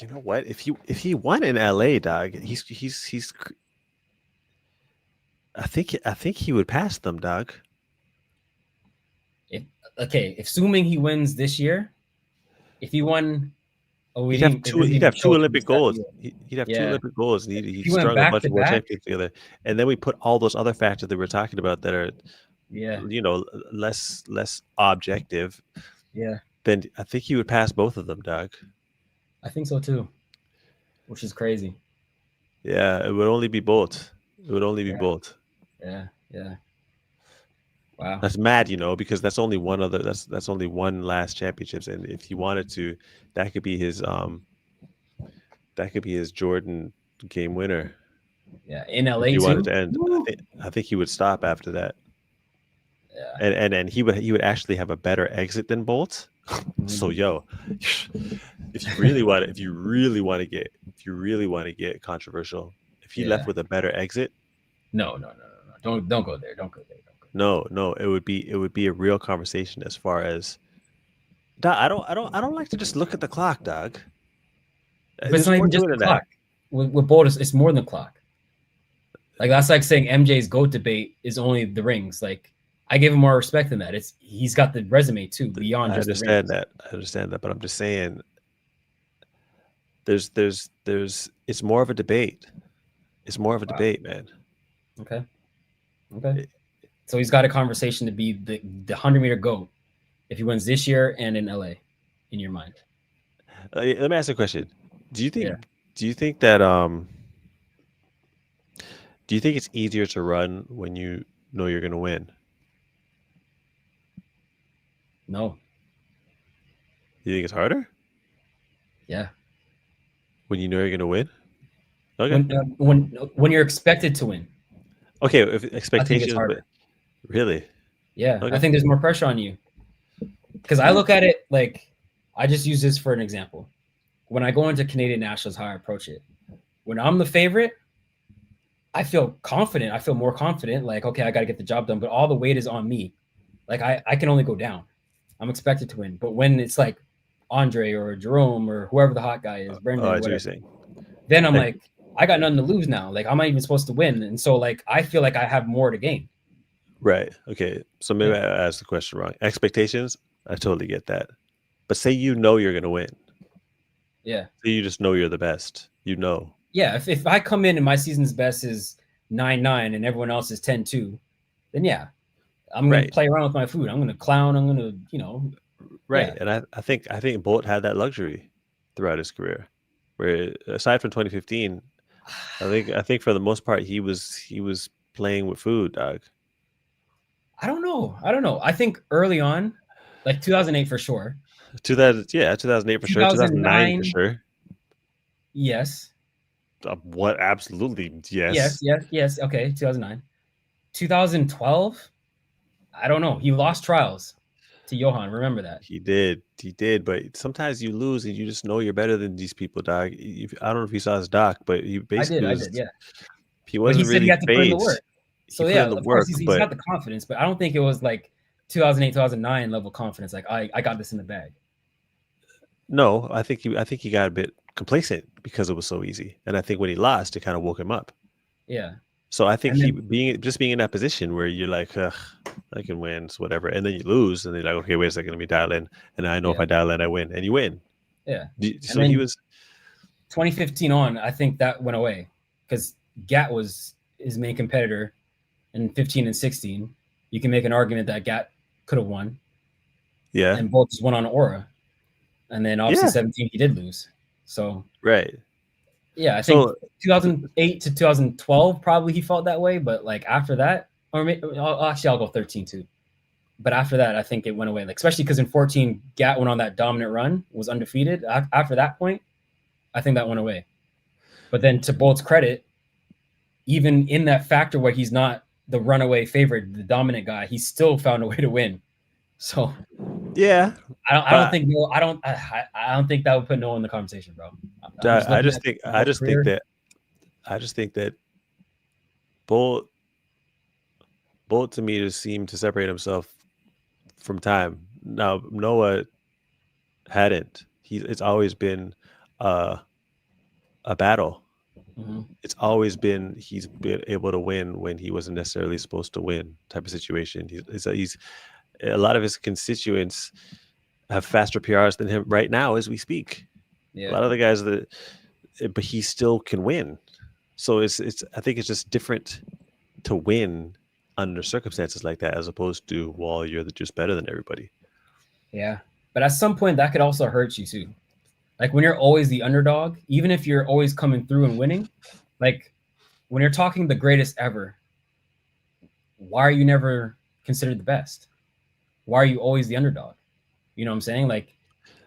You know what? If he won in LA, dog, he's. I think he would pass them, dog. Okay, assuming he wins this year, if he won, he'd have two Olympic goals. He'd have 2 Olympic goals, and he strung a bunch of world champions together. And then we put all those other factors that we're talking about that are, less objective. Yeah. Then I think he would pass both of them, Doug. I think so too, which is crazy. Yeah, it would only be Bolt. It would only be Bolt. Yeah. Wow. That's mad, because that's only one other. That's only one last championships, and if he wanted to, that could be his Jordan game winner. Yeah, in LA if he too. Wanted to end. I think he would stop after that. Yeah, and he would actually have a better exit than Bolt. So if you really want to get controversial, if he left with a better exit, no, don't go there. Don't go there. No, it would be a real conversation as far as. I don't like to just look at the clock, dog. But it's not even just the clock. With Bolt, it's more than the clock. Like that's like saying MJ's GOAT debate is only the rings. Like I give him more respect than that. He's got the resume too beyond just the rings. I understand that, but I'm just saying. There's it's more of a debate. It's more of a debate, man. Okay. So he's got a conversation to be the 100-meter GOAT if he wins this year and in LA, in your mind. Let me ask you a question. Do you think that do you think it's easier to run when you know you're going to win? No. You think it's harder? Yeah. When you know you're going to win? Okay. When you're expected to win. Okay, if expectations. Really? Yeah, okay. I think there's more pressure on you. Because I look at it like, I just use this for an example. When I go into Canadian Nationals, how I approach it. When I'm the favorite, I feel confident. I feel more confident. Like, okay, I got to get the job done. But all the weight is on me. Like, I can only go down. I'm expected to win. But when it's like Andre or Jerome or whoever the hot guy is, Brendan, whatever, then I'm like, I got nothing to lose now. Like, I'm not even supposed to win. And so, like, I feel like I have more to gain. Right. Okay. So maybe I asked the question wrong. Expectations, I totally get that. But say you know you're going to win. Yeah. So you just know you're the best. You know. Yeah. If I come in and my season's best is 9-9 and everyone else is 10-2, then yeah, I'm going to play around with my food. I'm going to clown. I'm going to, Right. Yeah. And I think Bolt had that luxury throughout his career, where aside from 2015, I think for the most part he was playing with food, dog. I don't know. I think early on, like 2008 for sure. 2008 for sure. 2009 for sure. Yes. What? Absolutely. Yes. Yes. Okay. 2009. 2012. I don't know. He lost trials to Johan. Remember that? He did. But sometimes you lose and you just know you're better than these people, dog. I don't know if he saw his doc, but he basically I did. Yeah. He wasn't really. He had to put in the work. So yeah, of course he's got the confidence, but I don't think it was like 2008, 2009 level confidence. Like I got this in the bag. No, I think he got a bit complacent because it was so easy, and I think when he lost, it kind of woke him up. Yeah. So I think being in that position where you're like, I can win, so whatever, and then you lose, and they're like, okay, wait a second, let me dial in, and I know if I dial in, I win, and you win. Yeah. So he was 2015 on. I think that went away because Gat was his main competitor. In 15 and 16, you can make an argument that Gat could have won. Yeah. And both just won on Aura. And then obviously 17, he did lose. So. Right. Yeah, I think 2008 to 2012, probably he felt that way. But like after that, or maybe, I'll go 13 too. But after that, I think it went away. Like, especially because in 14, Gat went on that dominant run, was undefeated. After that point, I think that went away. But then to Bolt's credit, even in that factor where he's not the runaway favorite, the dominant guy, he still found a way to win. So yeah, I don't think that would put Noah in the conversation, bro. I just think that Bolt to me just seemed to separate himself from time. Now Noah hadn't. It's always been a battle. Mm-hmm. It's always been he's been able to win when he wasn't necessarily supposed to win type of situation. He's a lot of his constituents have faster PRs than him right now as we speak. Yeah. A lot of the guys but he still can win. So I think it's just different to win under circumstances like that as opposed to, well, you're just better than everybody. Yeah. But at some point that could also hurt you too. Like when you're always the underdog, even if you're always coming through and winning, like when you're talking the greatest ever, why are you never considered the best? Why are you always the underdog? You know what I'm saying? Like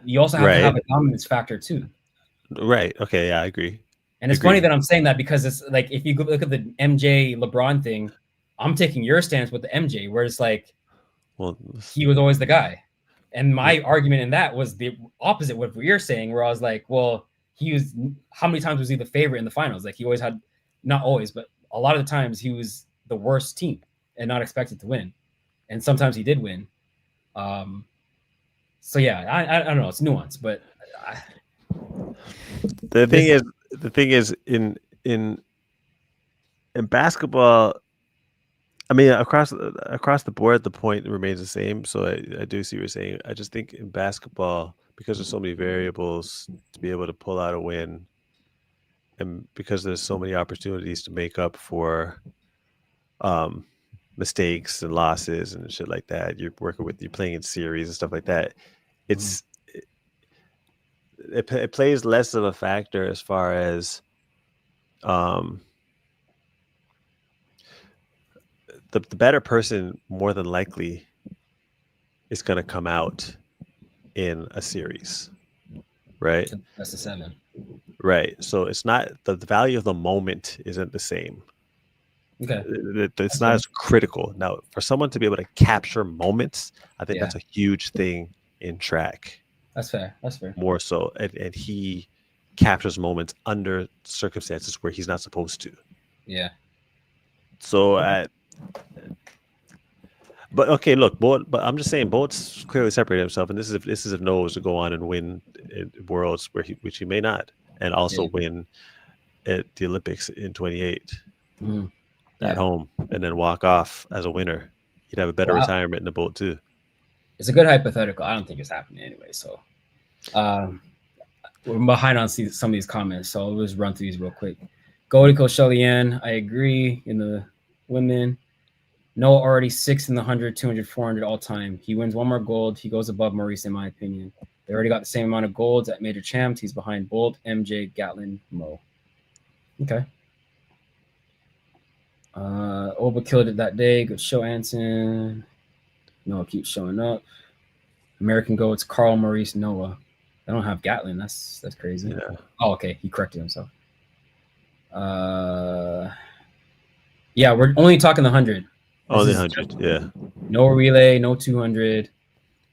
you also have to have a dominance factor too. Right. Okay. Yeah, I agree. And it's funny that I'm saying that because it's like, if you look at the MJ LeBron thing, I'm taking your stance with the MJ, where it's like, well, he was always the guy. And my argument in that was the opposite of what you're saying, where I was like, well, how many times was he the favorite in the finals? Like he always had, not always, but a lot of the times he was the worst team and not expected to win. And sometimes he did win. So yeah, I don't know. It's nuanced, but the thing is in basketball, I mean, across the board, the point remains the same. So I do see what you're saying. I just think in basketball, because there's so many variables to be able to pull out a win, and because there's so many opportunities to make up for mistakes and losses and shit like that, you're playing in series and stuff like that. It plays less of a factor as far as the better person more than likely is going to come out in a series, right? That's a 7. Right. So it's not the value of the moment isn't the same. Okay. It's not as critical. Now, for someone to be able to capture moments, I think that's a huge thing in track. That's fair. More so. And he captures moments under circumstances where he's not supposed to. Yeah. So but okay, look, but I'm just saying, Bolt's clearly separated himself, and this is if Noah was to go on and win in worlds which he may not, and also win at the Olympics in 28 at home, and then walk off as a winner. He'd have a better retirement in the Bolt too. It's a good hypothetical. I don't think it's happening anyway. So we're behind on some of these comments, so I'll just run through these real quick. Goldie Shelly-Ann, I agree. In the women, Noah already 6 in the 100, 200, 400 all time. He wins one more gold. He goes above Maurice, in my opinion. They already got the same amount of golds at major champs. He's behind Bolt, MJ, Gatlin, Mo. Okay. Oba killed it that day. Good show, Anson. Noah keeps showing up. American Goats, Carl, Maurice, Noah. I don't have Gatlin. That's crazy. Yeah. Oh, okay. He corrected himself. Yeah, we're only talking the 100. Only 100, yeah. No relay, no 200.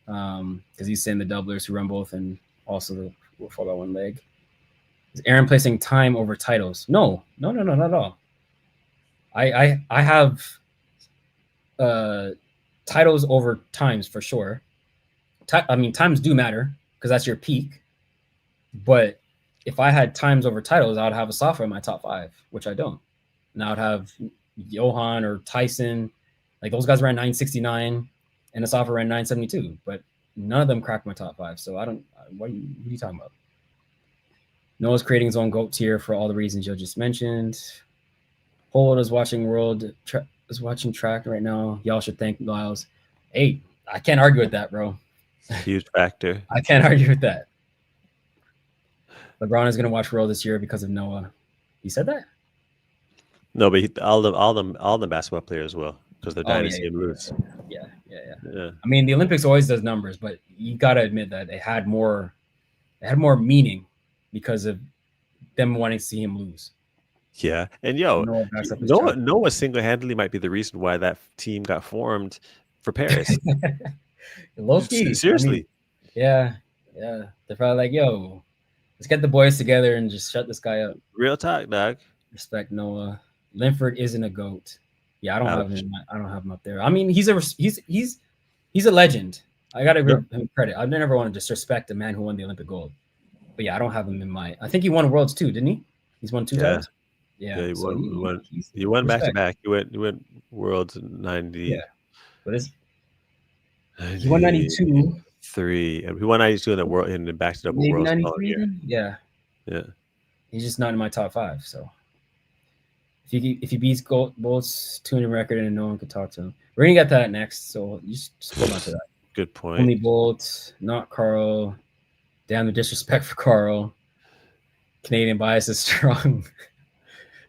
Because he's saying the doublers who run both and also the 4x1 leg. Is Aaron placing time over titles? No, not at all. I have titles over times for sure. I mean, times do matter because that's your peak. But if I had times over titles, I would have a software in my top 5, which I don't. And I would have Johan or Tyson. Like those guys ran 969 and the software ran 972. But none of them cracked my top 5. So I don't. What are you talking about? Noah's creating his own GOAT tier for all the reasons you just mentioned. Hold is watching watching track right now. Y'all should thank Lyles. Hey, I can't argue with that, bro. Huge factor. I can't argue with that. LeBron is going to watch World this year because of Noah. He said that? No, but all the basketball players will because they're dynasty and lose. Yeah. Yeah. I mean, the Olympics always does numbers, but you got to admit that it had more meaning because of them wanting to see him lose. Yeah, and Noah single-handedly might be the reason why that team got formed for Paris. Low key, seriously. I mean, they're probably like, yo, let's get the boys together and just shut this guy up. Real talk, dog. Respect Noah. Linford isn't a GOAT. Yeah, I don't have him. I don't have him up there. I mean, he's a legend. I gotta give him credit. I never want to disrespect the man who won the Olympic gold. But yeah, I don't have him in my. I think he won Worlds too, didn't he? He's won 2 titles. Yeah, he won back to back. He went Worlds in 90. Yeah, but he won 92. 3, and he won 92 in the world and back to double Worlds. 93. Yeah. He's just not in my top 5. So if he beats Bolt's 200 record, and no one could talk to him, we're gonna get that next. So you just hold on to that. Good point. Only Bolt, not Carl. Damn the disrespect for Carl. Canadian bias is strong.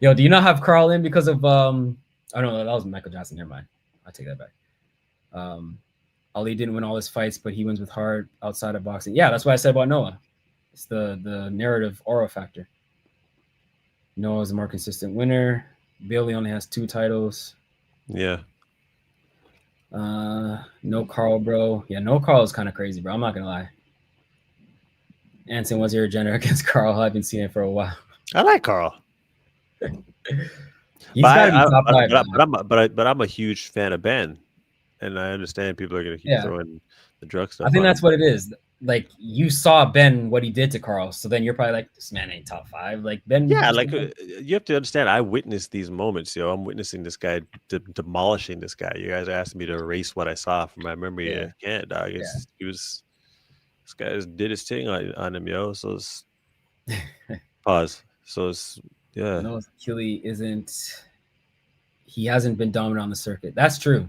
Yo, do you not have Carl in because of oh no, that was Michael Johnson. Never mind. I'll take that back. Ali didn't win all his fights, but he wins with heart outside of boxing. Yeah, that's what I said about Noah. It's the narrative aura factor. Noah's a more consistent winner. Billy only has 2 titles. Yeah. No Carl, bro. Yeah, no Carl is kind of crazy, bro. I'm not gonna lie. Anson, what's your agenda against Carl? I've been seeing it for a while. I like Carl. He's got to be top 5. But I'm a huge fan of Ben, and I understand people are going to keep throwing the drug stuff. I think that's what it is. Like, you saw Ben, what he did to Carl, so then you're probably like, this man ain't top 5. Like, Ben. Yeah, like you have to understand. I witnessed these moments. I'm witnessing this guy demolishing this guy. You guys are asking me to erase what I saw from my memory. Yeah. I can't, dog. This guy did his thing on him, yo. So it's pause. So it's No, Achilles he hasn't been dominant on the circuit. That's true.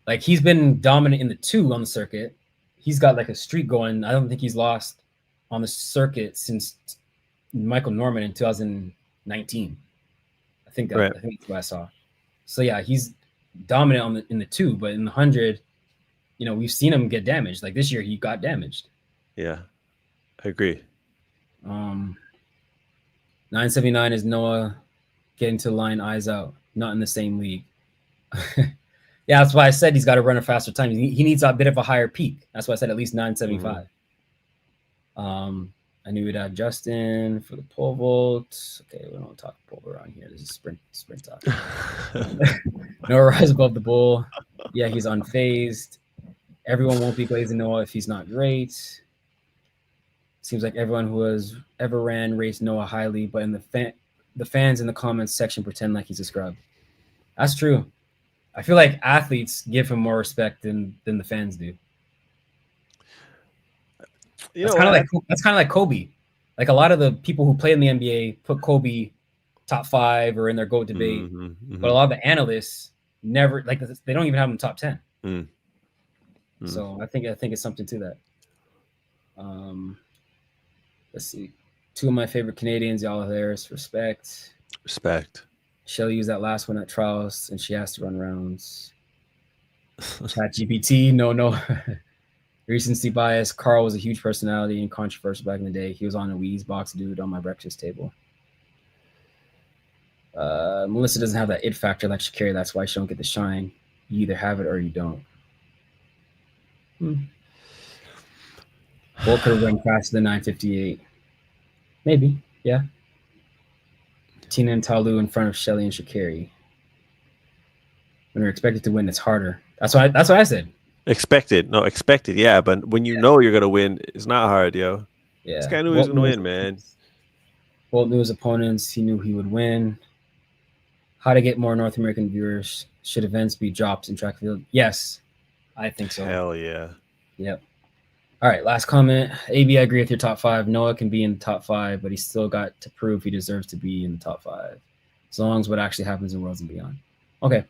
Like, he's been dominant in the 2 on the circuit. He's got like a streak going. I don't think he's lost on the circuit since Michael Norman in 2019. I think that's what I saw. So yeah, he's dominant in the 2, but in the 100, we've seen him get damaged. Like this year, he got damaged. Yeah, I agree. 979 is Noah getting to the line, eyes out, not in the same league. Yeah, that's why I said he's got to run a faster time. He needs a bit of a higher peak. That's why I said at least 975. I knew we'd have Justin for the pole vault. Okay, we don't talk pole around here. This is sprint talk. Noah rise above the bull. Yeah, he's unfazed. Everyone won't be glazing Noah if he's not great. Seems like everyone who has ever ran rates Noah highly, but in the fans in the comments section pretend like he's a scrub. That's true. I feel like athletes give him more respect than the fans do. That's kind of like Kobe. Like, a lot of the people who play in the NBA put Kobe top 5 or in their GOAT debate, but a lot of the analysts never, like, they don't even have him top 10. So I think it's something to that. Let's see. 2 of my favorite Canadians, y'all are there. Respect. Shelly used that last one at trials, and she has to run rounds. ChatGPT, no. Recency bias. Carl was a huge personality and controversial back in the day. He was on a Wheeze box dude on my breakfast table. Melissa doesn't have that it factor like Shakira. That's why she don't get the shine. You either have it or you don't. Bolt could have run faster than 958. Maybe, yeah. Tina and Talu in front of Shelly and Shakiri. When they're expected to win, it's harder. That's what I said. Expected, yeah. But when you know you're gonna win, it's not hard, yo. Yeah. This guy knew he was gonna win, man. Bolt knew his opponents. He knew he would win. How to get more North American viewers? Should events be dropped in track field? Yes, I think so. Hell yeah. Yep. All right, last comment. AB, I agree with your top 5. Noah can be in the top 5, but he's still got to prove he deserves to be in the top 5. As long as what actually happens in Worlds and beyond. Okay.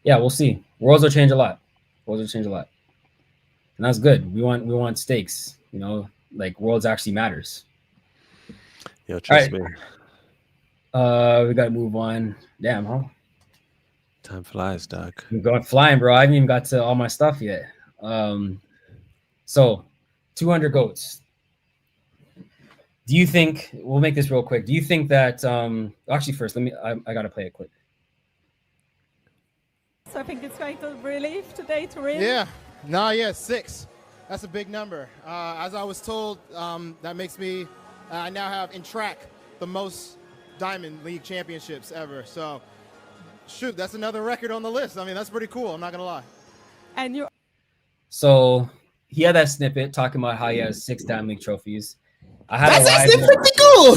Yeah, we'll see. Worlds will change a lot. And that's good. We want stakes. Like, Worlds actually matters. Yeah, trust me. We got to move on. Damn, huh? Time flies, Doc. I'm going flying, bro. I haven't even got to all my stuff yet. So 200 goats. Do you think, we'll make this real quick. Do you think that, actually first, I got to play it quick. So I think it's going to be relief today to win. Yeah, no, yeah, 6. That's a big number. As I was told, that makes me, I now have in track the most Diamond League championships ever. So, shoot, that's another record on the list. I mean, that's pretty cool. I'm not gonna lie. And you. So he had that snippet talking about how he has 6 Diamond League trophies. I had That's a actually pretty cool.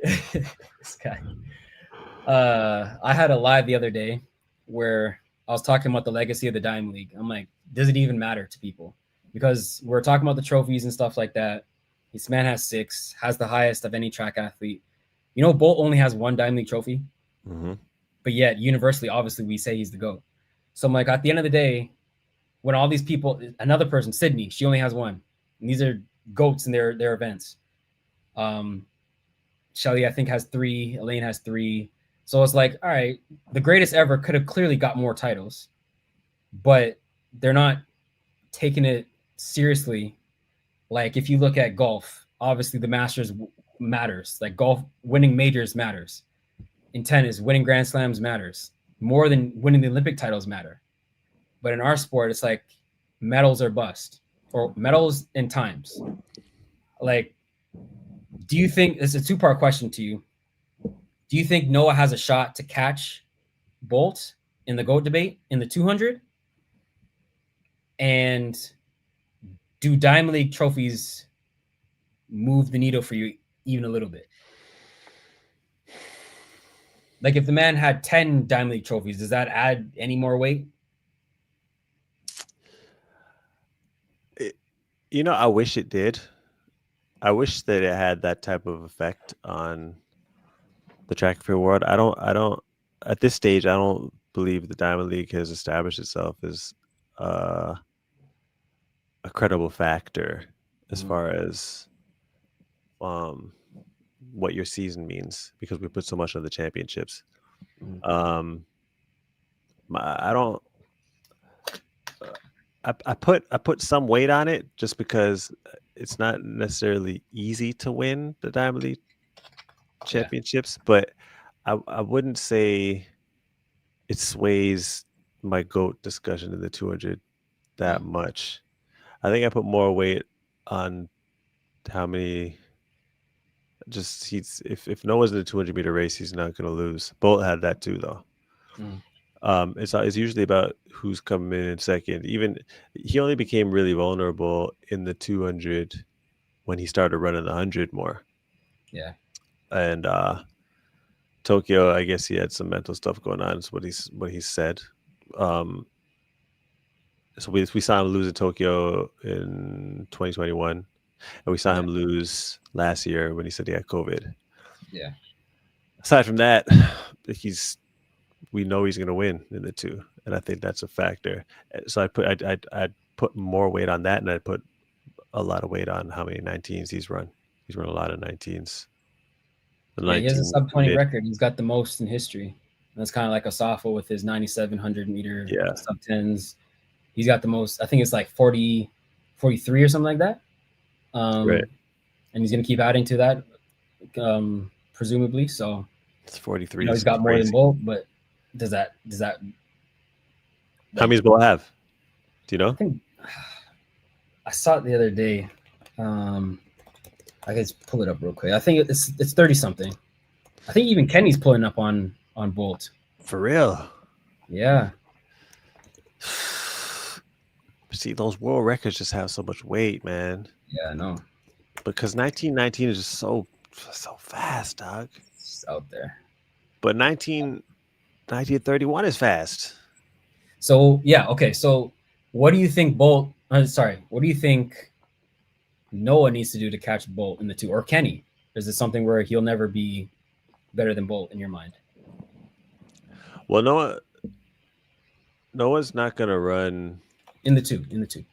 This guy. I had a live the other day where I was talking about the legacy of the Diamond League. I'm like, does it even matter to people? Because we're talking about the trophies and stuff like that. This man has 6, has the highest of any track athlete. You know, Bolt only has 1 Diamond League trophy, but yet universally, obviously, we say he's the GOAT. So I'm like, at the end of the day, when all these people, another person, Sydney, she only has 1. And these are GOATs in their events. Shelly, I think, has 3. Elaine has 3. So it's like, all right, the greatest ever could have clearly got more titles, but they're not taking it seriously. Like if you look at golf, obviously the Masters matters. Like golf, winning majors matters. In tennis, winning Grand Slams matters more than winning the Olympic titles matter. But in our sport, it's like medals or bust, or medals and times. Like, do you think, it's a 2-part question to you. Do you think Noah has a shot to catch Bolt in the GOAT debate in the 200? And do Diamond League trophies move the needle for you even a little bit? Like if the man had 10 Diamond League trophies, does that add any more weight? You know, I wish it did. I wish that it had that type of effect on the track and field world. I don't at this stage, I don't believe the Diamond League has established itself as a credible factor as far as what your season means, because we put so much on the championships. I put some weight on it just because it's not necessarily easy to win the Diamond League championships, but I wouldn't say it sways my GOAT discussion in the 200 that much. I think I put more weight on how many. Just if Noah's in the 200-meter race, he's not going to lose. Bolt had that too, though. It's usually about who's coming in second. Even he only became really vulnerable in the 200 when he started running the 100 more. Yeah. And Tokyo, I guess he had some mental stuff going on. Is what he said. So we saw him lose in Tokyo in 2021, and we saw him lose last year when he said he had COVID. Yeah. Aside from that, we know he's going to win in the 2, and I think that's a factor. So I'd put more weight on that, and I'd put a lot of weight on how many 19s he's run. He's run a lot of 19s. Yeah, he has a sub-20 record. He's got the most in history. That's kind of like Osafo with his 9,700-meter sub-10s. He's got the most. I think it's like 43 or something like that. Right. And he's going to keep adding to that, presumably. So it's 43. He's got more than Bolt, but does that? How many does Bolt have? Do you know? I saw it the other day. I can just pull it up real quick. I think it's 30-something. I think even Kenny's pulling up on Bolt. For real? Yeah. See, those world records just have so much weight, man. Yeah, I know. Because 1919 is just so fast, dog. It's out there. But 1931 is fast. So yeah, okay. So what do you think what do you think Noah needs to do to catch Bolt in the 2, or Kenny? Is it something where he'll never be better than Bolt in your mind? Well, Noah's not gonna run in the 2,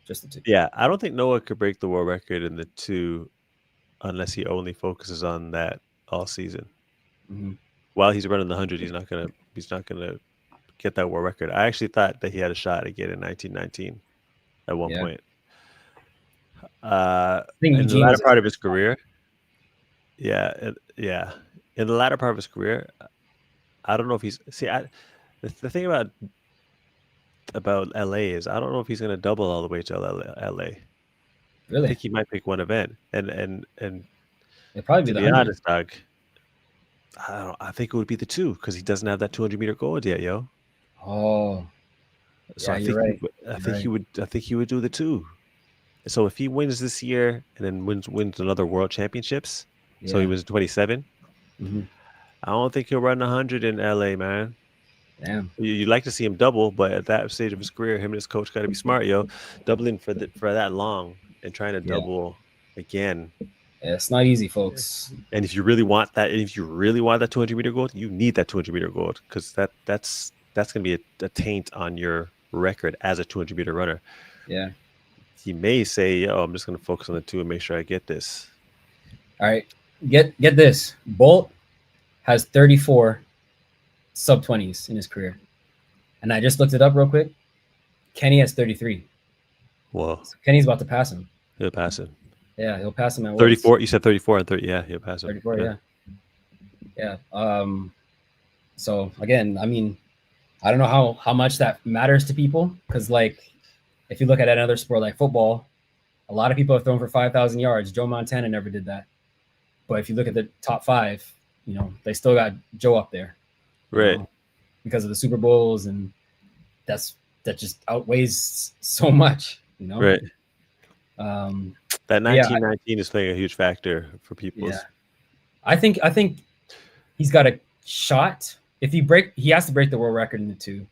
just the 2. Yeah, I don't think Noah could break the world record in the 2 unless he only focuses on that all season. while he's running the 100, he's not gonna get that world record. I actually thought that he had a shot at getting 1919 at one point. In the latter part of his career, in the latter part of his career, I don't know if he's the thing about LA is I don't know if he's gonna double all the way to LA. Really? I think he might pick one event, and it'd probably be to be honest, Doug, I think it would be the 2 because he doesn't have that 200-meter gold yet, yo. Oh, so yeah, you're right. I think he would do the 2. So if he wins this year and then wins another World Championships, so he wins 27. Mm-hmm. I don't think he'll run 100 in LA, man. Damn. You'd like to see him double, but at that stage of his career, him and his coach got to be smart, yo. Doubling for that long and trying to double again. Yeah, it's not easy, folks. And if you really want that 200-meter gold, you need that 200-meter gold because that's going to be a taint on your record as a 200-meter runner. Yeah. He may say, "Yo, I'm just going to focus on the 2 and make sure I get this." All right, get this. Bolt has 34 sub-20s in his career, and I just looked it up real quick. Kenny has 33. Whoa! So Kenny's about to pass him. He'll pass him. Yeah, he'll pass him at 34. Worlds. You said 34 and 30. Yeah, he'll pass him. 34. Yeah. So again, I mean, I don't know how much that matters to people because, like, if you look at another sport like football, a lot of people have thrown for 5,000 yards. Joe Montana never did that. But if you look at the top 5, they still got Joe up there. Right. Because of the Super Bowls, and that just outweighs so much, Right. That 1919 is playing a huge factor for people. Yeah. I think he's got a shot. If he has to break the world record in the 2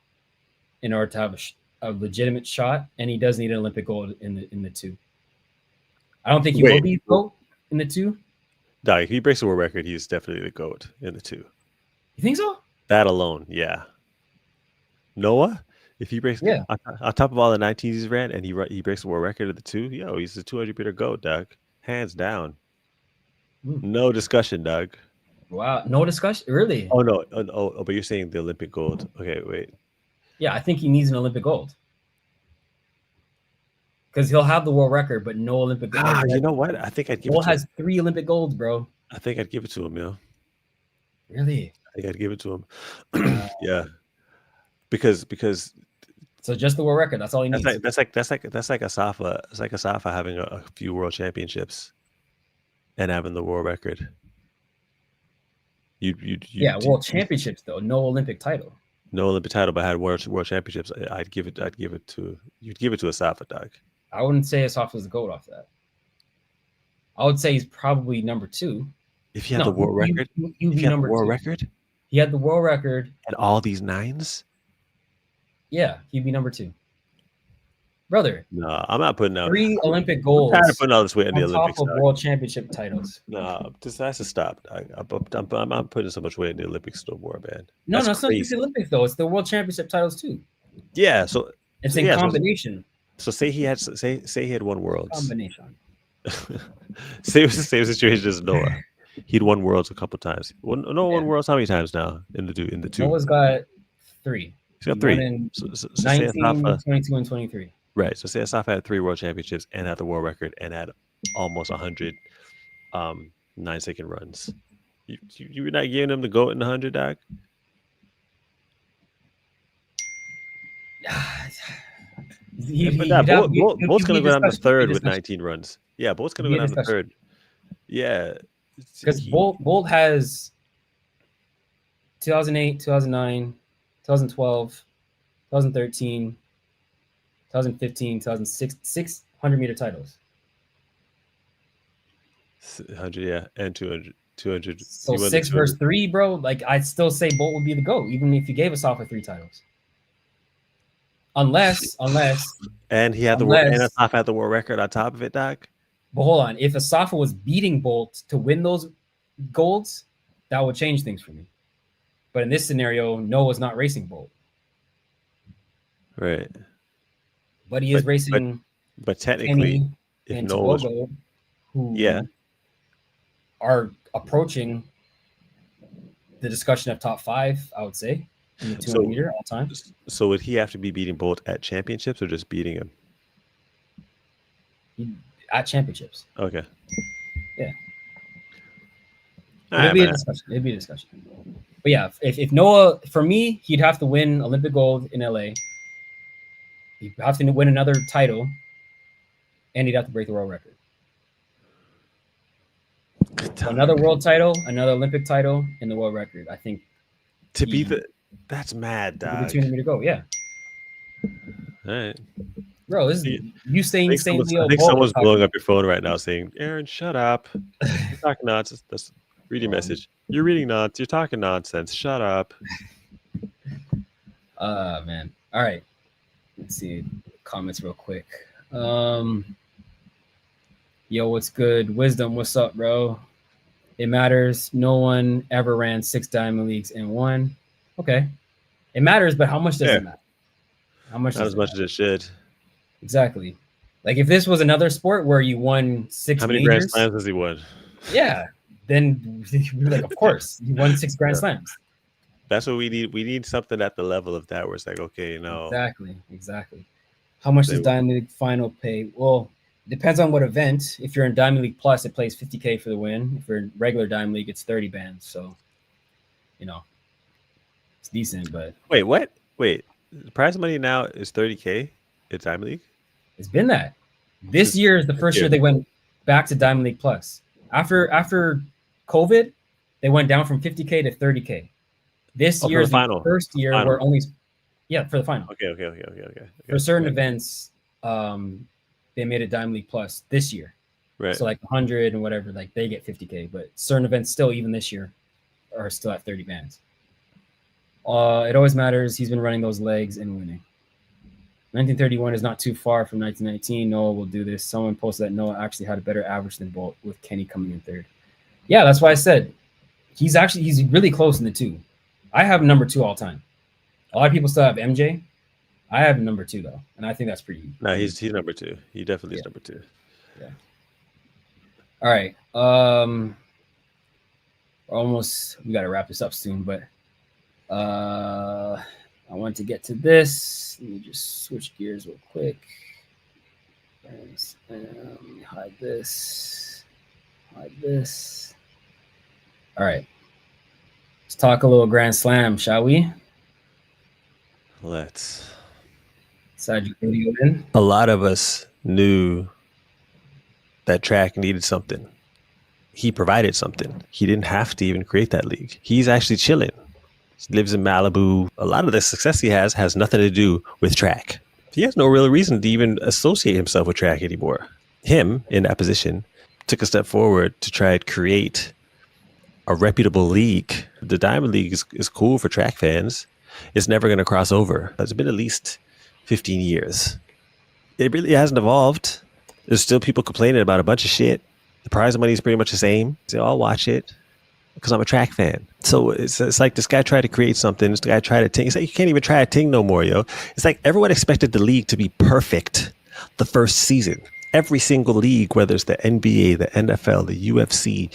in order to have a legitimate shot, and he does need an Olympic gold in the 2. I don't think he will be GOAT in the 2. No, if he breaks the world record, he's definitely the GOAT in the 2. You think so? That alone, yeah. Noah, if he breaks, on top of all the 19s he's ran, and he breaks the world record of the 2, he's the 200-meter GOAT, Doug. Hands down. No discussion, Doug. Wow, no discussion, really? Oh no, but you're saying the Olympic gold. Okay, wait. Yeah, I think he needs an Olympic gold. Because he'll have the world record, but no Olympic gold. You know what? I think I'd give it to him. Bolt has 3 Olympic golds, bro. I think I'd give it to him, yo. Really? I think I'd give it to him. Yeah. Because so just the world record, that's all he needs. That's like Asafa. It's like Asafa having a few world championships and having the world record. World championships though, no Olympic title. No Olympic title, but had world championships. You'd give it to Asafa, Doug. I wouldn't say Asafa was the GOAT off that. I would say he's probably number 2. If he had the world record, he'd be number 2. Record, he had the world record and all these 9s. Yeah, he'd be number 2. Brother. No, I'm not putting out 3 Olympic golds. I'm tired of putting all this weight in the Olympics. Top of world championship titles. No, this has to stop. I'm putting so much weight in the Olympics no more, man. No, it's not just the Olympics though. It's the world championship titles too. Yeah, so it's in combination. So say he had won worlds. Combination. Say it was the same situation as Noah. He'd won worlds a couple times. Won worlds how many times now in the 2? Noah's got 3. He's got 3. In 19, 22, and 23. Right. So say Asafa had 3 world championships and had the world record and had almost 100 9-second runs. You're not giving him the GOAT in the 100, Doc? Bolt's going to go down to 3rd with 19 runs. Yeah, Bolt's going to go down to 3rd. Yeah. Because Bolt has 2008, 2009, 2012, 2013, 2015, 2006, 600-meter titles. 100, yeah, and 200. So 6 versus 3, bro. Like, I'd still say Bolt would be the GOAT, even if you gave Asafa 3 titles. Unless. And he had the world, and Asafa had the world record on top of it, Doc. But hold on, if Asafa was beating Bolt to win those golds, that would change things for me. But in this scenario, Noah's not racing Bolt. Right. But he is racing. But technically, Kenny if and Noah Togo, who yeah, are approaching the discussion of top 5, I would say, in the 200 meter all time. So would he have to be beating Bolt at championships or just beating him? At championships. Okay. Yeah. It'd be a discussion. It'd be a discussion. But yeah, if Noah, for me, he'd have to win Olympic gold in LA. He'd have to win another title, and he'd have to break the world record. So another world title, another Olympic title, and the world record. I think to be that's mad, dog. The 200 meter go, yeah. All right, bro. This is you saying I think someone's blowing up your phone right now, saying, "Aaron, shut up! You're talking nonsense." That's read your message. You're reading nonsense. You're talking nonsense. Shut up. Man. All right. Let's see comments real quick. Yo, what's good? Wisdom, what's up, bro? It matters. No one ever ran 6 diamond leagues and won. Okay. It matters, but how much does it matter? How much? Not as much as it should. Exactly. Like if this was another sport where you won 6 how many majors, Grand Slams has he won? Yeah. Then we're like, of course, you won 6 Grand Slams. That's what we need. We need something at the level of that where it's like, okay, no. Exactly. How much does Diamond League final pay? Well, it depends on what event. If you're in Diamond League Plus, it plays $50K for the win. If you're in regular Diamond League, it's 30 bands. So, it's decent, but wait, what? Wait, the prize money now is 30K in Diamond League? It's been that. This year is the first year they went back to Diamond League Plus. After COVID, they went down from 50K to 30K. This year is the first year where only for the final. Okay. For certain events, they made a Diamond League Plus this year. Right. So like 100 and whatever, like they get 50K, but certain events still, even this year, are still at 30 bands. It always matters. He's been running those legs and winning. 1931 is not too far from 1919. Noah will do this. Someone posted that Noah actually had a better average than Bolt, with Kenny coming in 3rd. Yeah, that's why I said he's really close in the 2. I have number 2 all time. A lot of people still have MJ. I have number 2 though, and I think that's pretty. No, he's number 2. He definitely is number 2. Yeah. All right. We got to wrap this up soon, but I want to get to this. Let me just switch gears real quick. Hide this. All right. Let's talk a little Grand Slam, shall we? Let's. A lot of us knew that track needed something. He provided something. He didn't have to even create that league. He's actually chilling. He lives in Malibu. A lot of the success he has nothing to do with track. He has no real reason to even associate himself with track anymore. Him, in that position, took a step forward to try to create a reputable league. The Diamond League is cool for track fans. It's never going to cross over. It's been at least 15 years. It really hasn't evolved. There's still people complaining about a bunch of shit. The prize money is pretty much the same. So I'll watch it because I'm a track fan. So it's like this guy tried to create something. This guy tried to ting. It's like you can't even try a ting no more, yo. It's like everyone expected the league to be perfect the first season. Every single league, whether it's the NBA, the NFL, the UFC,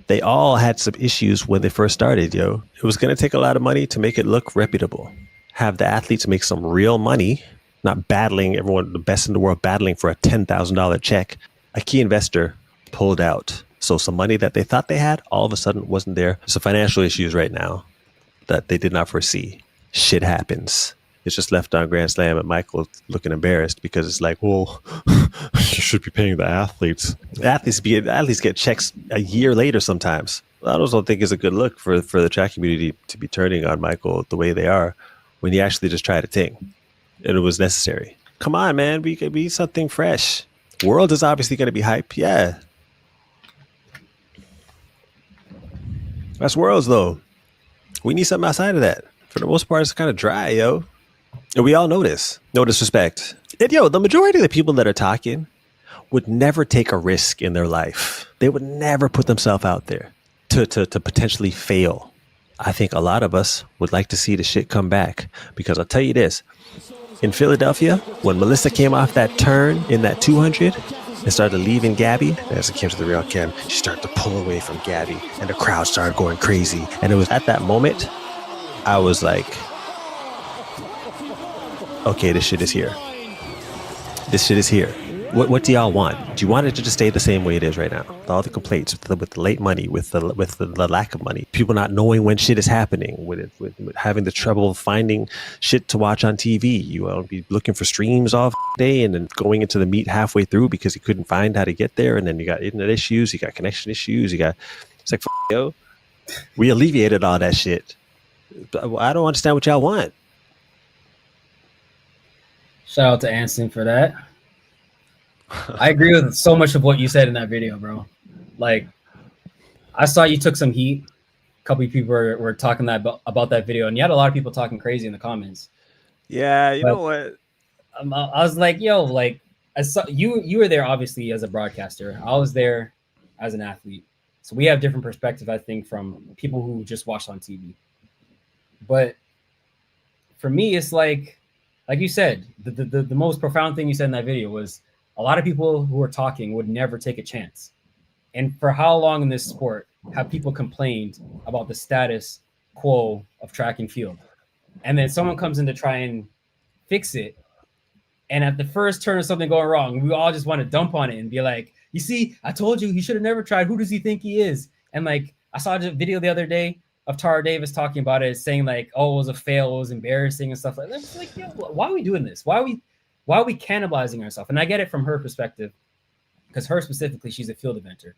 they all had some issues when they first started, yo. It was going to take a lot of money to make it look reputable. Have the athletes make some real money, not battling everyone, the best in the world, battling for a $10,000 check. A key investor pulled out. So some money that they thought they had, all of a sudden wasn't there. Some financial issues right now that they did not foresee. Shit happens. It's just left on Grand Slam and Michael looking embarrassed because it's like, well, you should be paying the athletes. The athletes get checks a year later sometimes. I also don't think it's a good look for the track community to be turning on Michael the way they are when he actually just tried a thing. And it was necessary. Come on, man. We could be something fresh. World is obviously going to be hype. Yeah. That's Worlds, though. We need something outside of that. For the most part, it's kind of dry, yo. And we all know this. No disrespect. And, yo, the majority of the people that are talking would never take a risk in their life. They would never put themselves out there to potentially fail. I think a lot of us would like to see the shit come back. Because I'll tell you this. In Philadelphia, when Melissa came off that turn in that 200, and started leaving Gabby. As it came to the rail, Ken, she started to pull away from Gabby, and the crowd started going crazy. And it was at that moment I was like, okay, this shit is here. This shit is here. What do y'all want? Do you want it to just stay the same way it is right now? With all the complaints, with the late money, with the lack of money, people not knowing when shit is happening, with having the trouble finding shit to watch on TV. You will be looking for streams all day and then going into the meet halfway through because you couldn't find how to get there. And then you got internet issues, you got connection issues, it's like, yo, we alleviated all that shit. I don't understand what y'all want. Shout out to Anson for that. I agree with so much of what you said in that video, bro. Like, I saw you took some heat. A couple of people were talking about that video, and you had a lot of people talking crazy in the comments. Yeah, you know what? I was like, yo, like, I saw you were there obviously as a broadcaster. I was there as an athlete, so we have different perspective, I think, from people who just watch on TV. But for me, it's like you said, the most profound thing you said in that video was, a lot of people who are talking would never take a chance. And for how long in this sport have people complained about the status quo of track and field? And then someone comes in to try and fix it. And at the first turn of something going wrong, we all just want to dump on it and be like, you see, I told you he should have never tried. Who does he think he is? And like, I saw a video the other day of Tara Davis talking about it, saying like, oh, it was a fail, it was embarrassing and stuff like that. It's like, yo, why are we doing this? Why are we cannibalizing ourselves? And I get it from her perspective, because her specifically, she's a field eventer.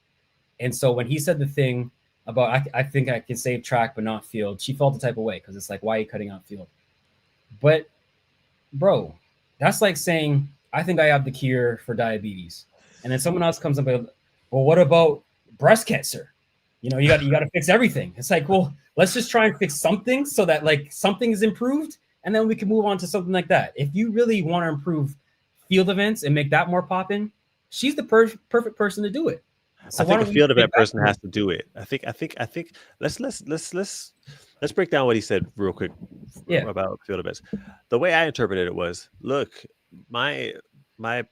And so when he said the thing about, I think I can save track, but not field, she felt the type of way, because it's like, why are you cutting out field? But bro, that's like saying, I think I have the cure for diabetes. And then someone else comes up with, well, what about breast cancer? You know, you got to fix everything. It's like, well, let's just try and fix something so that like something is improved. And then we can move on to something like that. If you really want to improve field events and make that more poppin', she's the perfect person to do it. So I think a field event person has to do it. I think. Let's break down what he said real quick about field events. The way I interpreted it was, look, my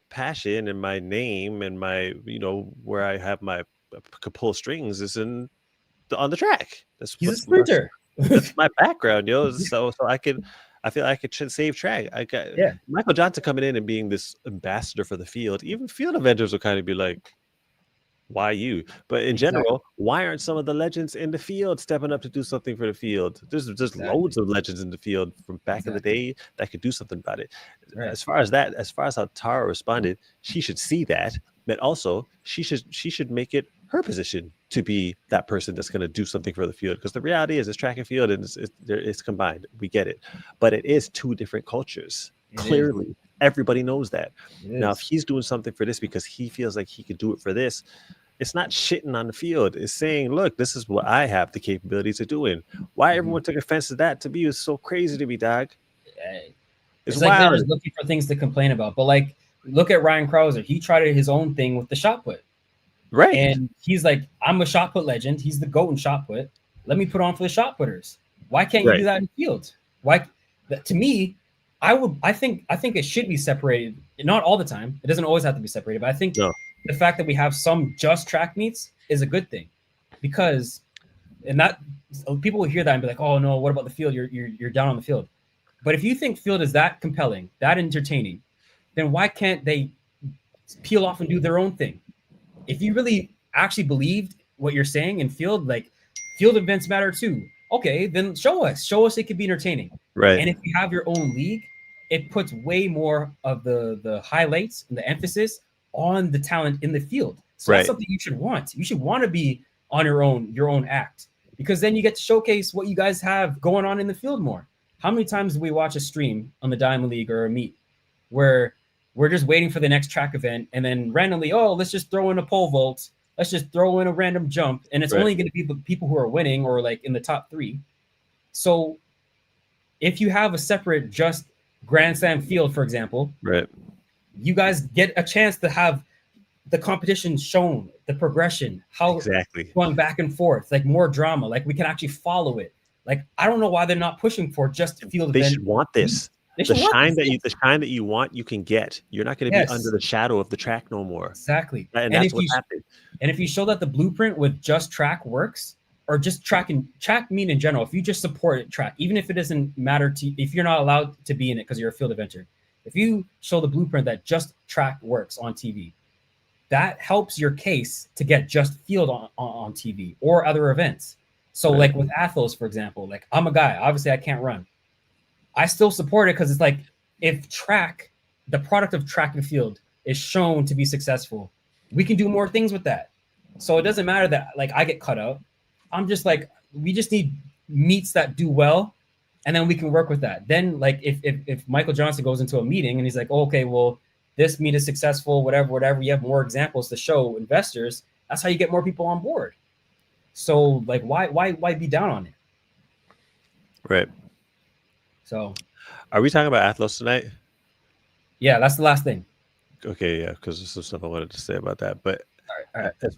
passion and my name and my, where I have my could pull strings is on the track. He's a sprinter. That's my background, So I feel like it should save track. Michael Johnson coming in and being this ambassador for the field. Even field eventers will kind of be like, why you? But in general, why aren't some of the legends in the field stepping up to do something for the field? There's just loads of legends in the field from back in the day that could do something about it. Right. As far as how Tara responded, she should see that, but also she should make it her position to be that person that's going to do something for the field. Because the reality is, it's track and field, and it's combined. We get it, but it is two different cultures. Clearly, everybody knows that. Now, if he's doing something for this because he feels like he could do it for this, it's not shitting on the field. It's saying, look, this is what I have the capabilities of doing. Why everyone took offense to that, to me, is so crazy to me, dog. It's like they're just looking for things to complain about. But like, look at Ryan Krauser. He tried his own thing with the shot put. Right. And he's like, I'm a shot put legend. He's the GOAT in shot put. Let me put on for the shot putters. Why can't you do that in field? Why? To me, I think it should be separated. Not all the time. It doesn't always have to be separated. But I think the fact that we have some just track meets is a good thing, because people will hear that and be like, oh no, what about the field? You're down on the field. But if you think field is that compelling, that entertaining, then why can't they peel off and do their own thing? If you really actually believed what you're saying in field, like field events matter too, okay, then show us it could be entertaining. Right. And if you have your own league, it puts way more of the highlights and the emphasis on the talent in the field. So that's something you should want. You should want to be on your own act, because then you get to showcase what you guys have going on in the field more. How many times do we watch a stream on the Diamond League or a meet where we're just waiting for the next track event, and then randomly, let's just throw in a pole vault, let's just throw in a random jump, and it's only going to be the people who are winning or like in the top 3. So if you have a separate just Grand Slam field, for example, you guys get a chance to have the competition shown, the progression, how going back and forth, like more drama, like we can actually follow it. Like, I don't know why they're not pushing for just field event. They should want this. The shine that you want, you can get. You're not going to be under the shadow of the track no more. Exactly. And that's what happened. And if you show that the blueprint with just track works, or just track mean in general, if you just support it, track, even if it doesn't matter to, if you're not allowed to be in it because you're a field eventer, if you show the blueprint that just track works on TV, that helps your case to get just field on TV or other events. So like with ATHLOS, for example, like I'm a guy, obviously I can't run. I still support it because it's like, if the product of track and field is shown to be successful, we can do more things with that. So it doesn't matter that like I get cut out. I'm just like, we just need meets that do well, and then we can work with that. Then like if Michael Johnson goes into a meeting and he's like, oh, okay, well, this meet is successful, whatever, you have more examples to show investors. That's how you get more people on board. So like, why be down on it? Right. So are we talking about ATHLOS tonight? Yeah, that's the last thing. Okay, yeah, because there's some stuff I wanted to say about that. But all right. as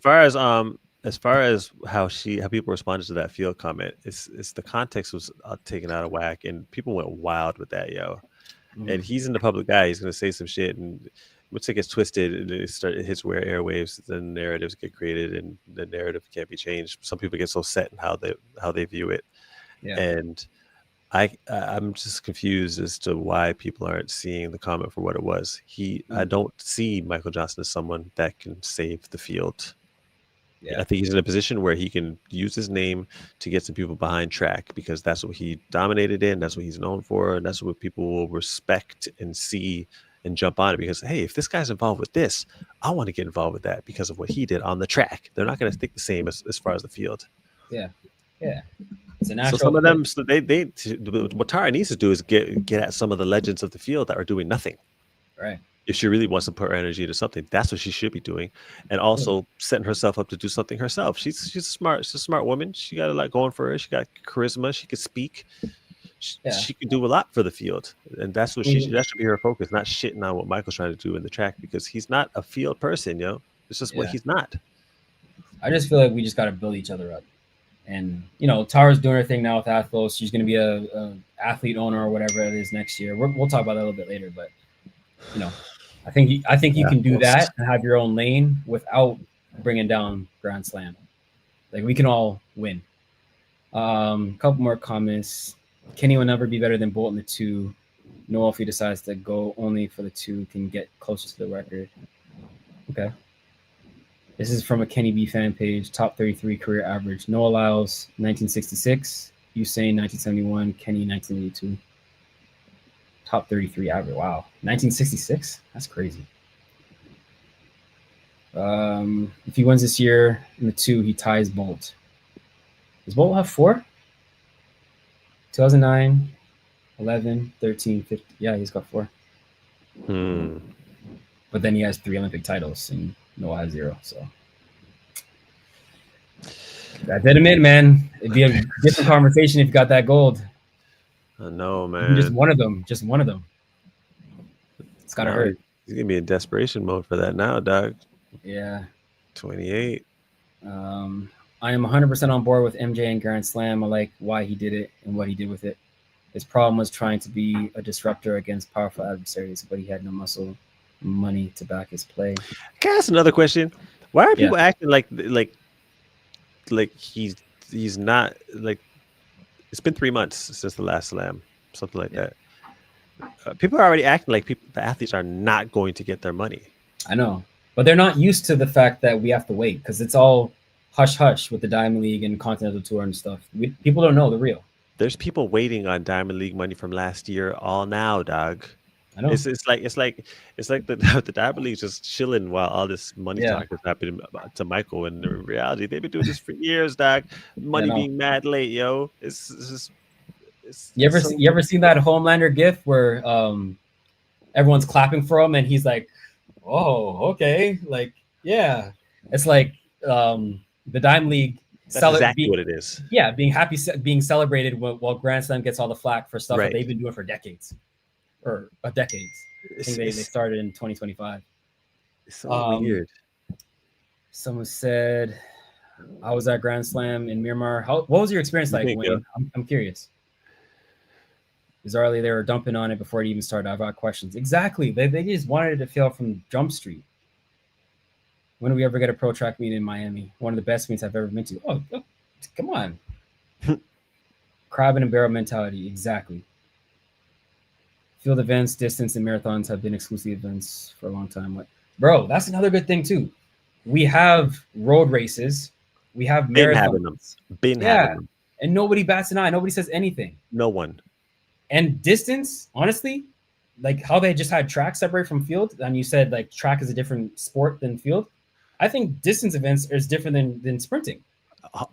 far as how people responded to that field comment, it's the context was taken out of whack, and people went wild with that, yo. And he's in the public eye. He's gonna say some shit, and once it gets twisted and it hits where airwaves, then narratives get created, and the narrative can't be changed. Some people get so set in how they view it, and I'm just confused as to why people aren't seeing the comment for what it was. I don't see Michael Johnson as someone that can save the field. I think he's in a position where he can use his name to get some people behind track, because that's what he dominated in, that's what he's known for, and that's what people will respect and see and jump on it, because hey, if this guy's involved with this, I want to get involved with that because of what he did on the track. They're not going to think the same as far as the field. Yeah. It's a natural. So some of them, so what Tara needs to do is get at some of the legends of the field that are doing nothing. Right. If she really wants to put her energy into something, that's what she should be doing, and also setting herself up to do something herself. She's a smart woman. She got a lot going for her. She got charisma. She could speak. She can do a lot for the field, and that's what that should be her focus. Not shitting on what Michael's trying to do in the track, because he's not a field person, yo. It's just what he's not. I just feel like we just got to build each other up, and Tara's doing her thing now with ATHLOS. She's going to be a athlete owner or whatever it is next year. We'll talk about that a little bit later, but I think you can do that and have your own lane without bringing down Grand Slam. Like, we can all win. Couple more comments. Kenny will never be better than Bolt in the 2. Noah, if he decides to go only for the 2, can get closer to the record. Okay. This is from a Kenny B fan page. Top 33 career average. Noah Lyles, 1966. Usain, 1971. Kenny, 1982. Top 33 average. Wow. 1966? That's crazy. If he wins this year in the 2, he ties Bolt. Does Bolt have 4? 2009, 11, 13, 15. Yeah, he's got 4. But then he has 3 Olympic titles, and Noah has 0. So that did him in, man. It'd be a different conversation if you got that gold. I know, man. Just one of them. It's gotta hurt. He's gonna be in desperation mode for that now, dog. Yeah. 28. I am 100% on board with MJ and Grand Slam. I like why he did it and what he did with it. His problem was trying to be a disruptor against powerful adversaries, but he had no muscle money to back his play. Can I ask another question? Why are people acting like he's not, like, it's been 3 months since the last slam, something like that. People are already acting like the athletes are not going to get their money. I know, but they're not used to the fact that we have to wait, because it's all hush hush with the Diamond League and Continental Tour and stuff. People don't know the real. There's people waiting on Diamond League money from last year all now, dog. I know. It's like the Diamond League just chilling while all this money talk is happening to Michael. And in reality, they've been doing this for years, dog. Money being mad late, yo. You ever seen that Homelander gif where everyone's clapping for him and he's like, oh, okay, like, yeah. It's like the Diamond League. That's exactly what it is. Yeah, being celebrated while Grand Slam gets all the flack for stuff that they've been doing for decades. Or decades. I think they started in 2025. It's so weird. Someone said, I was at Grand Slam in Miramar. What was your experience like? I'm curious. Bizarrely, they were dumping on it before it even started. I've got questions. Exactly. They just wanted it to fail from Jump Street. When do we ever get a pro track meet in Miami? One of the best meets I've ever been to. Oh come on. Crab in a barrel mentality. Exactly. Field events, distance, and marathons have been exclusive events for a long time. Bro, that's another good thing too. We have road races. We have marathons. Been having them. And nobody bats an eye. Nobody says anything. No one. And distance, honestly, like how they just had track separate from field, and you said like track is a different sport than field. I think distance events is different than sprinting.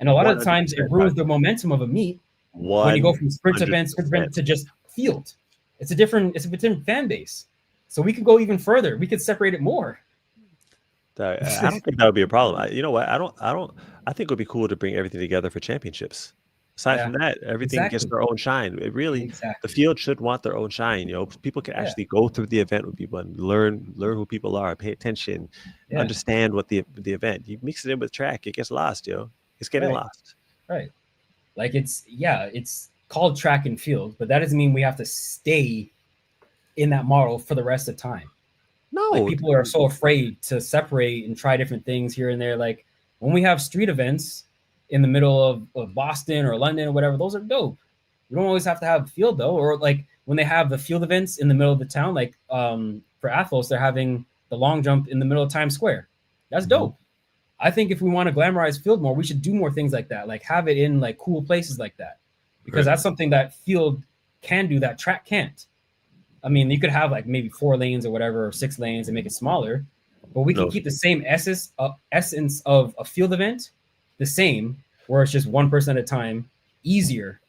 And a lot of the times it ruins the momentum of a meet when you go from sprint to just field. It's a different fan base. So we could go even further. We could separate it more. I don't think that would be a problem. You know what? I think it would be cool to bring everything together for championships. Aside from that, everything gets their own shine. It really, the field should want their own shine. You know, people can actually go through the event with people and learn who people are, pay attention, understand what the event. You mix it in with track, it gets lost. You know, it's getting lost. Right. Like it's called track and field, but that doesn't mean we have to stay in that model for the rest of time. No, like people are so afraid to separate and try different things here and there. Like when we have street events in the middle of Boston or London or whatever, those are dope. We don't always have to have field though. Or like when they have the field events in the middle of the town, like for ATHLOS, they're having the long jump in the middle of Times Square. That's dope. I think if we want to glamorize field more, we should do more things like that. Like have it in like cool places like that. Because that's something that field can do that track can't. I mean, you could have like maybe 4 lanes or whatever, or 6 lanes and make it smaller, but we can keep the same essence of a field event the same, where it's just one person at a time, easier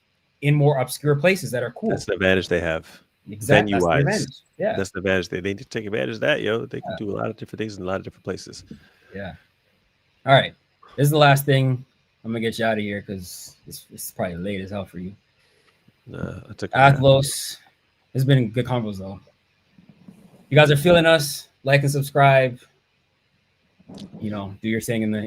in more obscure places that are cool. That's the advantage they have. Exactly. Venue-wise. That's the advantage. They need to take advantage of that, yo. They can do a lot of different things in a lot of different places. Yeah. All right. This is the last thing. I'm gonna get you out of here because it's probably late as hell for you. ATHLOS. It's been good combos though. You guys are feeling us. Like and subscribe. You know, do your thing in the. All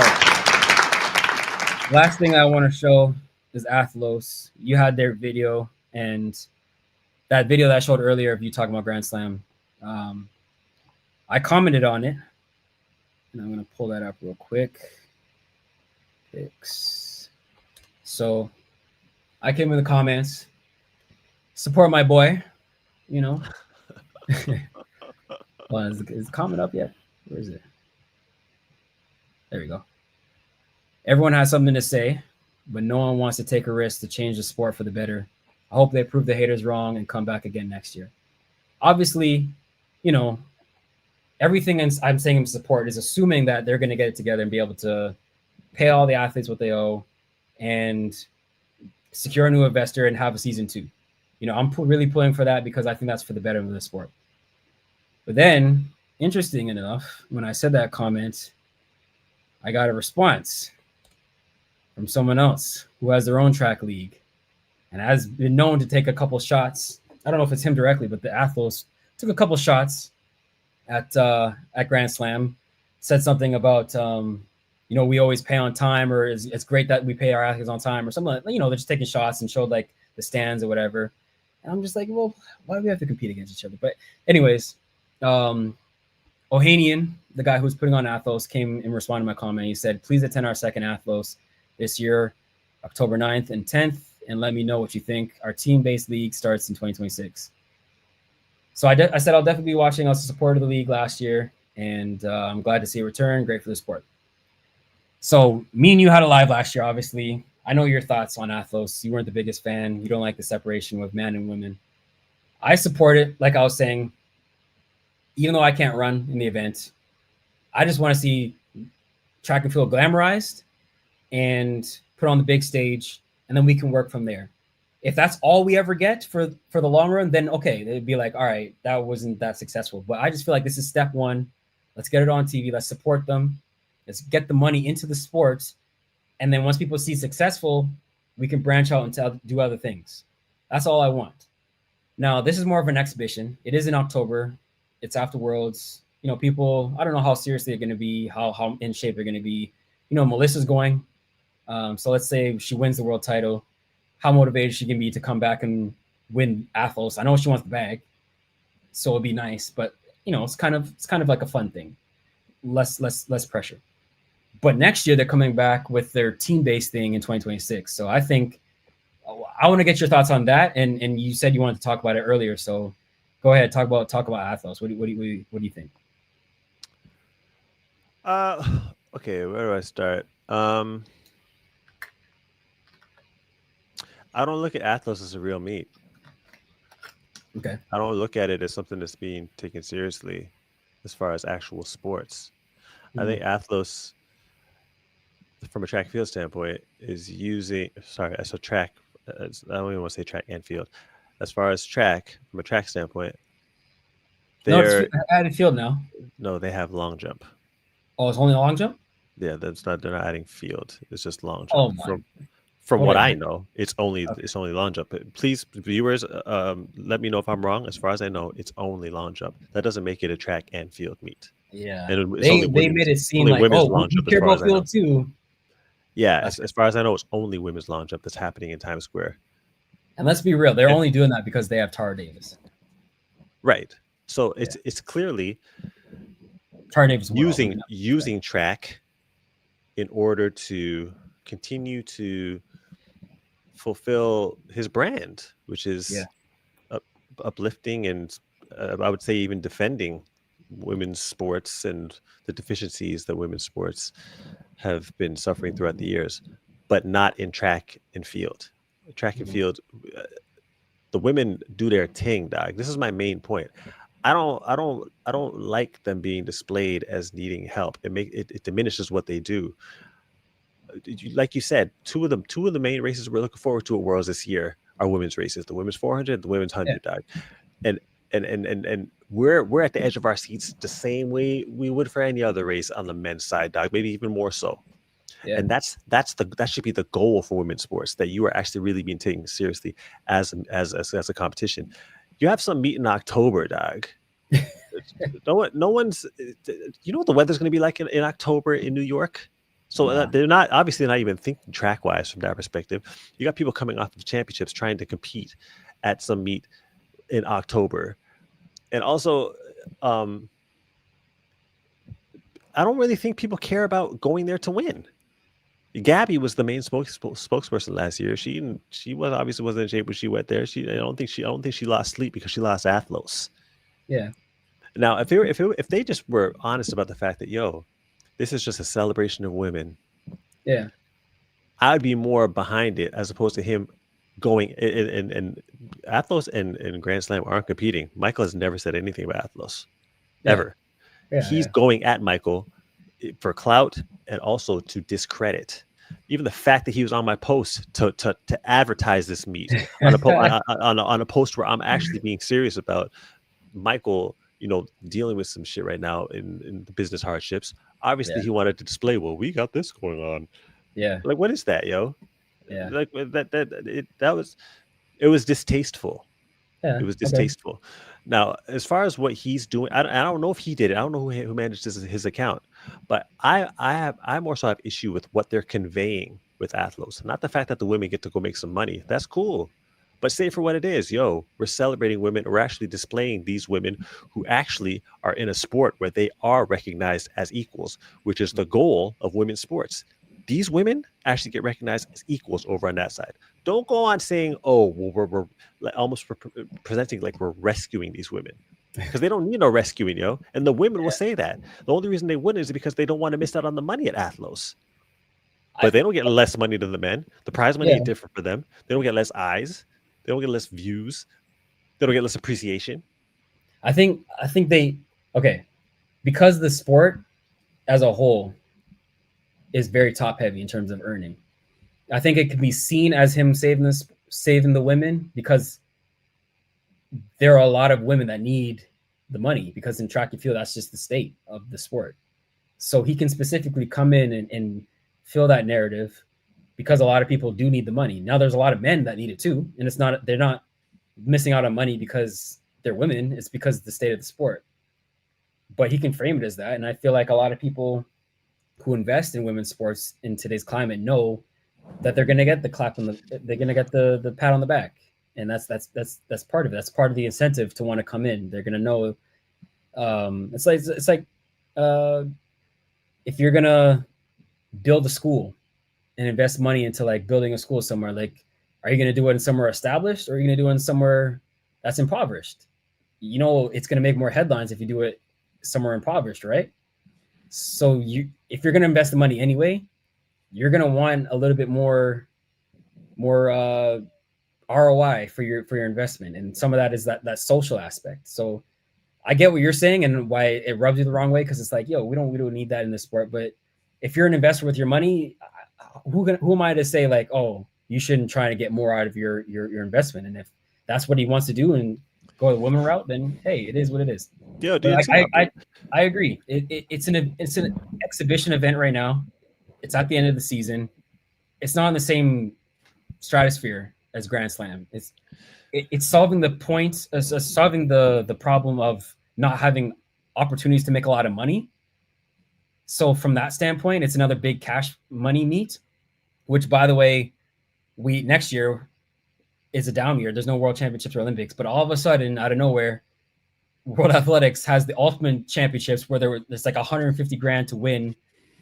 right. Last thing I want to show is ATHLOS. You had their video, and that video that I showed earlier of you talking about Grand Slam, I commented on it, and I'm going to pull that up real quick. So I came in the comments, support my boy, you know. Well, is the comment up yet? Where is it? There we go. Everyone has something to say, but no one wants to take a risk to change the sport for the better. I hope they prove the haters wrong and come back again next year. Obviously, you know, everything I'm saying in support is assuming that they're going to get it together and be able to pay all the athletes what they owe and secure a new investor and have a season 2. You know, I'm really pulling for that because I think that's for the better of the sport. But then, interesting enough, when I said that comment, I got a response from someone else who has their own track league and has been known to take a couple shots. I don't know if it's him directly, but the ATHLOS took a couple shots at Grand Slam, said something about, you know, we always pay on time, or it's great that we pay our athletes on time, or something like, you know, they're just taking shots and showed like the stands or whatever. And I'm just like, well, why do we have to compete against each other? But anyways, Ohanian, the guy who's putting on ATHLOS, came and responded to my comment. He said, please attend our second ATHLOS this year, October 9th and 10th, and let me know what you think. Our team-based league starts in 2026. So I said I'll definitely be watching. I was a supporter of the league last year, and I'm glad to see a return. Great for the sport. So me and you had a live last year, obviously. I know your thoughts on ATHLOS. You weren't the biggest fan. You don't like the separation with men and women. I support it, like I was saying, even though I can't run in the event. I just want to see track and field glamorized and put on the big stage, and then we can work from there. If that's all we ever get for the long run, then okay, it'd be like, all right, that wasn't that successful. But I just feel like this is step one. Let's get it on TV. Let's support them. Let's get the money into the sport. And then once people see successful, we can branch out and do other things. That's all I want. Now, this is more of an exhibition. It is in October. It's after Worlds. you know, people, I don't know how serious they're going to be, how in shape they're going to be. You know, Melissa's going. So let's say she wins the world title. How motivated she can be to come back and win ATHLOS. I know she wants the bag, so it'd be nice, but you know, it's kind of like a fun thing. Less pressure. But next year they're coming back with their team-based thing in 2026. So I think I want to get your thoughts on that. And you said you wanted to talk about it earlier, so go ahead, talk about ATHLOS. What do you think? Okay, where do I start? I don't look at ATHLOS as a real meet. Okay. I don't look at it as something that's being taken seriously as far as actual sports. I think ATHLOS, from a track and field standpoint, is using, I don't even want to say track and field. As far as track, from a track standpoint, they're added field now. No, they have long jump. Oh, it's only a long jump? Yeah, they're not adding field. It's just long jump. Oh my. From what I know, it's only long jump. But please, viewers, let me know if I'm wrong. As far as I know, it's only long jump. That doesn't make it a track and field meet. Yeah, and they made it seem like, oh, we care about field too. Yeah, as far as I know, it's only women's long jump that's happening in Times Square. And let's be real, they're only doing that because they have Tara Davis. Right. So it's clearly Tara Davis using track in order to continue to fulfill his brand, which is uplifting and I would say even defending women's sports and the deficiencies that women's sports have been suffering throughout the years, but not in track and field. Track and field, the women do their thing, dog. This is my main point. I don't like them being displayed as needing help. It diminishes what they do. Like you said, two of the main races we're looking forward to at Worlds this year are women's races: the women's 400, the women's 100. Dog. And we're at the edge of our seats the same way we would for any other race on the men's side, dog. Maybe even more so. Yeah. And that should be the goal for women's sports, that you are actually really being taken seriously as a competition. You have some meet in October, dog. No one's. You know what the weather's going to be like in October in New York? So they're not even thinking track wise from that perspective. You got people coming off of the championships trying to compete at some meet in October, and also, I don't really think people care about going there to win. Gabby was the main spokesperson last year. She obviously wasn't in shape when she went there. I don't think she lost sleep because she lost ATHLOS. Yeah. Now, if they just were honest about the fact that this is just a celebration of women. Yeah. I'd be more behind it as opposed to him going and ATHLOS and Grand Slam aren't competing. Michael has never said anything about ATHLOS ever. Yeah, he's going at Michael for clout and also to discredit. Even the fact that he was on my post to advertise this meet on a post where I'm actually being serious about Michael, dealing with some shit right now in the business hardships. Obviously, he wanted to display, well, we got this going on. Yeah. Like, what is that, yo? Yeah. Like it was distasteful. Yeah. It was distasteful. Okay. Now, as far as what he's doing, I don't know if he did it. I don't know who managed his account, but I more so have issue with what they're conveying with ATHLOS. Not the fact that the women get to go make some money. That's cool. But say it for what it is. We're celebrating women. We're actually displaying these women who actually are in a sport where they are recognized as equals, which is the goal of women's sports. These women actually get recognized as equals over on that side. Don't go on saying, oh, well, we're almost presenting like we're rescuing these women, because they don't need no rescuing, And the women will say that. The only reason they wouldn't is because they don't want to miss out on the money at ATHLOS. But they don't get less money than the men. The prize money ain't different for them. They don't get less eyes. They don't get less views. They don't get less appreciation. I think because the sport as a whole is very top heavy in terms of earning. I think it can be seen as him saving the women, because there are a lot of women that need the money, because in track and field, that's just the state of the sport. So he can specifically come in and fill that narrative, because a lot of people do need the money. Now there's a lot of men that need it too. And they're not missing out on money because they're women. It's because of the state of the sport. but he can frame it as that. And I feel like a lot of people who invest in women's sports in today's climate know that they're going to get the clap on they're going to get the pat on the back. And that's part of it. That's part of the incentive to want to come in. They're going to know. It's like if you're going to build a school and invest money into like building a school somewhere, like, are you going to do it in somewhere established, or are you going to do it in somewhere that's impoverished? You know, it's going to make more headlines if you do it somewhere impoverished, right? So if you're going to invest the money anyway, you're going to want a little bit more ROI for your investment. And some of that is that social aspect. So I get what you're saying and why it rubs you the wrong way. Cause it's like, yo, we don't need that in this sport. But if you're an investor with your money, who am I to say like, oh, you shouldn't try to get more out of your investment? And if that's what he wants to do and go the woman route, then hey, it is what it is. Yeah, I agree. It's an exhibition event right now. It's at the end of the season. It's not in the same stratosphere as Grand Slam. It's solving the points, solving the problem of not having opportunities to make a lot of money. So from that standpoint, it's another big cash money meet, which, by the way, next year is a down year. There's no World Championships or Olympics, but all of a sudden, out of nowhere, World Athletics has the Ultimate Championships where there's like 150 grand to win.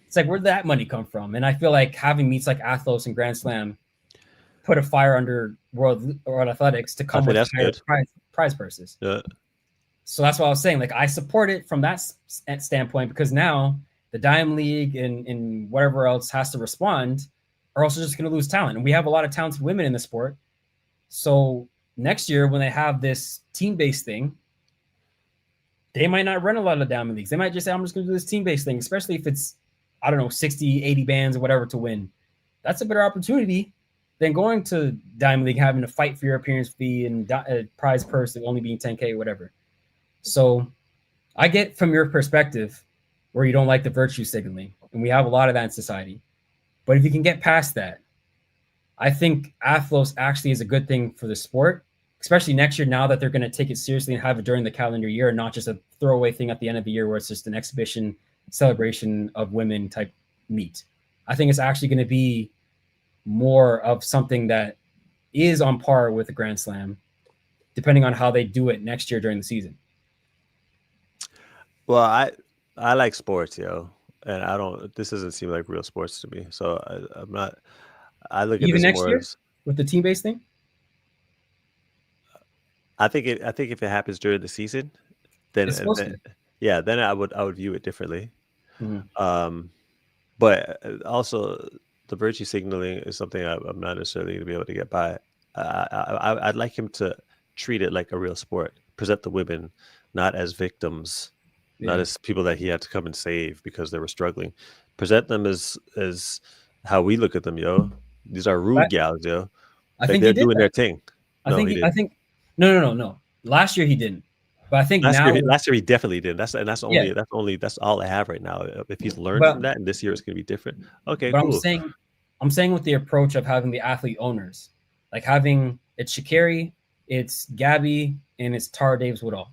It's like, where'd that money come from? And I feel like having meets like ATHLOS and Grand Slam put a fire under World Athletics to come with higher prize purses. Yeah. So that's what I was saying. Like, I support it from that standpoint, because now the Diamond League and whatever else has to respond, are also just going to lose talent. And we have a lot of talented women in the sport. So next year, when they have this team-based thing, they might not run a lot of Diamond Leagues. They might just say, I'm just going to do this team-based thing, especially if it's, I don't know, 60, 80 bands or whatever to win. That's a better opportunity than going to Diamond League, having to fight for your appearance fee and prize purse only being 10K or whatever. So I get from your perspective where you don't like the virtue signaling, and we have a lot of that in society. But if you can get past that, I think ATHLOS actually is a good thing for the sport, especially next year, now that they're going to take it seriously and have it during the calendar year, and not just a throwaway thing at the end of the year where it's just an exhibition celebration of women type meet. I think it's actually going to be more of something that is on par with the Grand Slam, depending on how they do it next year during the season. Well, I like sports, yo, and this doesn't seem like real sports to me. So I'm not. I look at even this next more year as, with the team-based thing. I think if it happens during the season, then then I would view it differently. Mm-hmm. But also the virtue signaling is something I'm not necessarily going to be able to get by. I'd like him to treat it like a real sport, present the women not as victims, not as people that he had to come and save because they were struggling. Present them as how we look at them, yo. These are rude gals, yo. I think they're doing their thing. I think no. Last year he didn't, but I think last year he definitely did. That's all I have right now. If he's learned from that, and this year it's going to be different. Okay, but cool. I'm saying with the approach of having the athlete owners, like having it's Sha'Carri, it's Gabby, and it's Tara Davis Woodall.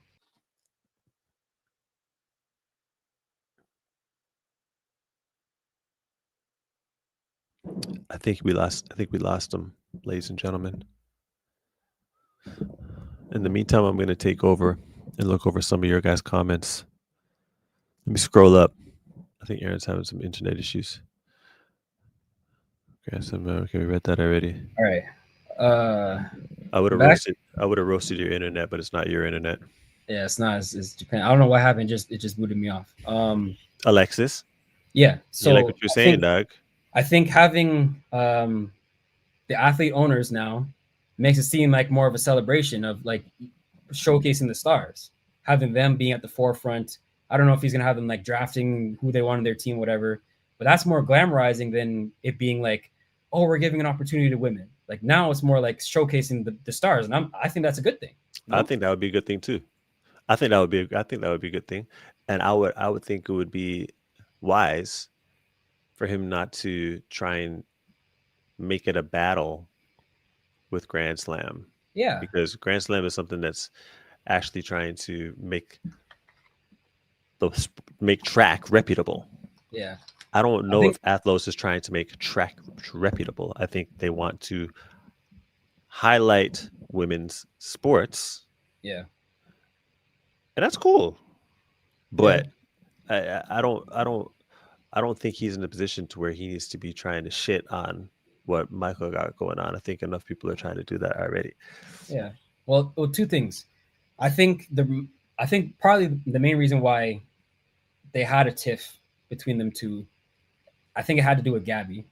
I think we lost him, ladies and gentlemen. In the meantime, I'm going to take over and look over some of your guys' comments. Let me scroll up. I think Aaron's having some internet issues. Okay, we read that already. All right. I would have roasted your internet, but it's not your internet. Yeah, it's not. It's Japan. I don't know what happened. It just booted me off. Alexis. Yeah. So you like what you're saying, Doug? I think having the athlete owners now makes it seem like more of a celebration of like showcasing the stars, having them being at the forefront. I don't know if he's gonna have them like drafting who they want on their team, whatever, but that's more glamorizing than it being like, oh, we're giving an opportunity to women. Like now it's more like showcasing the stars, and I think that's a good thing. You know? I think that would be a good thing too. I think that would be a good thing, and I would think it would be wise for him not to try and make it a battle with Grand Slam. Yeah, because Grand Slam is something that's actually trying to make make track reputable. Yeah. I don't know if ATHLOS is trying to make track reputable. I think they want to highlight women's sports. Yeah. And that's cool. But I don't think he's in a position to where he needs to be trying to shit on what Michael got going on. I think enough people are trying to do that already. Yeah. Well, two things. I think probably the main reason why they had a tiff between them two, I think it had to do with Gabby,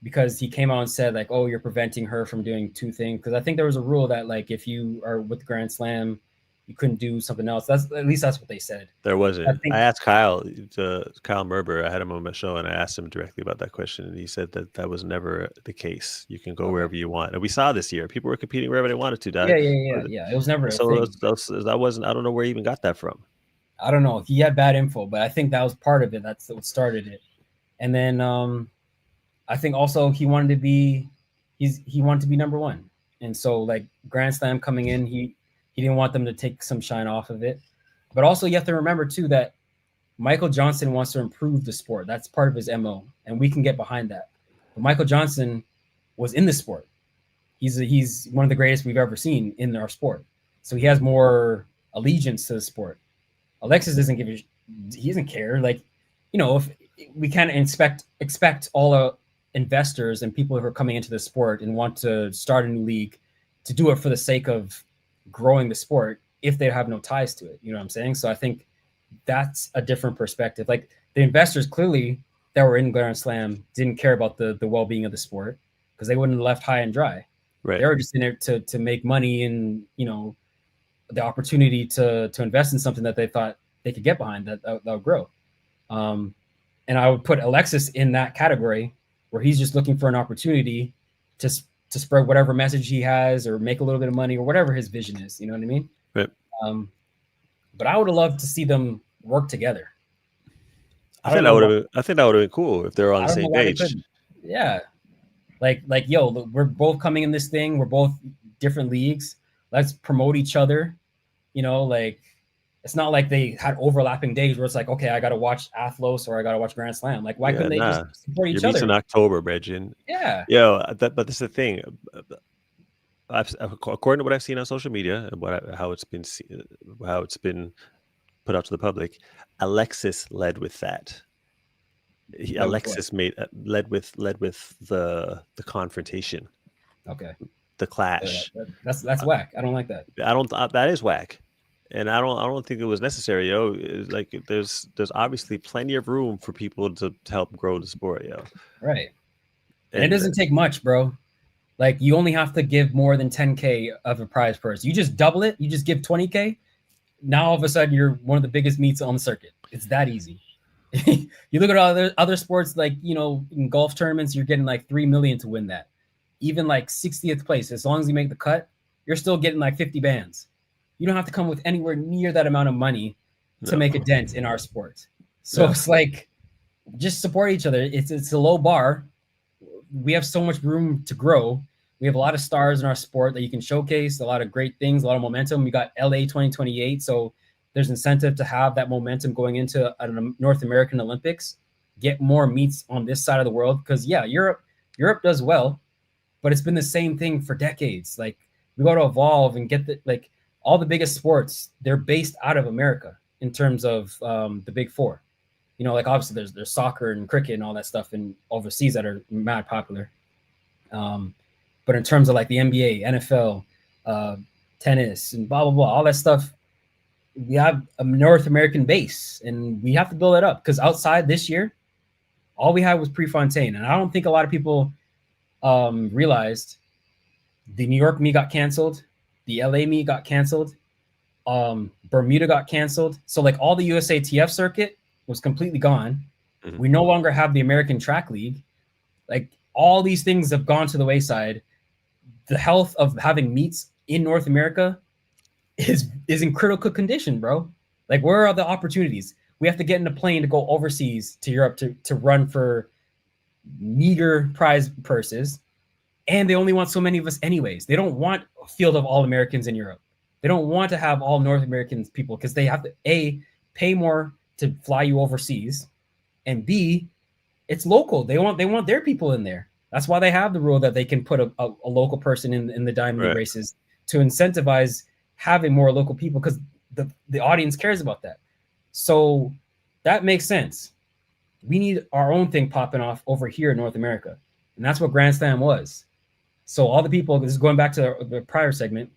because he came out and said like, "Oh, you're preventing her from doing two things." Because I think there was a rule that like if you are with Grand Slam, you couldn't do something else. That's what they said. There wasn't. I asked Kyle Merber. I had him on my show, and I asked him directly about that question, and he said that was never the case. You can go wherever you want, and we saw this year people were competing wherever they wanted to. Dad. Yeah. It was never. That wasn't. I don't know where he even got that from. I don't know. He had bad info, but I think that was part of it. That's what started it. And then I think also he wanted to be number one, and so like Grand Slam coming in, he didn't want them to take some shine off of it. But also you have to remember too that Michael Johnson wants to improve the sport. That's part of his MO, and we can get behind that. But Michael Johnson was in the sport. He's one of the greatest we've ever seen in our sport. So he has more allegiance to the sport. Alexis he doesn't care. Like, you know, if we can't expect all investors and people who are coming into the sport and want to start a new league to do it for the sake of growing the sport if they have no ties to it. You know what I'm saying? So I think that's a different perspective. Like the investors clearly that were in Grand Slam didn't care about the well-being of the sport because they wouldn't have left high and dry. Right. They were just in there to make money and, you know, the opportunity to invest in something that they thought they could get behind that'll grow. And I would put Alexis in that category where he's just looking for an opportunity to spread whatever message he has or make a little bit of money or whatever his vision is. You know what I mean? Right. But I would have loved to see them work together. I think that would have been cool if they're on the same page. Yeah. Like, yo, look, we're both coming in this thing. We're both different leagues. Let's promote each other. You know, like it's not like they had overlapping days where it's like, okay, I got to watch ATHLOS or I got to watch Grand Slam. Like, why couldn't they just support each other? In October, Bregin. Yeah. But this is the thing. According to what I've seen on social media and how it's been put out to the public, Alexis led with that. Alexis led with the confrontation. Okay. The clash. That's whack. I don't like that. That is whack. And I don't think it was necessary, yo. Like there's obviously plenty of room for people to help grow the sport, yo. Right. And it doesn't take much, bro. Like you only have to give more than 10K of a prize purse. You just double it. You just give 20K. Now all of a sudden you're one of the biggest meets on the circuit. It's that easy. You look at other sports, like, you know, in golf tournaments, you're getting like 3 million to win that. Even like 60th place, as long as you make the cut, you're still getting like 50 bands. You don't have to come with anywhere near that amount of money to make a dent in our sport. So it's like, just support each other. It's a low bar. We have so much room to grow. We have a lot of stars in our sport that you can showcase, a lot of great things, a lot of momentum. We got LA 2028. So there's incentive to have that momentum going into a North American Olympics, get more meets on this side of the world. Because Europe does well, but it's been the same thing for decades. Like we got to evolve and get all the biggest sports, they're based out of America in terms of the big four. You know, like obviously there's soccer and cricket and all that stuff in overseas that are mad popular. But in terms of like the NBA, NFL, tennis and blah, blah, blah, all that stuff, we have a North American base and we have to build it up because outside this year, all we had was Prefontaine. And I don't think a lot of people realized the New York meet got canceled. The LA meet got canceled. Bermuda got canceled. So like all the USATF circuit was completely gone. Mm-hmm. We no longer have the American Track League. Like all these things have gone to the wayside. The health of having meets in North America is in critical condition, bro. Like where are the opportunities? We have to get in a plane to go overseas to Europe to run for meager prize purses. And they only want so many of us anyways. They don't want a field of all Americans in Europe. They don't want to have all North American people because they have to pay more to fly you overseas, and B, it's local. They want their people in there. That's why they have the rule that they can put a local person in the Diamond League races to incentivize having more local people, because the audience cares about that. So that makes sense. We need our own thing popping off over here in North America, and that's what Grand Slam was. So all the people, this is going back to the prior segment,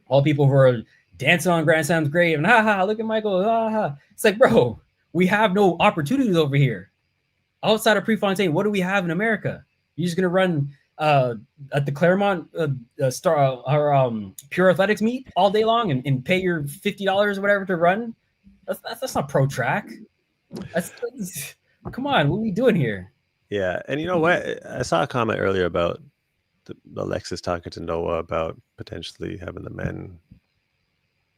all the people who are dancing on Grand Slam's grave and look at Michael, It's like, bro, we have no opportunities over here. Outside of Prefontaine, what do we have in America? You're just gonna run at the Claremont Pure Athletics meet all day long and pay your $50 or whatever to run? That's not pro track. Come on, what are we doing here? Yeah, and you know what? I saw a comment earlier about Alexis talking to Noah about potentially having the men,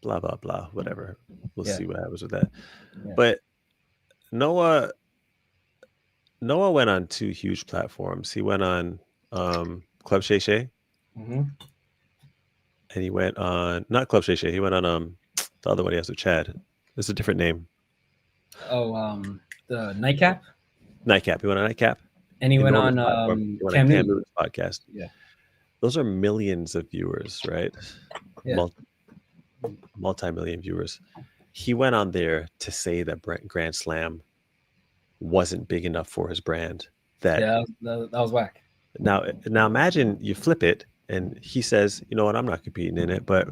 blah blah blah, whatever. We'll see what happens with that. Yeah. But Noah went on 2 huge platforms. He went on Club Shay Shay, and he went on not Club Shay Shay. He went on the other one he has with Chad. It's a different name. Oh, the Nightcap. Nightcap. He went on Nightcap, and he went on Cam Newton's podcast. Yeah, those are millions of viewers, right? Yeah. Multi-million viewers. He went on there to say that Grand Slam wasn't big enough for his brand. That was whack. Now imagine you flip it, and he says, "You know what? I'm not competing in it, but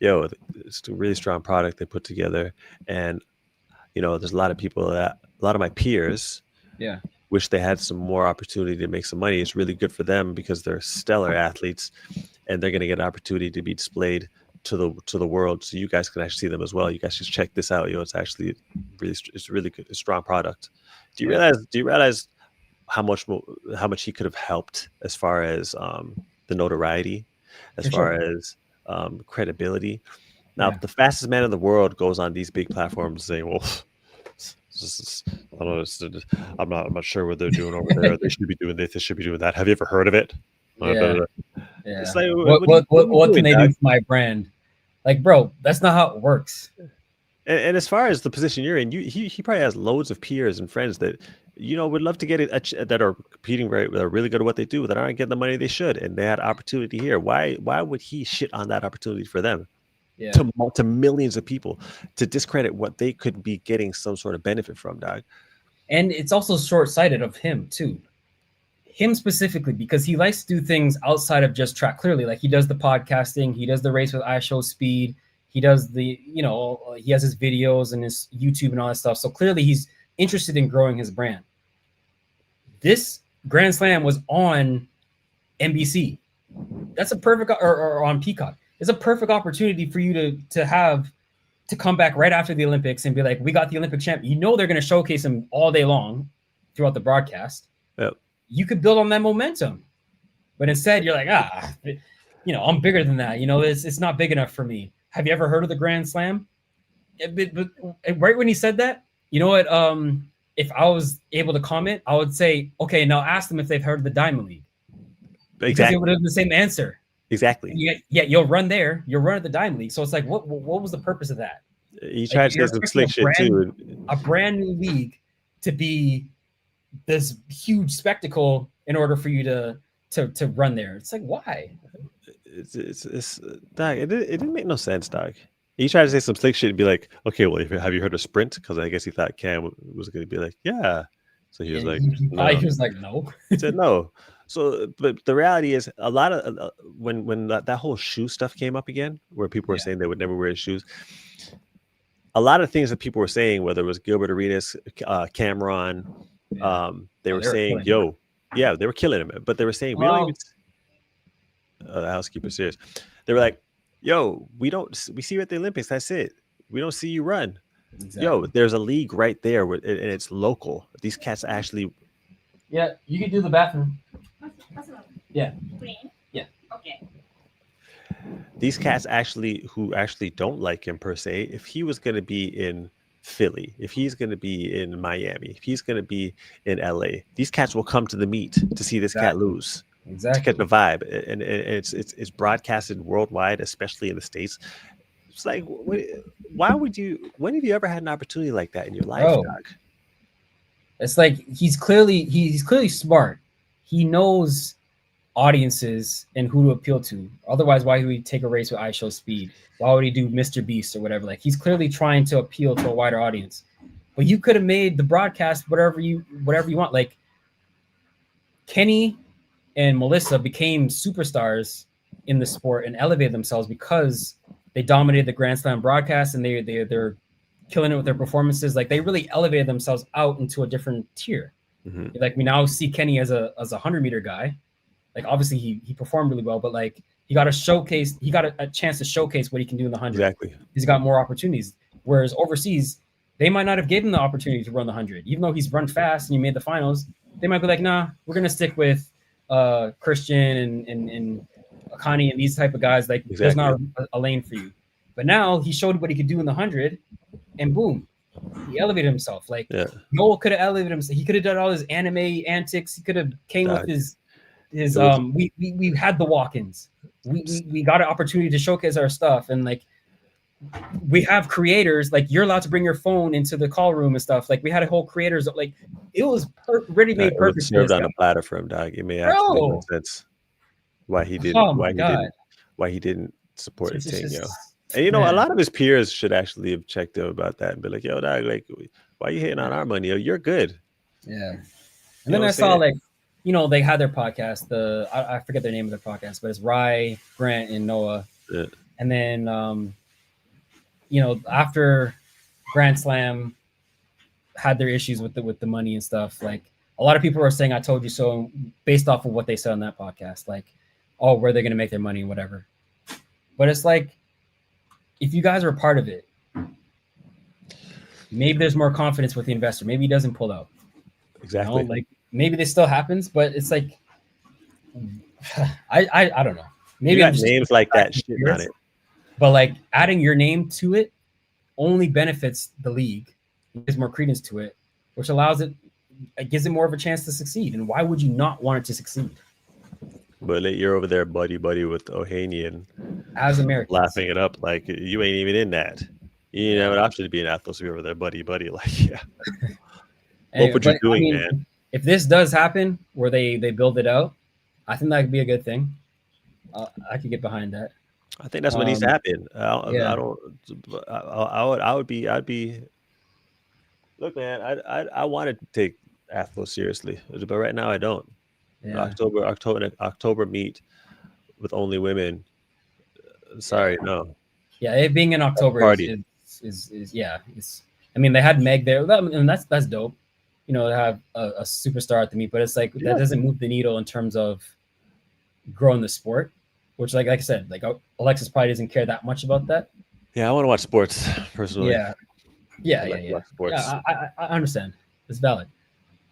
it's a really strong product they put together, and there's a lot of people a lot of my peers, wish they had some more opportunity to make some money. It's really good for them because they're stellar athletes, and they're going to get an opportunity to be displayed to the world, so you guys can actually see them as well. You guys just check this out. It's actually really good, a strong product. Do you realize how much he could have helped as far as the notoriety, as far as credibility? Now, the fastest man in the world goes on these big platforms saying, "Well, I don't know, I'm not sure what they're doing over there. They should be doing this. They should be doing that. Have you ever heard of it?" It's like, what can they do for my brand? Like, bro, that's not how it works. And as far as the position you're in, he probably has loads of peers and friends that would love to get it, that are competing that are really good at what they do, that aren't getting the money they should, and they had opportunity here. Why would he shit on that opportunity for them? Yeah. To millions of people, to discredit what they could be getting some sort of benefit from, dog. And it's also short-sighted of him too. Him specifically, because he likes to do things outside of just track. Clearly, like he does the podcasting, he does the race with iShowSpeed, he does the, he has his videos and his YouTube and all that stuff. So clearly he's interested in growing his brand. This Grand Slam was on NBC. That's a perfect, or on Peacock. It's a perfect opportunity for you to come back right after the Olympics and be like, we got the Olympic champ. They're going to showcase him all day long throughout the broadcast. Yep. You could build on that momentum, but instead you're like, I'm bigger than that. It's not big enough for me. Have you ever heard of the Grand Slam? But right when he said that, you know what? If I was able to comment, I would say, okay, now ask them if they've heard of the Diamond League. Exactly. Because it would have the same answer. Exactly. Yeah, you'll run there. You'll run at the Diamond League. So it's like, what was the purpose of that? He tried to get some slick shit too. A brand new league to be this huge spectacle in order for you to run there. It's like, why? It's dog. It didn't make no sense, dog. He tried to say some slick shit and be like, okay, well, have you heard of Sprint? Because I guess he thought Cam was going to be like, yeah. So he was like, no. He was like, no. He said no. So, but the reality is, a lot of when that whole shoe stuff came up again, where people were saying they would never wear shoes, a lot of things that people were saying, whether it was Gilbert Arenas, Cameron, they were saying, they were killing him, but they were saying, we don't even. The housekeeper serious. They were like, we see you at the Olympics. That's it. We don't see you run. Exactly. There's a league right there, and it's local. These cats actually. Yeah, you can do the bathroom. Yeah. Yeah. Okay. These cats who actually don't like him per se, if he was going to be in Philly, if he's going to be in Miami, if he's going to be in LA, these cats will come to the meet to see this cat lose. Exactly. To get the vibe, and it's broadcasted worldwide, especially in the States. It's like, why would you? When have you ever had an opportunity like that in your life, Bro, Doc? it's like he's clearly smart. He knows audiences and who to appeal to. Otherwise, why would he take a race with iShow Speed? Why would he do Mr. Beast or whatever? Like, he's clearly trying to appeal to a wider audience. But you could have made the broadcast whatever you want. Like, Kenny and Melissa became superstars in the sport and elevated themselves because they dominated the Grand Slam broadcast, and they're killing it with their performances. Like, they really elevated themselves out into a different tier. Mm-hmm. Like, we now see Kenny as a 100-meter guy. Like, obviously he performed really well, but like, he got a chance to showcase what he can do in the 100. Exactly. He's got more opportunities. Whereas overseas, they might not have given him the opportunity to run the 100. Even though he's run fast and he made the finals, they might be like, nah, we're gonna stick with Christian and Akani and these type of guys. Like, there's not a lane for you. But now he showed what he could do in the 100, and boom, he elevated himself. Like, Noel could have elevated himself. He could have done all his anime antics. He could have came with his we had the walk-ins. We got an opportunity to showcase our stuff, and like, we have creators. Like, you're allowed to bring your phone into the call room and stuff. Like, we had a whole creators. Like, it was ready made perfect. Served on a platter for him, Dog. It may actually make sense why he didn't. Why he didn't support his team. And a lot of his peers should actually have checked him about that and be like, "Yo, Dog, like, why are you hating on our money? Yo, you're good." Yeah. And then I saw like, they had their podcast. I forget the name of their podcast, but it's Rye, Grant, and Noah. Yeah. And then, after Grand Slam had their issues with the money and stuff, like, a lot of people were saying, "I told you so," based off of what they said on that podcast. Like, oh, where they're going to make their money and whatever. But it's like, if you guys are a part of it, maybe there's more confidence with the investor. Maybe he doesn't pull out. Exactly. Like, maybe this still happens, but it's like, I don't know. Maybe you got names like that shit on it. But like, adding your name to it only benefits the league, gives more credence to it, which allows it gives it more of a chance to succeed. And why would you not want it to succeed? But you're over there buddy with Ohanian as Americans, laughing it up like you ain't even in that. You have an option to be an ATHLOS. You're over there buddy. Like, yeah. Look what you're doing, man. If this does happen, where they build it out, I think that could be a good thing. I could get behind that. I think that's what needs to happen. I'd be. Look, man, I wanted to take ATHLOS seriously, but right now I don't. Yeah. October meet with only women. Sorry, no. Yeah, it being in October is it's. I mean, they had Meg there, and that's dope. To have a superstar at the meet, but it's like that doesn't move the needle in terms of growing the sport. Which, like I said, like, Alexis probably doesn't care that much about that. Yeah, I want to watch sports personally. Yeah. Sports. I understand. It's valid.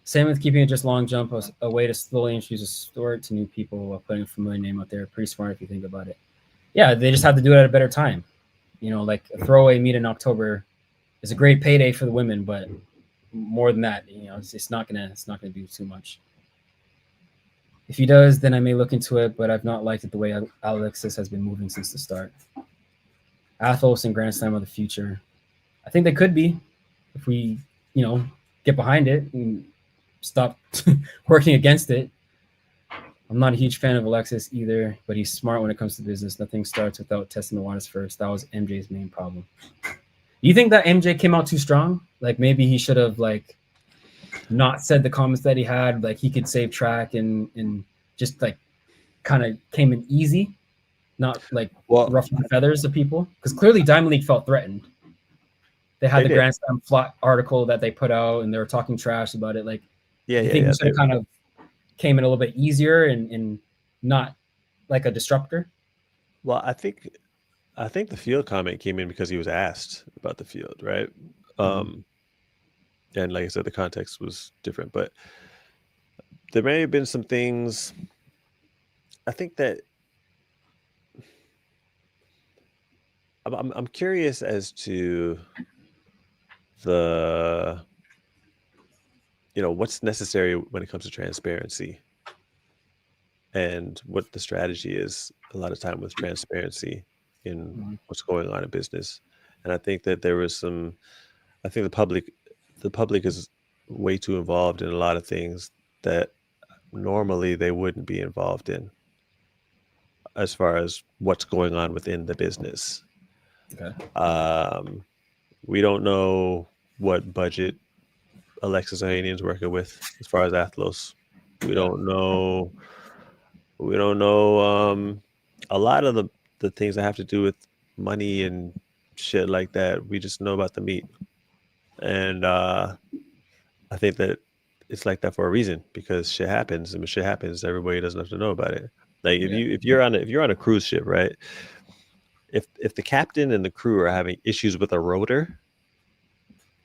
Same with keeping it just long jump, a way to slowly introduce a sport to new people while putting a familiar name out there. Pretty smart if you think about it. Yeah, they just have to do it at a better time. Like a throwaway meet in October is a great payday for the women, but more than that, it's not gonna do too much. If he does, then I may look into it, but I've not liked it the way Alexis has been moving since the start. ATHLOS and Grand Slam are the future. I think they could be if we, get behind it and stop working against it. I'm not a huge fan of Alexis either, but he's smart when it comes to business. Nothing starts without testing the waters first. That was MJ's main problem. Do you think that MJ came out too strong? Like, maybe he should have not said the comments that he had. Like, he could save track and just like kind of came in easy, not like ruffle the feathers of people. Because clearly Diamond League felt threatened. They had the Grand Slam flat article that they put out, and they were talking trash about it. Like, I think he should have kind of came in a little bit easier and not like a disruptor. Well, I think the field comment came in because he was asked about the field, right? And like I said, the context was different, but there may have been some things. I think that I'm curious as to the what's necessary when it comes to transparency and what the strategy is a lot of time with transparency. in what's going on in business. And I think that there was some. I think the public is way too involved in a lot of things that normally they wouldn't be involved in, as far as what's going on within the business. Okay. We don't know what budget Alexis Ohanian's working with as far as ATHLOS. We don't know. A lot of the things that have to do with money and shit like that. We just know about the meat, and I think that it's like that for a reason, because shit happens, and when shit happens, everybody doesn't have to know about it. Like if you're on a cruise ship, right? If the captain and the crew are having issues with a rotor,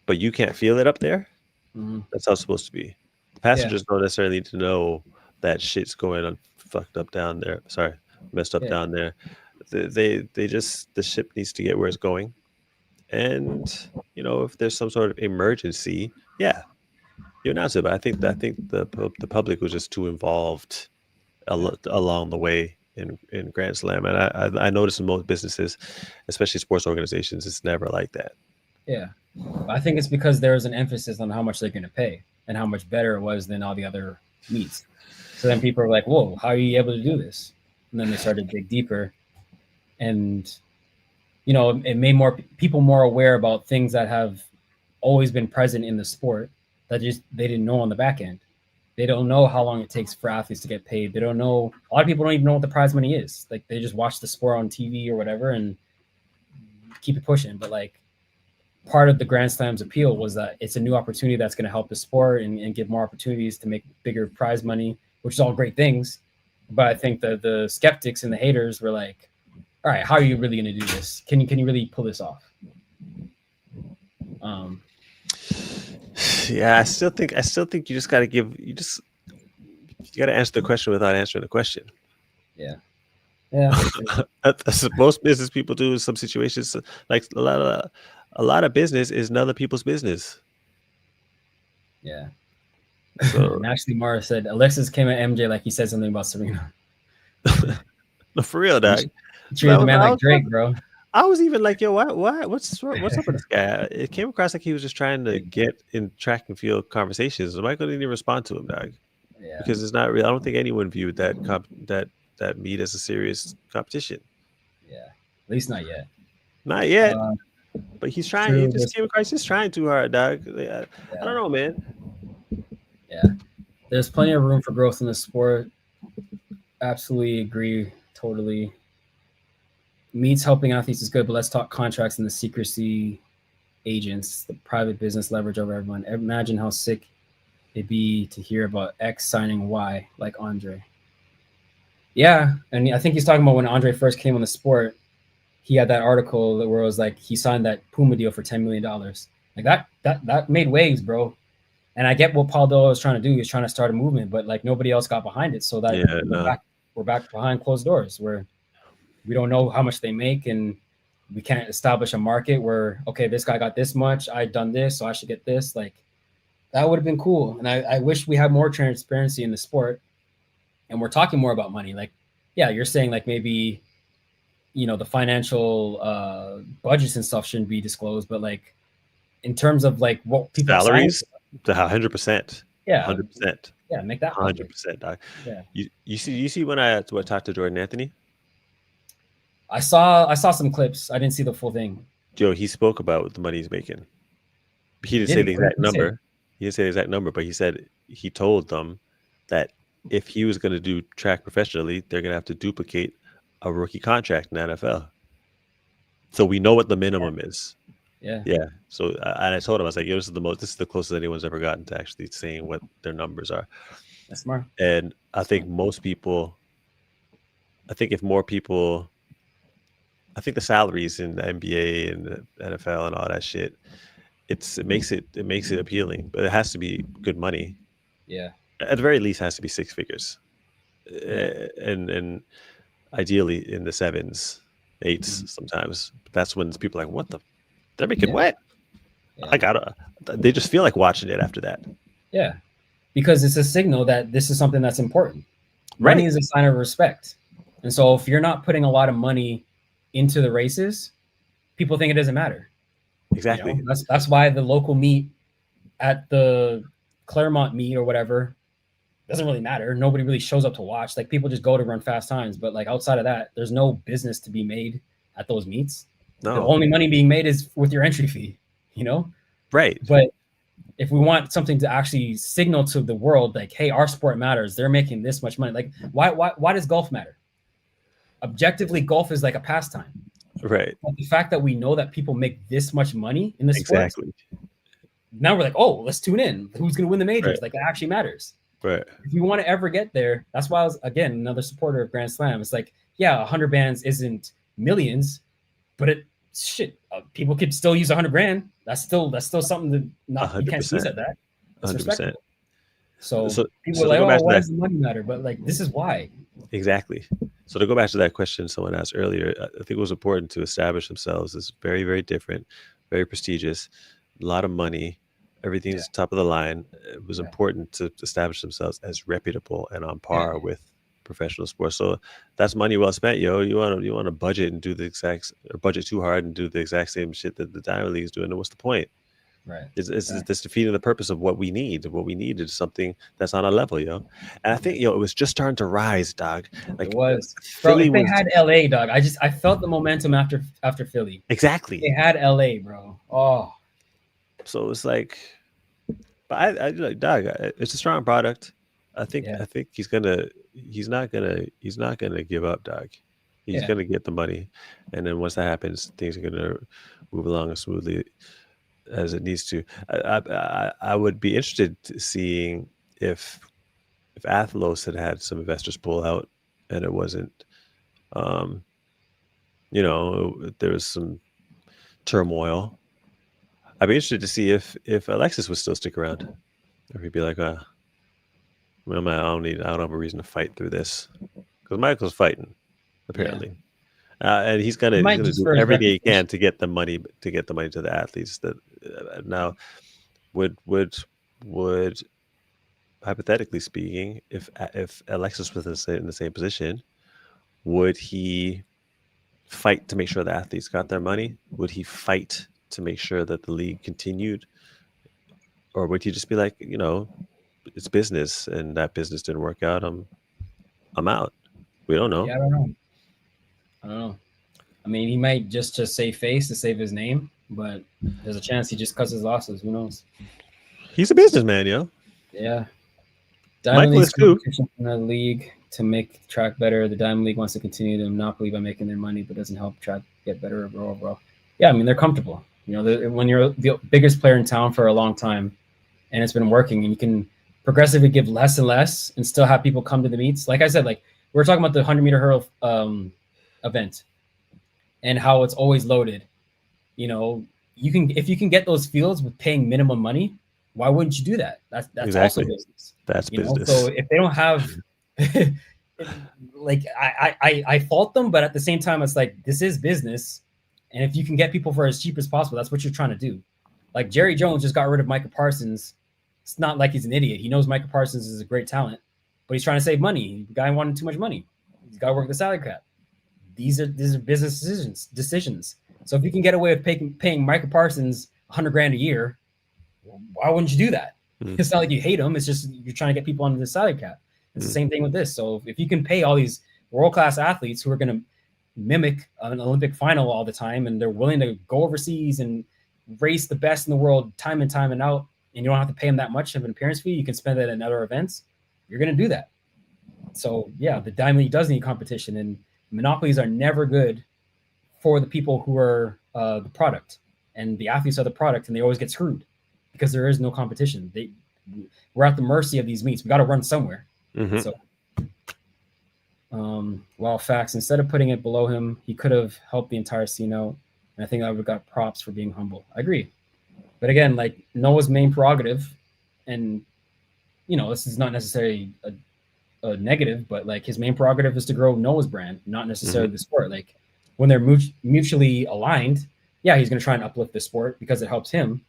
but you can't feel it up there, that's how it's supposed to be. The passengers don't necessarily need to know that shit's going on fucked up down there. Sorry, messed up down there. They just, the ship needs to get where it's going, and if there's some sort of emergency, you announce it. But I think the public was just too involved along the way in Grand Slam, and I noticed in most businesses, especially sports organizations, it's never like that. Yeah, I think it's because there was an emphasis on how much they're going to pay and how much better it was than all the other meets. So then people are like, "Whoa, how are you able to do this?" And then they started to dig deeper, and it made more people more aware about things that have always been present in the sport that they didn't know on the back end. They don't know how long it takes for athletes to get paid. They don't know. A lot of people don't even know what the prize money is. Like, they just watch the sport on TV or whatever and keep it pushing. But like, part of the Grand Slam's appeal was that it's a new opportunity that's going to help the sport and give more opportunities to make bigger prize money, which is all great things. But I think the skeptics and the haters were like, all right, how are you really going to do this? Can you really pull this off? Yeah, I still think you just got to you got to answer the question without answering the question. Yeah. That's what most business people do in some situations. Like a lot of business is other people's business. Yeah. So and actually, Mara said Alexis came at MJ like he said something about Serena. No, for real, dog. Treated the man like Drake, bro. I was even like, yo, what's up with this guy? It came across like he was just trying to get in track and field conversations. Michael didn't even respond to him, dog. Yeah. Because it's not real. I don't think anyone viewed that meet as a serious competition. Yeah. At least not yet. Not yet. But he's trying. True, he just came across. He's trying too hard, dog. I don't know, man. Yeah. There's plenty of room for growth in the sport. Absolutely agree. Totally. Meets helping athletes is good, but let's talk contracts and the secrecy, agents, the private business leverage over everyone. Imagine how sick it'd be to hear about X signing Y, like Andre. Yeah, and I think he's talking about when Andre first came on the sport. He had that article where it was like he signed that Puma deal for $10 million. Like that made waves, bro. And I get what Paul Dole was trying to do. He was trying to start a movement, but like nobody else got behind it. So that we're back behind closed doors where we don't know how much they make, and we can't establish a market where, okay, this guy got this much, I've done this, so I should get this. Like, that would have been cool. And I wish we had more transparency in the sport, and we're talking more about money. Like, yeah, you're saying like maybe, the financial budgets and stuff shouldn't be disclosed, but like in terms of like what people salaries, 100%. Yeah, 100%. Yeah, make that 100%, dog. Yeah. You see when I talked to Jordan Anthony? I saw some clips. I didn't see the full thing. Joe, he spoke about the money he's making. He didn't say the exact number. He didn't say the exact number, but he said he told them that if he was going to do track professionally, they're going to have to duplicate a rookie contract in the NFL. So we know what the minimum is. Yeah. Yeah. So I told him, I was like, yo, this is the closest anyone's ever gotten to actually saying what their numbers are. That's smart. And I think if more people, I think the salaries in the NBA and the NFL and all that shit, it makes it appealing, but it has to be good money. Yeah. At the very least, it has to be six figures, and ideally in the 7s, 8s sometimes. That's when people are like, what the? They're making what? Yeah. They just feel like watching it after that. Yeah, because it's a signal that this is something that's important. Money is a sign of respect, and so if you're not putting a lot of money into the races, people think it doesn't matter. Exactly. You know? That's why the local meet at the Claremont meet or whatever doesn't really matter. Nobody really shows up to watch. Like people just go to run fast times, but like outside of that, there's no business to be made at those meets. No. The only money being made is with your entry fee, you know? Right. But if we want something to actually signal to the world, like, hey, our sport matters. They're making this much money. Like, why does golf matter? Objectively, golf is like a pastime. Right. But the fact that we know that people make this much money in the sport, exactly. Now we're like, oh, let's tune in. Who's going to win the majors? Right. Like, that actually matters. Right. If you want to ever get there, that's why I was, again, another supporter of Grand Slam. It's like, yeah, 100 bands isn't millions, but people could still use 100 grand. That's still something that you can't use at that. That's 100%. So people are like, oh, why does the money matter? But like, this is why. Exactly. So to go back to that question someone asked earlier, I think it was important to establish themselves as very, very different, very prestigious, a lot of money. Everything's top of the line. It was important to establish themselves as reputable and on par with professional sports. So that's money well spent, yo. You want to budget and do the exact, or budget too hard and do the exact same shit that the Diamond League is doing. And what's the point? Right. It's defeating the purpose of what we need. What we need is something that's on a level, yo. And I think, it was just starting to rise, dog. Like it was. Philly bro, if they had LA, dog. I felt the momentum after Philly. Exactly. They had LA, bro. Oh. So it's like, but I like, dog. It's a strong product. I think he's not gonna give up, dog. He's gonna get the money, and then once that happens, things are gonna move along as smoothly as it needs to. I would be interested to seeing if ATHLOS had some investors pull out, and it wasn't, there was some turmoil. I'd be interested to see if Alexis would still stick around, or he'd be like, I don't have a reason to fight through this, because Michael's fighting apparently, and he's gonna do everything he can to get the money to the athletes. That now would hypothetically speaking, if Alexis was in the same position, would he fight to make sure the athletes got their money? Would he fight to make sure that the league continued, or would he just be like, it's business, and that business didn't work out, I'm out? We don't know. Yeah, I don't know. I mean, he might just save face to save his name, but there's a chance he just cuts his losses. Who knows? He's a businessman, yo. Yeah. Diamond League's competition in the league to make the track better. The Diamond League wants to continue the monopoly by making their money, but doesn't help track get better overall. Yeah, I mean, they're comfortable. When you're the biggest player in town for a long time, and it's been working, and you can progressively give less and less and still have people come to the meets. Like I said, like we're talking about the 100-meter hurdle event and how it's always loaded. If you can get those fields with paying minimum money, why wouldn't you do that? That's exactly. also business. That's business. So if they don't have, like I fault them, but at the same time, it's like this is business, and if you can get people for as cheap as possible, that's what you're trying to do. Like Jerry Jones just got rid of Micah Parsons. It's not like he's an idiot. He knows Micah Parsons is a great talent, but he's trying to save money. The guy wanted too much money. He's got to work the salary cap. These are business decisions. So if you can get away with paying Micah Parsons $100,000 a year, why wouldn't you do that? It's not like you hate him. It's just you're trying to get people under the salary cap. It's the same thing with this. So if you can pay all these world-class athletes who are going to mimic an Olympic final all the time, and they're willing to go overseas and race the best in the world time and time and out, and you don't have to pay them that much of an appearance fee, you can spend it in other events, you're going to do that. So yeah, the Diamond League does need competition, and monopolies are never good for the people who are the product, and the athletes are the product, and they always get screwed because there is no competition. We're at the mercy of these meets. We got to run somewhere. So while facts, instead of putting it below him, he could have helped the entire scene out, and I think I would have got props for being humble. I agree. But again, like Noah's main prerogative, and this is not necessarily a negative, but like his main prerogative is to grow Noah's brand, not necessarily the sport. Like when they're mutually aligned, yeah, he's going to try and uplift the sport because it helps him.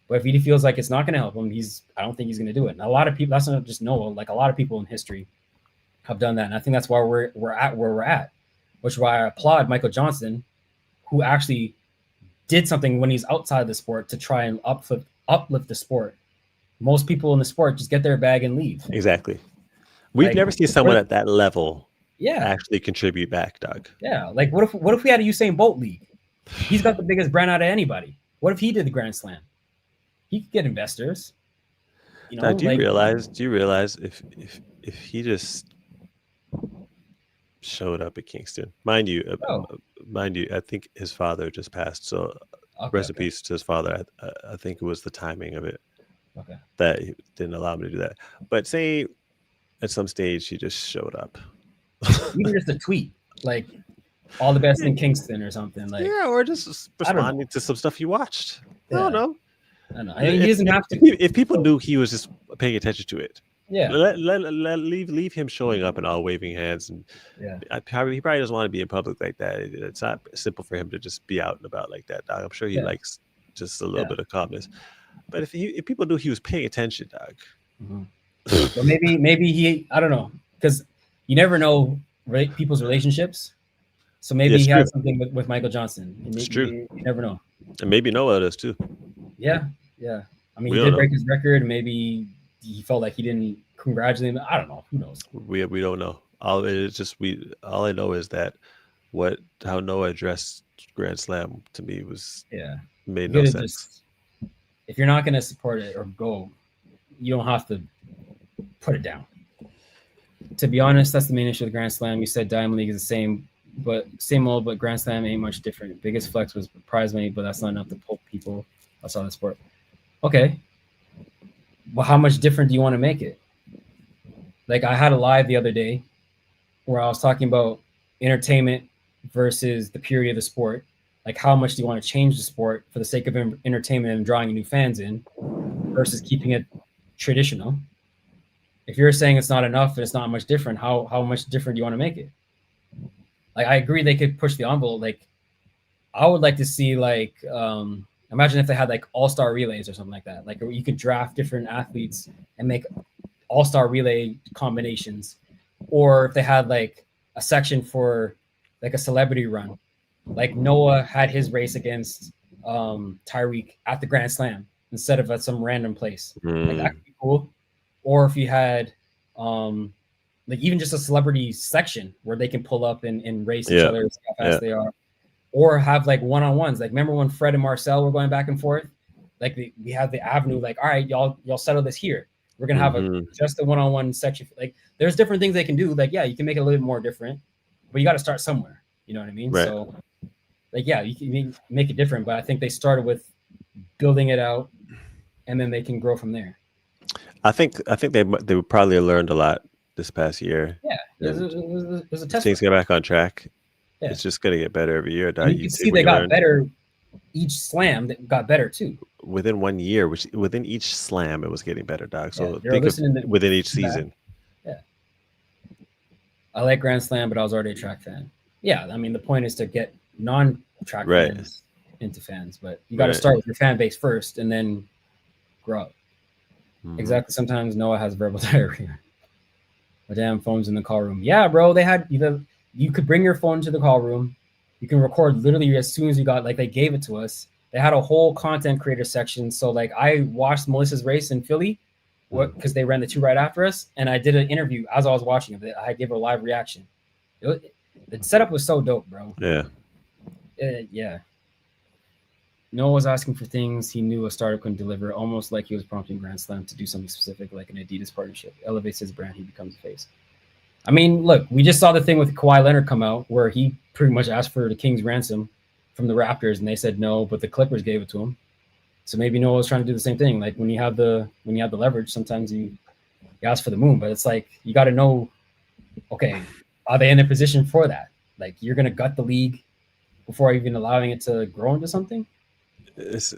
But if he feels like it's not going to help him, I don't think he's going to do it. And a lot of people, that's not just Noah, like a lot of people in history have done that. And I think that's why we're at where we're at, which is why I applaud Michael Johnson who actually did something when he's outside the sport to try and uplift the sport. Most people in the sport just get their bag and leave. Exactly. We've never seen someone at that level actually contribute back, Doug. Yeah. Like what if we had a Usain Bolt league? He's got the biggest brand out of anybody. What if he did the Grand Slam? He could get investors. You know, now, do you realize if he just showed up at Kingston, mind you, I think his father just passed, so rest in peace to his father. I think it was the timing of it that he didn't allow him to do that. But say at some stage he just showed up, even just a tweet like all the best in Kingston or something, like or just responding to some stuff you watched. I don't know. I mean, he doesn't have to. If people knew he was just paying attention to it, leave him showing up and all waving hands, and he probably doesn't want to be in public like that. It's not simple for him to just be out and about like that, Dog. I'm sure he likes just a little bit of calmness. But if people knew he was paying attention, Dog. So maybe he, I don't know, because you never know people's relationships. So maybe he had something with Michael Johnson. It's true. You never know. And maybe Noah does too. Yeah. I mean, he did break his record. Maybe he felt like he didn't congratulate him. I don't know. Who knows? We don't know. All I know is that how Noah addressed Grand Slam to me made no sense. If you're not going to support it or go, you don't have to put it down. To be honest, that's the main issue of the Grand Slam. You said Diamond League is the same old, but Grand Slam ain't much different. Biggest flex was prize money, but that's not enough to pull people outside the sport. Okay. Well, how much different do you want to make it? Like I had a live the other day where I was talking about entertainment versus the purity of the sport. Like how much do you want to change the sport for the sake of entertainment and drawing new fans in versus keeping it traditional? If you're saying it's not enough and it's not much different, how much different do you want to make it? Like I agree they could push the envelope. Like I would like to see like imagine if they had like all-star relays or something like that. Like you could draft different athletes and make all-star relay combinations, or if they had like a section for like a celebrity run, like Noah had his race against Tyreek at the Grand Slam instead of at some random place. Like that could be cool. Or if you had like even just a celebrity section where they can pull up and race each other, see how fast they are. Or have like one-on-ones. Like remember when Fred and Marcel were going back and forth? Like we have the avenue, like, all right, y'all settle this here. We're gonna have just a one-on-one section. Like there's different things they can do. Like, you can make it a little bit more different, but you got to start somewhere. You know what I mean? Right. So like, you can make it different, but I think they started with building it out and then they can grow from there. I think they probably learned a lot this past year. Yeah. There's a test. Things get back on track. Yeah. It's just going to get better every year. You can see they got better. Each slam that got better too. Within 1 year, within each slam, it was getting better, Doc. So think of within each season. Yeah. I like Grand Slam, but I was already a track fan. Yeah, I mean the point is to get non-track fans into fans, but you got to start with your fan base first and then grow up. Exactly. Sometimes Noah has verbal diarrhea. My damn phone's in the call room. Yeah, bro. They had you could bring your phone to the call room. You can record literally as soon as you got, like they gave it to us. They had a whole content creator section. So like I watched Melissa's race in Philly because they ran the 2 right after us. And I did an interview as I was watching it. I gave a live reaction. The setup was so dope, bro. Yeah. Yeah. Noah was asking for things he knew a startup couldn't deliver, almost like he was prompting Grand Slam to do something specific, like an Adidas partnership. Elevates his brand, he becomes a face. I mean, look, we just saw the thing with Kawhi Leonard come out where he pretty much asked for the King's ransom from the Raptors, and they said no, but the Clippers gave it to him. So maybe Noah was trying to do the same thing. Like when you have the leverage, sometimes you ask for the moon, but it's like you got to know, okay, are they in a position for that? Like you're gonna gut the league before even allowing it to grow into something. It's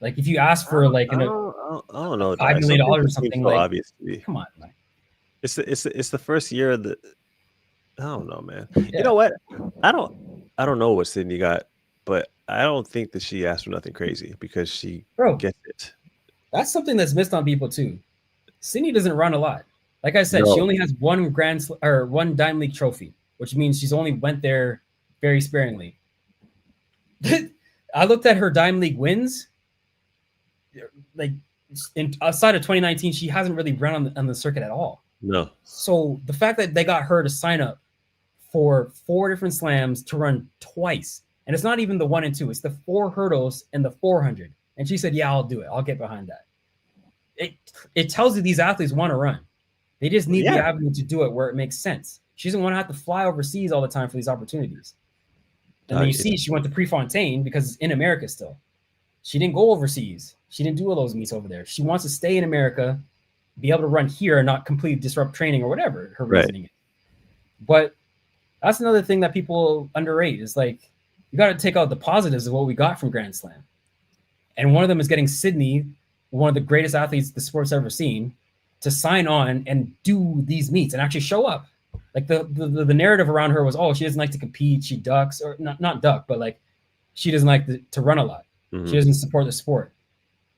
like if you ask for like I don't know, $5 million or something, like obvious to me. Come on, man. It's the first year of the. I don't know, man. Yeah. You know what? I don't know what Sydney got, but I don't think that she asked for nothing crazy because she gets it. That's something that's missed on people too. Sydney doesn't run a lot. Like I said, she only has one Diamond League trophy, which means she's only went there very sparingly. I looked at her Diamond League wins. Like, outside of 2019, she hasn't really run on the circuit at all. No. So the fact that they got her to sign up for 4 different slams to run twice, and it's not even the 1 and 2, it's the 4 hurdles and the 400. And she said, yeah, I'll do it. I'll get behind that. It tells you these athletes want to run. They just need the avenue to do it where it makes sense. She doesn't want to have to fly overseas all the time for these opportunities. And then you see she went to Prefontaine because it's in America still. She didn't go overseas. She didn't do all those meets over there. She wants to stay in America, be able to run here and not completely disrupt training or whatever her reasoning is. But that's another thing that people underrate is like, you got to take out the positives of what we got from Grand Slam. And one of them is getting Sydney, one of the greatest athletes the sport's ever seen, to sign on and do these meets and actually show up. Like the narrative around her was, oh, she doesn't like to compete. She ducks, or not duck, but like she doesn't like to run a lot. Mm-hmm. She doesn't support the sport.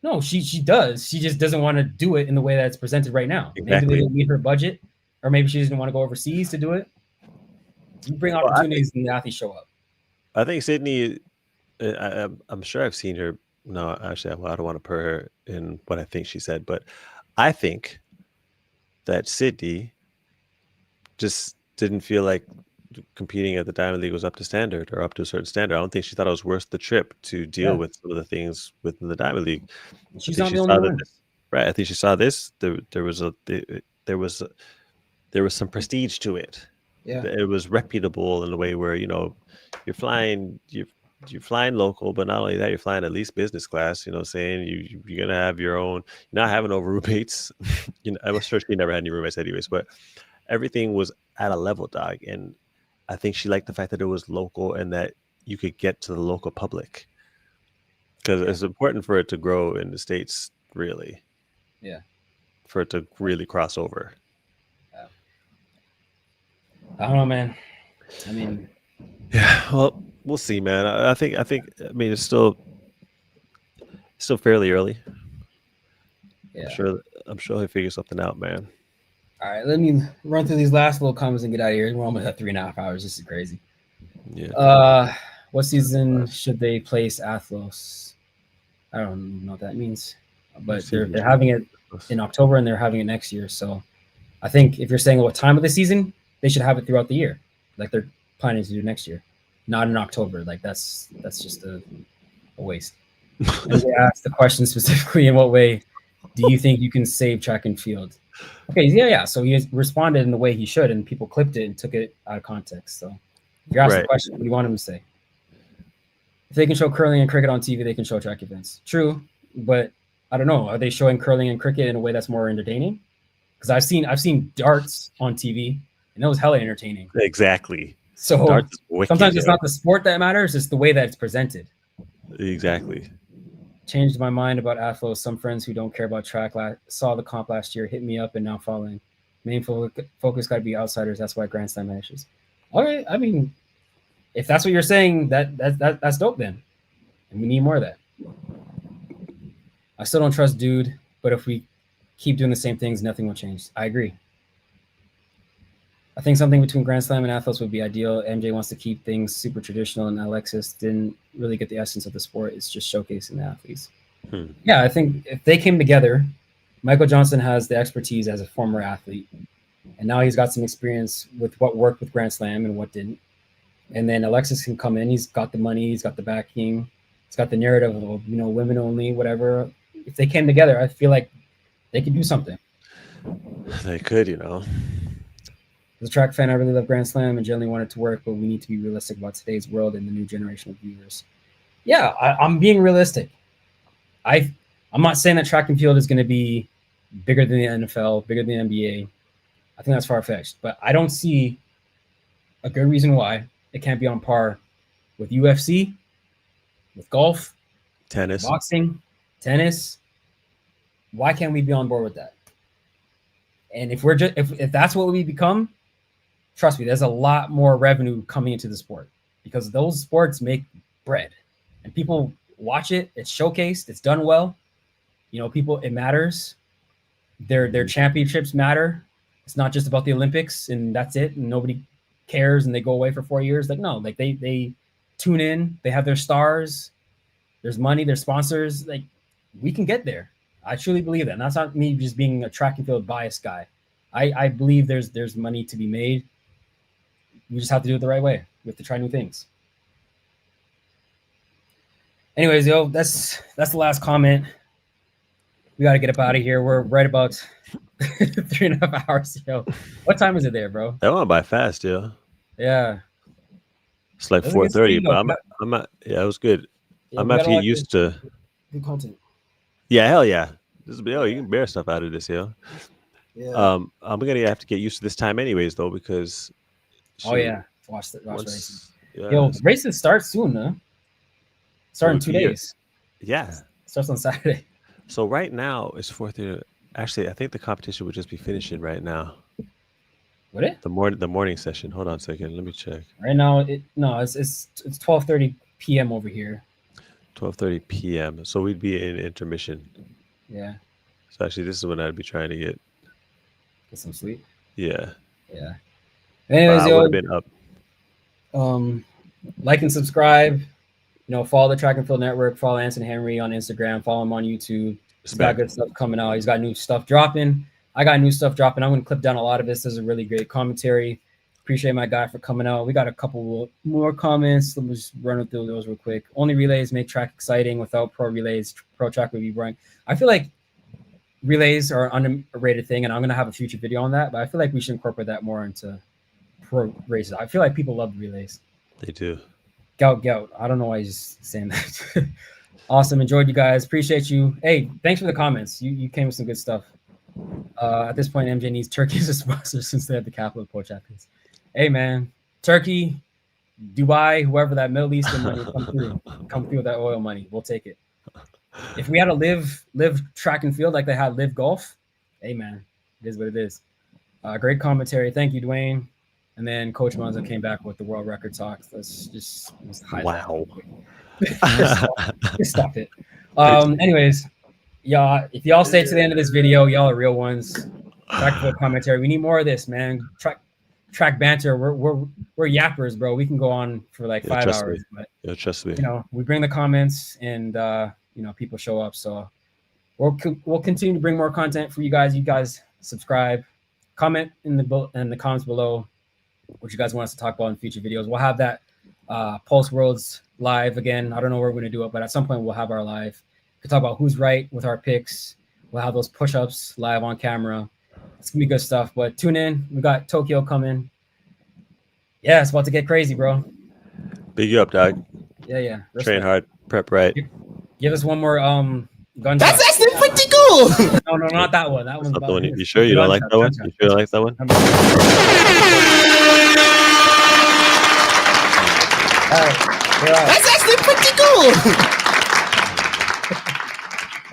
No, she does. She just doesn't want to do it in the way that it's presented right now. Exactly. Maybe they didn't meet her budget, or maybe she doesn't want to go overseas to do it. You bring opportunities and the athletes show up. I think Sydney, I'm sure I've seen her. No, actually, I don't want to put her in what I think she said, but I think that Sydney just didn't feel like competing at the Diamond League was up to standard or up to a certain standard. I don't think she thought it was worth the trip to deal with some of the things within the Diamond League. She's not the only one. Right. I think she saw this. There was some prestige to it. Yeah. It was reputable in a way where, you know, you're flying local, but not only that, you're flying at least business class. You know what I'm saying? You're gonna have your own. You're not having no roommates. You know, I was sure she never had any roommates anyways, but everything was at a level, dog. And I think she liked the fact that it was local and that you could get to the local public, because it's important for it to grow in the States, really. Yeah. For it to really cross over. Yeah. I don't know, man. I mean, yeah. Well, we'll see, man. I think. I mean, it's still fairly early. Yeah. I'm sure he'll figure something out, man. All right, let me run through these last little comments and get out of here. We're almost at 3.5 hours. This is crazy. Yeah. What season should they place ATHLOS? I don't know what that means, but they're having it in October and they're having it next year. So I think if you're saying what time of the season, they should have it throughout the year, like they're planning to do next year, not in October. Like that's just a waste. And they asked the question specifically, in what way do you think you can save track and field? Okay, yeah. So he responded in the way he should, and people clipped it and took it out of context. So if you're asking the question, what do you want him to say? If they can show curling and cricket on TV, they can show track events. True, but I don't know. Are they showing curling and cricket in a way that's more entertaining? Because I've seen darts on TV, and it was hella entertaining. Exactly. So sometimes it's not the sport that matters; it's the way that it's presented. Exactly. Changed my mind about ATHLOS. Some friends who don't care about track saw the comp last year, hit me up, and now following. Main focus got to be outsiders. That's why Grand Slam finishes. All right. I mean, if that's what you're saying, that's dope then. And we need more of that. I still don't trust Dude, but if we keep doing the same things, nothing will change. I agree. I think something between Grand Slam and ATHLOS would be ideal. MJ wants to keep things super traditional, and Alexis didn't really get the essence of the sport. It's just showcasing the athletes. Yeah, I think if they came together, Michael Johnson has the expertise as a former athlete, and now he's got some experience with what worked with Grand Slam and what didn't. And then Alexis can come in. He's got the money. He's got the backing. He's got the narrative of, you know, women only, whatever. If they came together, I feel like they could do something. They could, you know. As a track fan, I really love Grand Slam and generally want it to work, but we need to be realistic about today's world and the new generation of viewers. Yeah, I'm being realistic. I'm not saying that track and field is going to be bigger than the NFL, bigger than the NBA. I think that's far-fetched, but I don't see a good reason why it can't be on par with UFC, with golf, tennis, boxing, tennis. Why can't we be on board with that? And if if that's what we become, trust me, there's a lot more revenue coming into the sport because those sports make bread and people watch it. It's showcased. It's done well. You know, it matters. Their championships matter. It's not just about the Olympics and that's it. And nobody cares and they go away for 4 years. Like, no, like they tune in, they have their stars, there's money, there's sponsors. Like, we can get there. I truly believe that. And that's not me just being a track and field biased guy. I believe there's money to be made. We just have to do it the right way. We have to try new things. Anyways, yo, that's the last comment. We got to get up out of here. We're right about 3.5 hours. Yo, what time is it there, bro? That went by fast, yo. Yeah. It's like 4:30, but I'm not. Yeah, it was good. Yeah, I'm have to get used to good content. Yeah, hell yeah. This is you can bear stuff out of this, yo. Yeah. I'm gonna have to get used to this time anyways, though, because. Oh yeah, watch races. Yeah. Yo, races start soon, huh? Start in 2 days. Yeah. Starts on Saturday. So right now it's 4:30. Actually, I think the competition would just be finishing right now. Would it? The morning session. Hold on a second. Let me check. Right now, it's 12:30 p.m. over here. 12:30 p.m. So we'd be in intermission. Yeah. So actually, this is when I'd be trying to get some sleep. Yeah. Yeah. Anyways, I would have been up. Like and subscribe. Follow the Track and Field Network. Follow Anson Henry on Instagram. Follow him on YouTube. He's got good stuff coming out. He's got new stuff dropping. I got new stuff dropping. I'm going to clip down a lot of this. This is a really great commentary. Appreciate my guy for coming out. We got a couple more comments. Let me just run through those real quick. Only relays make track exciting. Without pro relays, pro track would be boring. I feel like relays are an underrated thing, and I'm going to have a future video on that, but I feel like we should incorporate that more into pro races. I feel like people love relays. They do. Gout. I don't know why he's saying that. Awesome. Enjoyed you guys. Appreciate you. Hey, thanks for the comments. You came with some good stuff. At this point, MJ needs Turkey as a sponsor since they have the capital of pro champions. Hey, man. Turkey, Dubai, whoever that Middle Eastern money come through with that oil money. We'll take it. If we had a live track and field like they had live golf, hey, man, it is what it is. Great commentary. Thank you, Dwayne. And then Coach Monza came back with the world record talks. Let's highlight. Wow. Just stop it. Anyways, y'all, if y'all stay to the end of this video, y'all are real ones. Track and field commentary. We need more of this, man. Track banter. We're yappers, bro. We can go on for like 5 hours. But trust me. We bring the comments and people show up. So we'll continue to bring more content for you guys. You guys subscribe, comment in the comments below what you guys want us to talk about in future videos. We'll have that Pulse Worlds live again. I don't know where we're going to do it, but at some point we'll have our live. We'll talk about who's right with our picks. We'll have those push-ups live on camera. It's going to be good stuff, but tune in. We got Tokyo coming. Yeah, it's about to get crazy, bro. Big you up, dog. Yeah. Train hard, prep right. Give us one more gun. That's actually pretty cool. No, not that one. That one's not about the one. You sure you don't like that one? You sure you like that one? All right. That's actually pretty cool.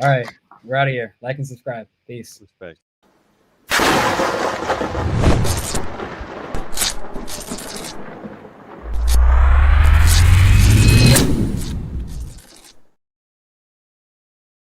All right. We're out of here. Like and subscribe. Peace. Respect.